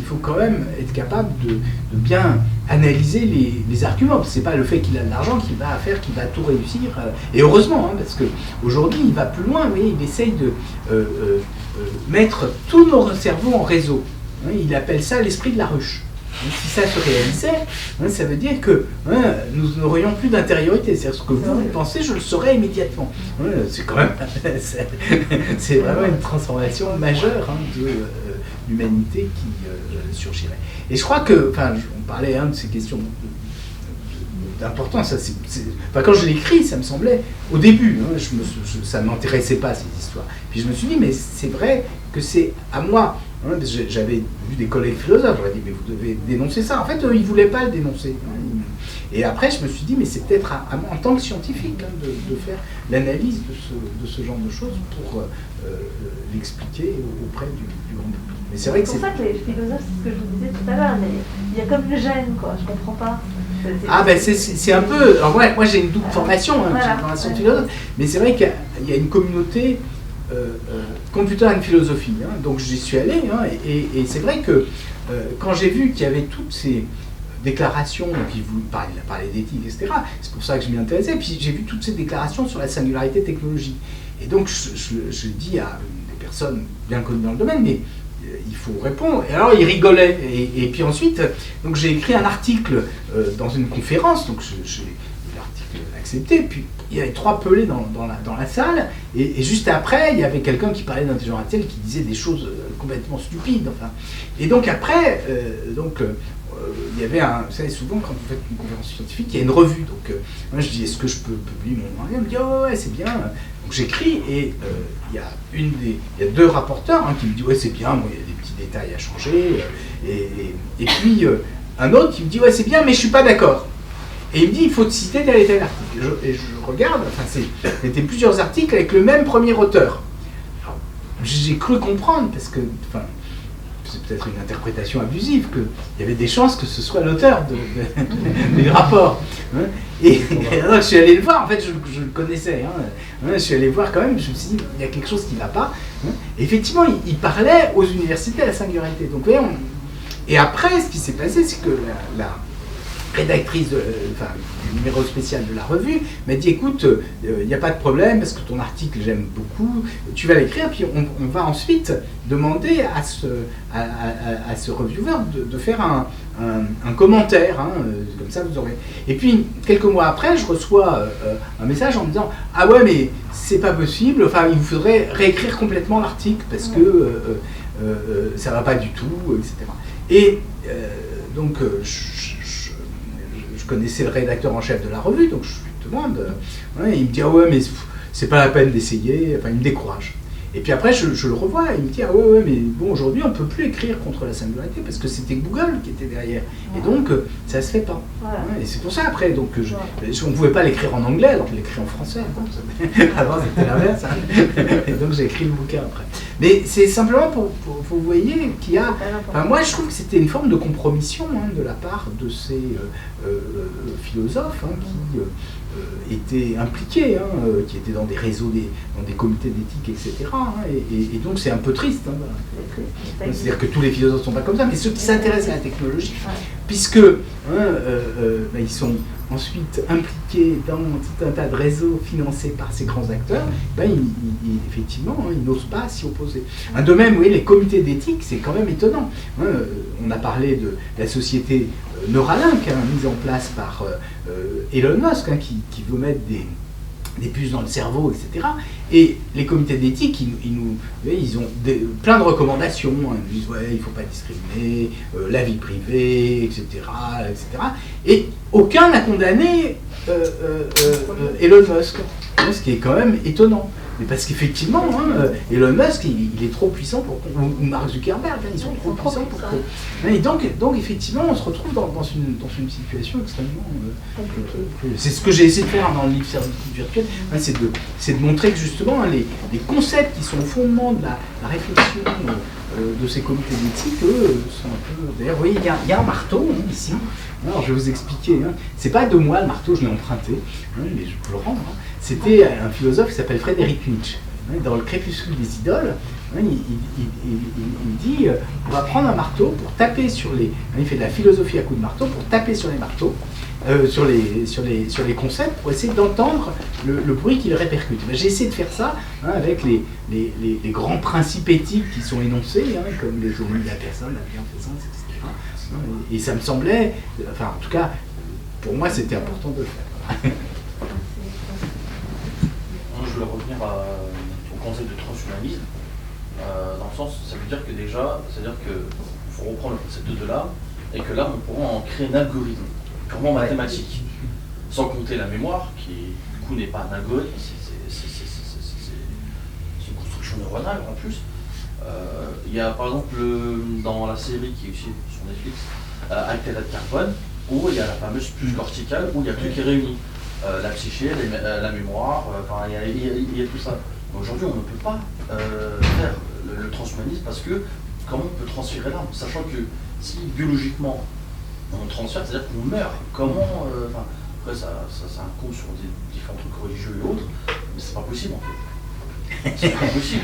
S3: faut quand même être capable de bien analyser les arguments. C'est pas le fait qu'il a de l'argent qui va faire qu'il va tout réussir. Et heureusement, parce qu'aujourd'hui, il va plus loin, vous voyez, il essaye de mettre tous nos cerveaux en réseau. Il appelle ça l'esprit de la ruche. Donc, si ça se réalisait, ça veut dire que nous n'aurions plus d'intériorité. C'est-à-dire ce que vous pensez, je le saurais immédiatement. C'est quand même, c'est vraiment une transformation majeure de l'humanité qui surgirait. Et je crois que, on parlait de ces questions d'importance. Quand je l'ai écrit, ça me semblait, au début, ça ne m'intéressait pas ces histoires. Puis je me suis dit, mais c'est vrai que c'est à moi. J'avais vu des collègues philosophes, j'aurais dit, mais vous devez dénoncer ça. En fait, ils ne voulaient pas le dénoncer. Et après, je me suis dit, mais c'est peut-être en tant que scientifique de faire l'analyse de ce genre de choses pour l'expliquer auprès du grand public. Mais c'est vrai que
S10: pour ça que les philosophes, c'est ce que je vous disais tout à l'heure, mais il y a comme une gêne, quoi, je comprends pas.
S3: C'est un peu... Alors moi j'ai une double formation, j'ai une formation de philosophe, mais c'est vrai qu'il y a une communauté computer and philosophie, donc j'y suis allé, et c'est vrai que quand j'ai vu qu'il y avait toutes ces déclarations, qui vous parlaient d'éthique, etc., c'est pour ça que je m'y intéressais, puis j'ai vu toutes ces déclarations sur la singularité technologique. Et donc je dis à des personnes bien connues dans le domaine, mais il faut répondre. Et alors ils rigolaient. Et puis ensuite, donc j'ai écrit un article dans une conférence, donc j'ai l'article accepté, puis il y avait 3 pelés dans la salle, et juste après, il y avait quelqu'un qui parlait d'intelligence artificielle qui disait des choses complètement stupides. Enfin. Et donc après, il y avait vous savez, souvent quand vous faites une conférence scientifique, il y a une revue. Donc moi je dis, est-ce que je peux publier mon mari? Elle me dit, oh ouais, c'est bien. Donc j'écris, et il y a 2 rapporteurs qui me disent, ouais, c'est bien, il y a des petits détails à changer. Et puis un autre qui me dit, ouais, c'est bien, mais je suis pas d'accord. Et il me dit, il faut te citer tel et tel article. Et je regarde, c'était plusieurs articles avec le même premier auteur. Alors, j'ai cru comprendre, parce que, c'est peut-être une interprétation abusive, qu'il y avait des chances que ce soit l'auteur du rapport. Et alors je suis allé le voir, en fait je le connaissais, je suis allé voir quand même, je me suis dit, il y a quelque chose qui ne va pas. Et effectivement, il parlait aux universités à la singularité. Donc, vous voyez, et après, ce qui s'est passé, c'est que la rédactrice du numéro spécial de la revue m'a dit, écoute, il n'y a pas de problème, parce que ton article j'aime beaucoup, tu vas l'écrire, puis on va ensuite demander à ce reviewer de faire un commentaire, comme ça vous aurez... Et puis, quelques mois après, je reçois un message en me disant, ah ouais, mais c'est pas possible, il vous faudrait réécrire complètement l'article, parce que ça va pas du tout, etc. Et donc, je connaissais le rédacteur en chef de la revue, donc je lui demande, il me dit, ah ouais, mais c'est pas la peine d'essayer, il me décourage. Et puis après, je le revois, il me dit, ah ouais, mais bon, aujourd'hui, on ne peut plus écrire contre la singularité, parce que c'était Google qui était derrière. Et donc, ça se fait pas. Et c'est pour ça, après, donc, on ne pouvait pas l'écrire en anglais, alors je l'écris en français. Avant, c'était l'inverse. Et donc, j'ai écrit le bouquin après. Mais c'est simplement pour vous voyez qu'il y a... moi, je trouve que c'était une forme de compromission de la part de ces philosophes qui étaient impliqués, qui étaient dans des réseaux, dans des comités d'éthique, etc. Et donc c'est un peu triste. C'est-à-dire que tous les philosophes ne sont pas comme ça, mais ceux qui s'intéressent à la technologie, puisque ils sont ensuite impliqués dans tout un tas de réseaux financés par ces grands acteurs, effectivement, ils n'osent pas s'y opposer. De même, vous voyez, les comités d'éthique, c'est quand même étonnant. On a parlé de la société Neuralink, mise en place par Elon Musk, qui veut mettre des puces dans le cerveau, etc. Et les comités d'éthique, ils ont plein de recommandations. Ils disent, ouais, il ne faut pas discriminer, la vie privée, etc. Et aucun n'a condamné Elon Musk, ce qui est quand même étonnant. Mais parce qu'effectivement, Elon Musk, il est trop puissant ou Mark Zuckerberg, ils sont trop puissants pour que... Et donc, effectivement, on se retrouve dans une situation extrêmement... c'est ce que j'ai essayé de faire dans le livre Servitude virtuelle, c'est de montrer que justement, les concepts qui sont au fondement de la réflexion de ces comités d'éthique, eux, sont un peu... D'ailleurs, vous voyez, il y a un marteau, ici. Alors, je vais vous expliquer. C'est pas de moi, le marteau, je l'ai emprunté, mais je peux le rendre. C'était un philosophe qui s'appelle Frédéric Nietzsche. Dans le Crépuscule des idoles, il dit on va prendre un marteau pour taper sur les... Il fait de la philosophie à coups de marteau pour taper sur les marteaux, sur les concepts, pour essayer d'entendre le bruit qu'il répercute. J'ai essayé de faire ça avec les grands principes éthiques qui sont énoncés, comme l'autonomie de la personne, la bienfaisance, etc. Et ça me semblait, en tout cas, pour moi, c'était important de le faire.
S7: Je voulais revenir au concept de transhumanisme, dans le sens, ça veut dire que déjà, c'est-à-dire qu'il faut reprendre le concept de l'âme, et que l'âme, on pourra en créer un algorithme, purement mathématique, sans compter la mémoire, qui du coup n'est pas un algorithme, c'est une construction neuronale en plus. Il y a par exemple dans la série qui est aussi sur Netflix, Altered Carbone, où il y a la fameuse puce corticale, où il y a tout qui est réuni. La psyché, la mémoire, il y a tout ça. Aujourd'hui, on ne peut pas faire le transhumanisme parce que comment on peut transférer l'âme, sachant que si biologiquement on transfère, c'est-à-dire qu'on meurt. Comment après, ça un coup sur différents trucs religieux et autres, mais c'est pas possible en fait. C'est pas possible.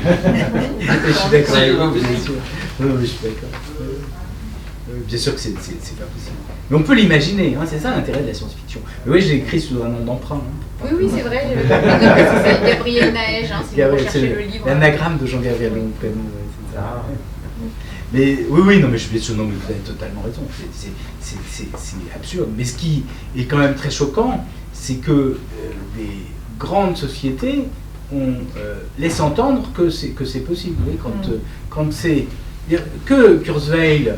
S3: Je suis d'accord. Bien sûr. Non, mais je suis d'accord. Bien sûr que c'est pas possible. Mais on peut l'imaginer, hein, c'est ça l'intérêt de la science-fiction. Mais oui, j'ai écrit sous un nom d'emprunt. Hein,
S9: oui, c'est vrai, j'avais pas compris. C'est Gabriel Naège, hein, si vous recherchez le livre.
S3: L'anagramme de Jean-Gabriel Longpré, c'est ça. Mais oui, non, mais je suis non, mais vous avez totalement raison. C'est absurde. Mais ce qui est quand même très choquant, c'est que les grandes sociétés laissent entendre que c'est possible. Vous voyez, quand c'est que Kurzweil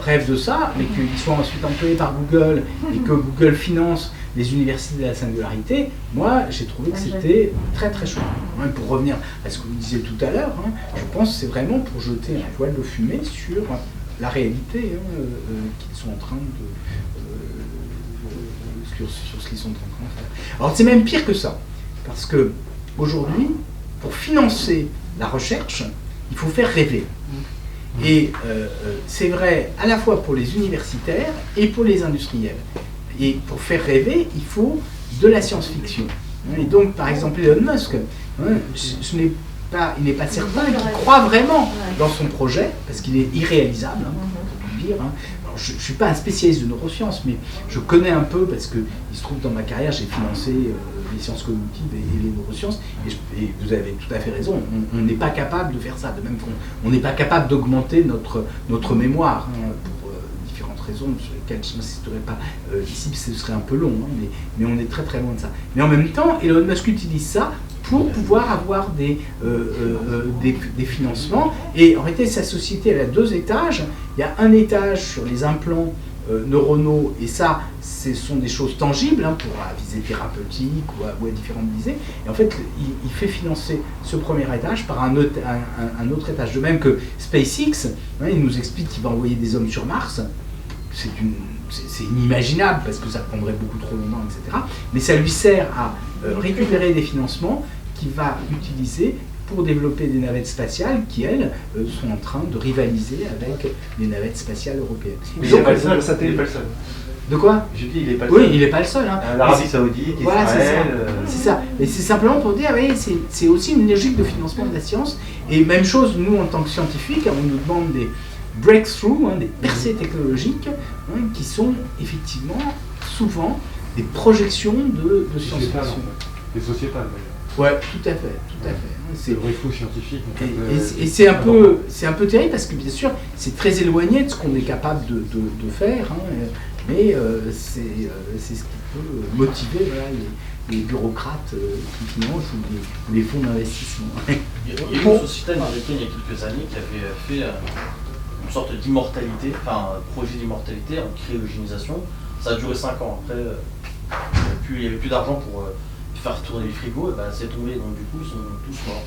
S3: rêve de ça, mais qu'il soit ensuite employé par Google et que Google finance les universités de la singularité, moi j'ai trouvé que c'était très très choquant. Pour revenir à ce que vous disiez tout à l'heure, je pense que c'est vraiment pour jeter un voile de fumée sur la réalité qu'ils sont en train sur ce qu'ils sont en train de faire. Alors c'est même pire que ça, parce que aujourd'hui, pour financer la recherche, il faut faire rêver. Et c'est vrai à la fois pour les universitaires et pour les industriels. Et pour faire rêver, il faut de la science-fiction. Et donc, par exemple, Elon Musk, il n'est pas certain qu'il croit vraiment dans son projet, parce qu'il est irréalisable, pour tout dire. Alors, je ne suis pas un spécialiste de neurosciences, mais je connais un peu, parce qu'il se trouve dans ma carrière, j'ai financé les sciences cognitives et les neurosciences, et vous avez tout à fait raison, on n'est pas capable de faire ça, de même qu'on n'est pas capable d'augmenter notre mémoire, pour différentes raisons sur lesquelles je n'insisterai pas ici, ce serait un peu long, mais on est très très loin de ça. Mais en même temps, Elon Musk utilise ça pour pouvoir avoir des financements, et en réalité sa société elle a 2 étages. Il y a un étage sur les implants neuronaux, et ça, ce sont des choses tangibles pour la visée thérapeutique ou à différentes visées. Et en fait, il fait financer ce premier étage par un autre étage. De même que SpaceX, il nous explique qu'il va envoyer des hommes sur Mars. C'est inimaginable parce que ça prendrait beaucoup trop longtemps, etc. Mais ça lui sert à récupérer des financements qu'il va utiliser pour développer des navettes spatiales qui, elles, sont en train de rivaliser avec les navettes spatiales européennes.
S6: Mais il n'est pas le seul, il n'est pas le seul.
S3: De quoi?
S6: Je dis, il n'est pas le seul.
S3: Oui, il n'est pas le seul.
S6: L'Arabie Saoudite,
S3: voilà,
S6: Israël...
S3: c'est ça. Et c'est simplement pour dire, oui, c'est aussi une logique de financement de la science. Et même chose, nous, en tant que scientifiques, on nous demande des breakthroughs, des percées technologiques, qui sont effectivement souvent des projections de science-fiction.
S11: Des sociétales, d'ailleurs.
S3: Ouais, tout à fait.
S11: C'est le breakthrough scientifique.
S3: Et c'est un peu terrible parce que bien sûr c'est très éloigné de ce qu'on est capable de faire, mais c'est ce qui peut motiver les bureaucrates qui financent ou les fonds d'investissement.
S7: Il y a eu une société américaine il y a quelques années qui avait fait une sorte d'immortalité, enfin un projet d'immortalité en cryogénisation. Ça a duré 5 ans. Après, il n'y avait plus d'argent pour faire tourner les frigos, et c'est tombé, donc du coup ils sont tous morts.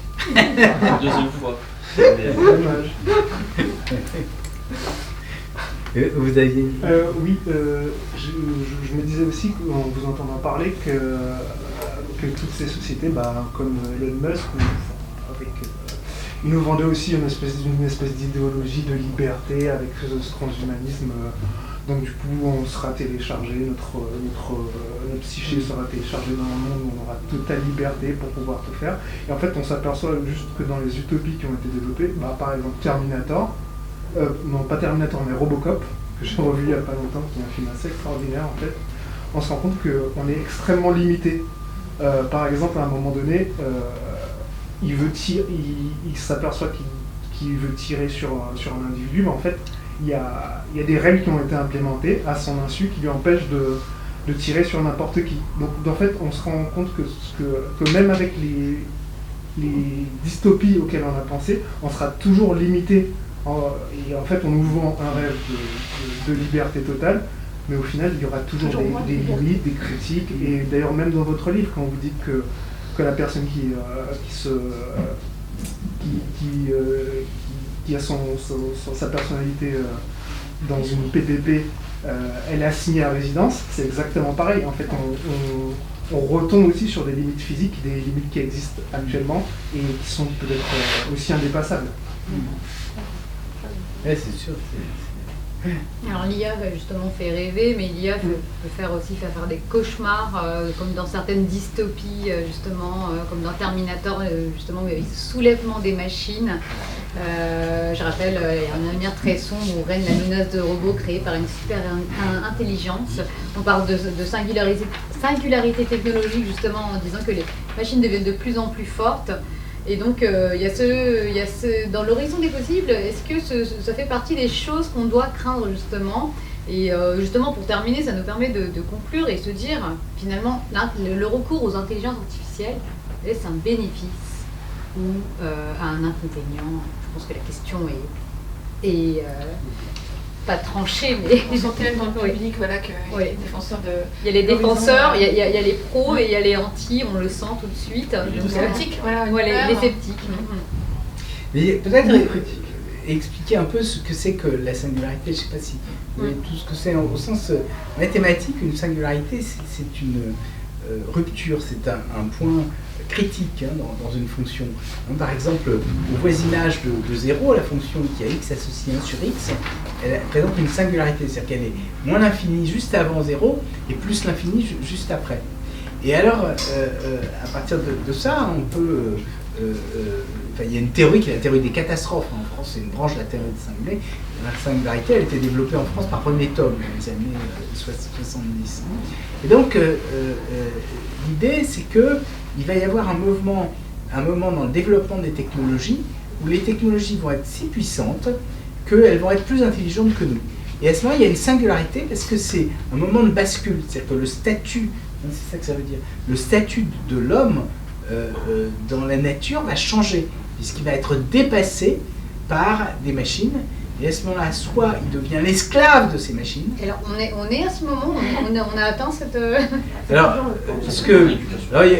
S7: Deuxième fois.
S13: Dommage.
S3: Vous aviez...
S13: Oui, je me disais aussi en vous entendant parler que toutes ces sociétés, comme Elon Musk, ils nous vendaient aussi une espèce d'idéologie de liberté avec ce transhumanisme. Donc du coup, on sera téléchargé, notre psyché sera téléchargée dans un monde où on aura totale liberté pour pouvoir tout faire. Et en fait, on s'aperçoit juste que dans les utopies qui ont été développées, par exemple Terminator, non pas Terminator mais Robocop, que j'ai revu il n'y a pas longtemps, qui est un film assez extraordinaire en fait, on se rend compte qu'on est extrêmement limité. Par exemple, à un moment donné, il s'aperçoit qu'il veut tirer sur un individu, mais en fait, il y a des règles qui ont été implémentées à son insu qui lui empêchent de tirer sur n'importe qui. Donc en fait, on se rend compte que même avec les dystopies auxquelles on a pensé, on sera toujours limité. Et en fait, on nous vend un rêve de liberté totale, mais au final, il y aura toujours des limites, des critiques. Et d'ailleurs, même dans votre livre, quand vous dites que la personne qui a sa personnalité dans une PPP elle est assignée à résidence, c'est exactement pareil. En fait, on retombe aussi sur des limites physiques, des limites qui existent actuellement et qui sont peut-être aussi indépassables.
S3: Ouais, c'est sûr.
S1: Alors l'IA justement fait rêver, mais l'IA peut faire aussi faire des cauchemars, comme dans certaines dystopies, justement, comme dans Terminator, justement, avec ce soulèvement des machines. Je rappelle, il y a un avenir très sombre où règne la menace de robots créés par une super intelligence. On parle de singularité technologique, justement, en disant que les machines deviennent de plus en plus fortes. Et donc, il y a dans l'horizon des possibles, est-ce que ça fait partie des choses qu'on doit craindre, justement? Et justement, pour terminer, ça nous permet de conclure et se dire, finalement, le recours aux intelligences artificielles, est-ce un bénéfice ou un inconvénient? Je pense que la question est pas tranchée, mais...
S9: Vous sentez même dans le public, voilà, qu'il y a des défenseurs de...
S1: Il y a les défenseurs, il y a les pros et il y a les anti, on le sent tout de suite.
S9: Les sceptiques,
S1: voilà, les sceptiques.
S3: Mais peut-être expliquer un peu ce que c'est que la singularité. Je ne sais pas si vous voyez tout ce que c'est au sens mathématique. Une singularité, c'est une rupture, c'est un point critique dans une fonction. Par exemple, au voisinage de 0, la fonction qui a x associée 1 sur x, elle présente une singularité, c'est-à-dire qu'elle est moins l'infini juste avant 0 et plus l'infini juste après. Et alors, à partir de ça, on peut... il y a une théorie qui est la théorie des catastrophes. En France, c'est une branche de la théorie des singularité. La singularité, elle a été développée en France par René Thom dans les années 70. Et donc, l'idée, c'est qu'il va y avoir un moment dans le développement des technologies où les technologies vont être si puissantes qu'elles vont être plus intelligentes que nous. Et à ce moment, il y a une singularité parce que c'est un moment de bascule. C'est-à-dire que le statut, c'est ça que ça veut dire, le statut de l'homme dans la nature va changer, puisqu'il va être dépassé par des machines, et à ce moment-là, soit il devient l'esclave de ces machines.
S1: Alors, on est à ce moment, on a atteint cette...
S3: Alors, parce que,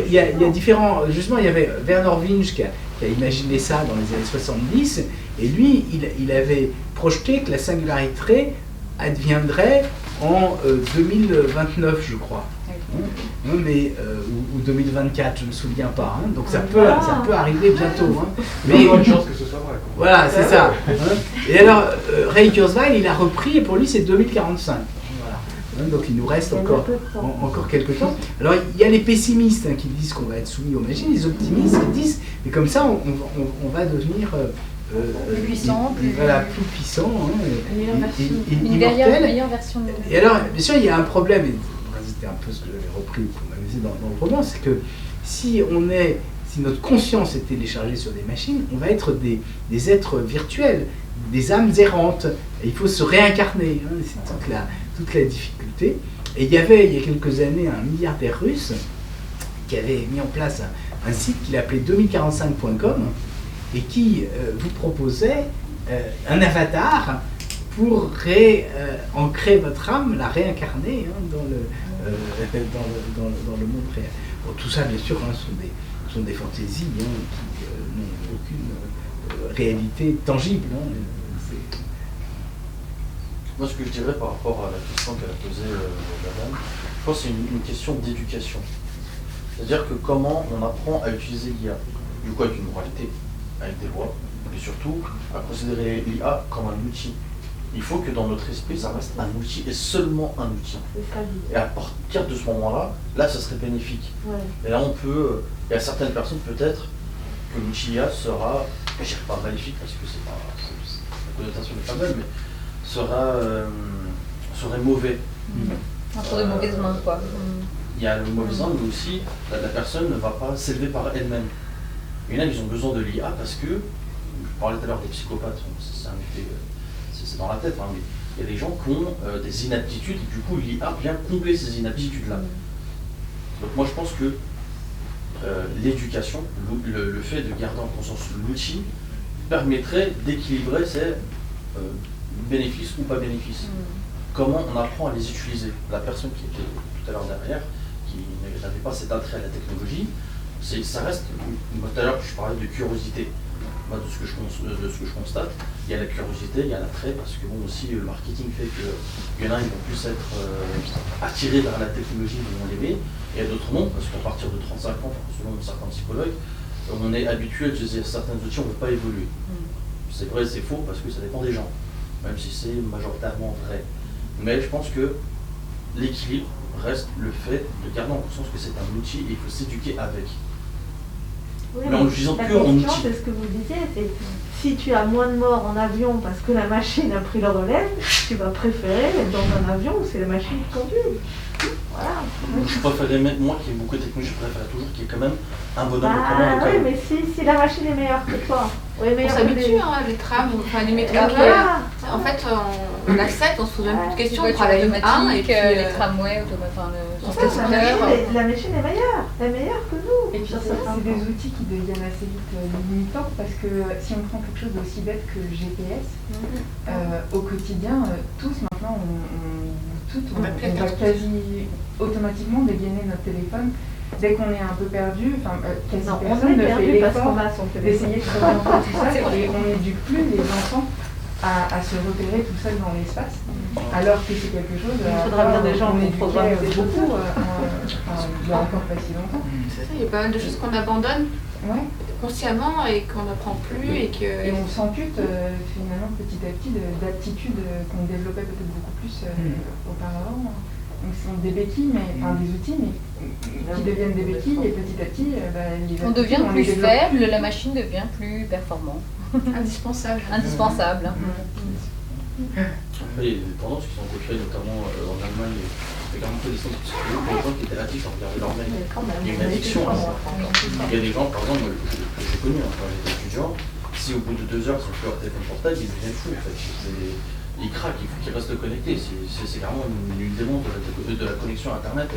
S3: il y a différents... Justement, il y avait Bernard Winch qui a imaginé ça dans les années 70, et lui, il avait projeté que la singularité adviendrait en 2029, je crois. Mais, ou 2024, je ne me souviens pas. Donc ça peut arriver bientôt.
S11: Mais il y a une chance que ce soit vrai.
S3: Voilà, c'est ça. Et alors, Ray Kurzweil, il a repris, et pour lui, c'est 2045. Voilà. Donc il nous reste encore quelques temps. Alors il y a les pessimistes qui disent qu'on va être soumis aux machines, les optimistes qui disent, mais comme ça, on va devenir...
S1: plus puissant,
S3: plus puissant,
S1: meilleure version.
S3: Et alors, bien sûr, il y a un problème, et c'était un peu ce que j'avais repris qu'on avait dit dans le roman, c'est que si notre conscience est téléchargée sur des machines, on va être des êtres virtuels, des âmes errantes, et il faut se réincarner, c'est toute la difficulté. Et il y a quelques années un milliardaire russe qui avait mis en place un site qu'il appelait 2045.com, et qui vous proposait un avatar pour ancrer votre âme, la réincarner dans le monde réel. Bon, tout ça, bien sûr, sont des fantaisies qui n'ont aucune réalité tangible.
S7: Moi, ce que je dirais par rapport à la question qu'elle a posée la dame, je pense que c'est une question d'éducation. C'est-à-dire que comment on apprend à utiliser l'IA, du coup avec une moralité, avec des lois, mais surtout à considérer l'IA comme un outil. Il faut que dans notre esprit, ça reste un outil et seulement un outil. Et à partir de ce moment-là, ça serait bénéfique. Ouais. Et là, il y a certaines personnes peut-être que l'outil IA sera, je ne dirais pas maléfique parce que la connotation n'est pas belle, mais serait mauvais.
S1: Entre de mauvaises mains, quoi.
S7: Il y a le mauvais mains, mais aussi la personne ne va pas s'élever par elle-même. Il y en a qui ont besoin de l'IA parce que, je parlais tout à l'heure des psychopathes, c'est un effet, c'est dans la tête, mais il y a des gens qui ont des inaptitudes, et du coup l'IA vient combler ces inaptitudes-là. Donc moi je pense que l'éducation, le fait de garder en conscience l'outil, permettrait d'équilibrer ces bénéfices ou pas bénéfices. Comment on apprend à les utiliser. La personne qui était tout à l'heure derrière, qui n'avait pas cet attrait à la technologie, ça reste, tout à l'heure je parlais de curiosité. moi, de ce que je constate, il y a la curiosité, il y a l'attrait, parce que bon, aussi le marketing fait qu'il y en a ils vont plus être attirés vers la technologie, ils vont l'aimer, et il y a d'autres non, parce qu'à partir de 35 ans, selon certains psychologues, on est habitué à utiliser certains outils, on ne veut pas évoluer. C'est vrai, c'est faux, parce que ça dépend des gens, même si c'est majoritairement vrai. Mais je pense que l'équilibre reste le fait de garder en conscience que c'est un outil et il faut s'éduquer avec.
S10: Oui,
S7: mais en l'utilisant
S10: la
S7: que en
S10: question,
S7: outil.
S10: c'est ce que vous disiez, c'est si tu as moins de morts en avion parce que la machine a pris le relais, tu vas préférer être dans un avion où c'est la machine qui conduit. Voilà.
S7: Je préférais même, moi qui aime beaucoup de technologie, je préfère toujours qu'il y ait quand même un bonhomme au commun.
S10: Oui, mais si la machine est meilleure que toi,
S9: on s'habitue, les trams, enfin les métros. En fait, on accepte, on se pose même plus de questions. On prend la ligne 1 et puis
S1: les tramways,
S10: la machine est meilleure, elle est meilleure que nous.
S2: Et puis c'est des outils qui deviennent assez vite limitants parce que si on prend quelque chose d'aussi bête que le GPS, au quotidien, tous maintenant, on va quasi automatiquement dégainer notre téléphone. Dès qu'on est un peu perdu, quasi personne ne fait l'effort d'essayer de s'orienter tout ça et on n'éduque plus les enfants à se repérer tout seul dans l'espace, alors que c'est quelque chose
S10: il faudra bien des gens
S2: on
S10: pour programmer
S2: beaucoup, il y a encore pas si longtemps.
S9: Il y a pas mal de choses qu'on abandonne consciemment et qu'on n'apprend plus et
S2: on s'ampute finalement petit à petit d'aptitudes qu'on développait peut-être beaucoup plus auparavant. Donc ce sont des béquilles, des outils, mais qui deviennent des béquilles et petit à petit,
S1: on devient plus faible, la machine devient plus performante.
S9: Indispensable.
S1: Indispensable.
S7: Après, il y a des tendances qui sont créées, notamment en Allemagne, il y a carrément fait des centres psychologiques pour les gens qui étaient addicts à regarder leur mail. Il y a une addiction à ça. Il y a des gens, par exemple, que j'ai connus quand j'étais étudiant, si au bout de 2 heures ils sont plus leur téléphone portable, ils deviennent fous en fait. Ils craquent, il faut qu'ils restent connectés. C'est vraiment une démon de la connexion à Internet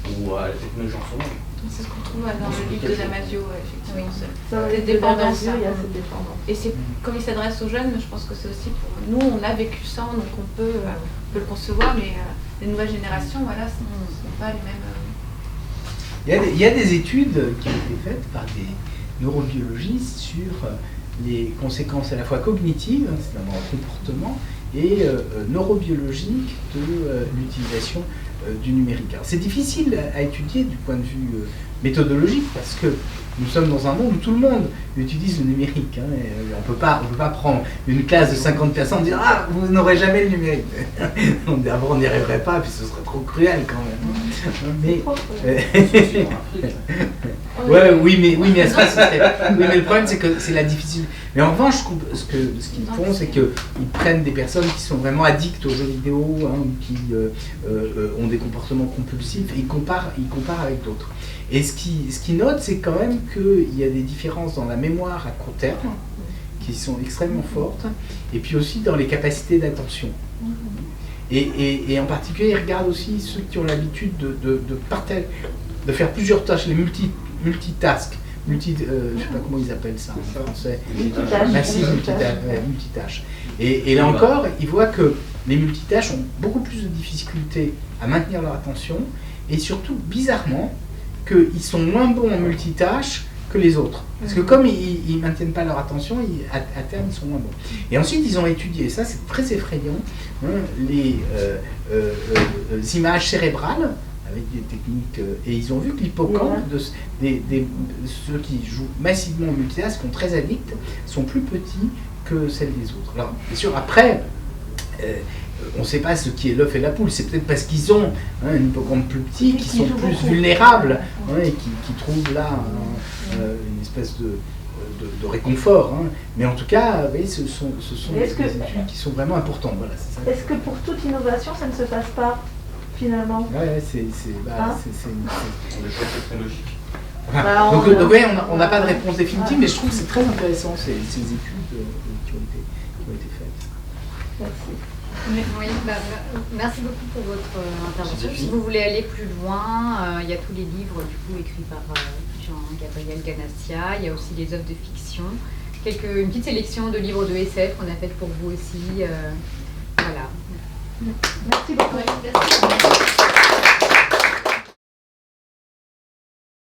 S7: ou à la technologie en ce moment.
S9: C'est ce qu'on trouve dans le livre de Damasio, effectivement.
S10: Oui.
S9: Des dépendances.
S10: Il y a cette dépendance.
S9: Et c'est comme il s'adresse aux jeunes, je pense que c'est aussi pour nous, on a vécu ça, donc on peut le concevoir, mais les nouvelles générations, voilà, ce ne sont pas les mêmes.
S3: Il y a des études qui ont été faites par des neurobiologistes sur les conséquences à la fois cognitives, c'est-à-dire le comportement, et neurobiologiques de l'utilisation du numérique. Alors, c'est difficile à étudier du point de vue méthodologique parce que nous sommes dans un monde où tout le monde utilise le numérique. Et on peut pas prendre une classe de 50 personnes et dire « Ah, vous n'aurez jamais le numérique !» D'abord, on n'y arriverait pas, puis ce serait trop cruel quand même. Mais, oui, mais ça, mais le problème, c'est que c'est la difficile. Mais en revanche, ce qu'ils font, c'est qu'ils prennent des personnes qui sont vraiment addictes aux jeux vidéo, ou qui ont des comportements compulsifs, et ils comparent avec d'autres. Et ce qu'ils notent, c'est quand même qu'il y a des différences dans la mémoire à court terme, qui sont extrêmement fortes, et puis aussi dans les capacités d'attention. Et en particulier, ils regardent aussi ceux qui ont l'habitude de faire plusieurs tâches, les multitask. Je ne sais pas comment ils appellent ça en français. Multitâches. Et là encore, ils voient que les multitâches ont beaucoup plus de difficultés à maintenir leur attention, et surtout, bizarrement, qu'ils sont moins bons en multitâches que les autres. Parce que comme ils ne maintiennent pas leur attention, à terme, ils sont moins bons. Et ensuite, ils ont étudié, ça c'est très effrayant, les images cérébrales, avec des techniques, et ils ont vu que l'hippocampe de ceux qui jouent massivement au multitâche, qui sont très addicts, sont plus petits que celles des autres. Alors, bien sûr, après, on ne sait pas ce qui est l'œuf et la poule, c'est peut-être parce qu'ils ont un hippocampe plus petit, qui sont plus vulnérables, et qui trouvent là une espèce de réconfort. Mais en tout cas, ce sont des études qui sont vraiment importantes. Voilà, c'est ça.
S10: Est-ce que pour toute innovation, ça ne se passe pas finalement?
S7: C'est des choix technologiques.
S3: Donc on n'a pas de réponse définitive, mais je trouve que c'est très intéressant ces études qui ont été faites.
S10: Merci.
S1: Oui, merci beaucoup pour votre intervention. Si vous voulez aller plus loin, il y a tous les livres écrits par Jean-Gabriel Ganassia, il y a aussi des œuvres de fiction, une petite sélection de livres de SF qu'on a faites pour vous aussi. Voilà.
S10: Merci beaucoup. Merci.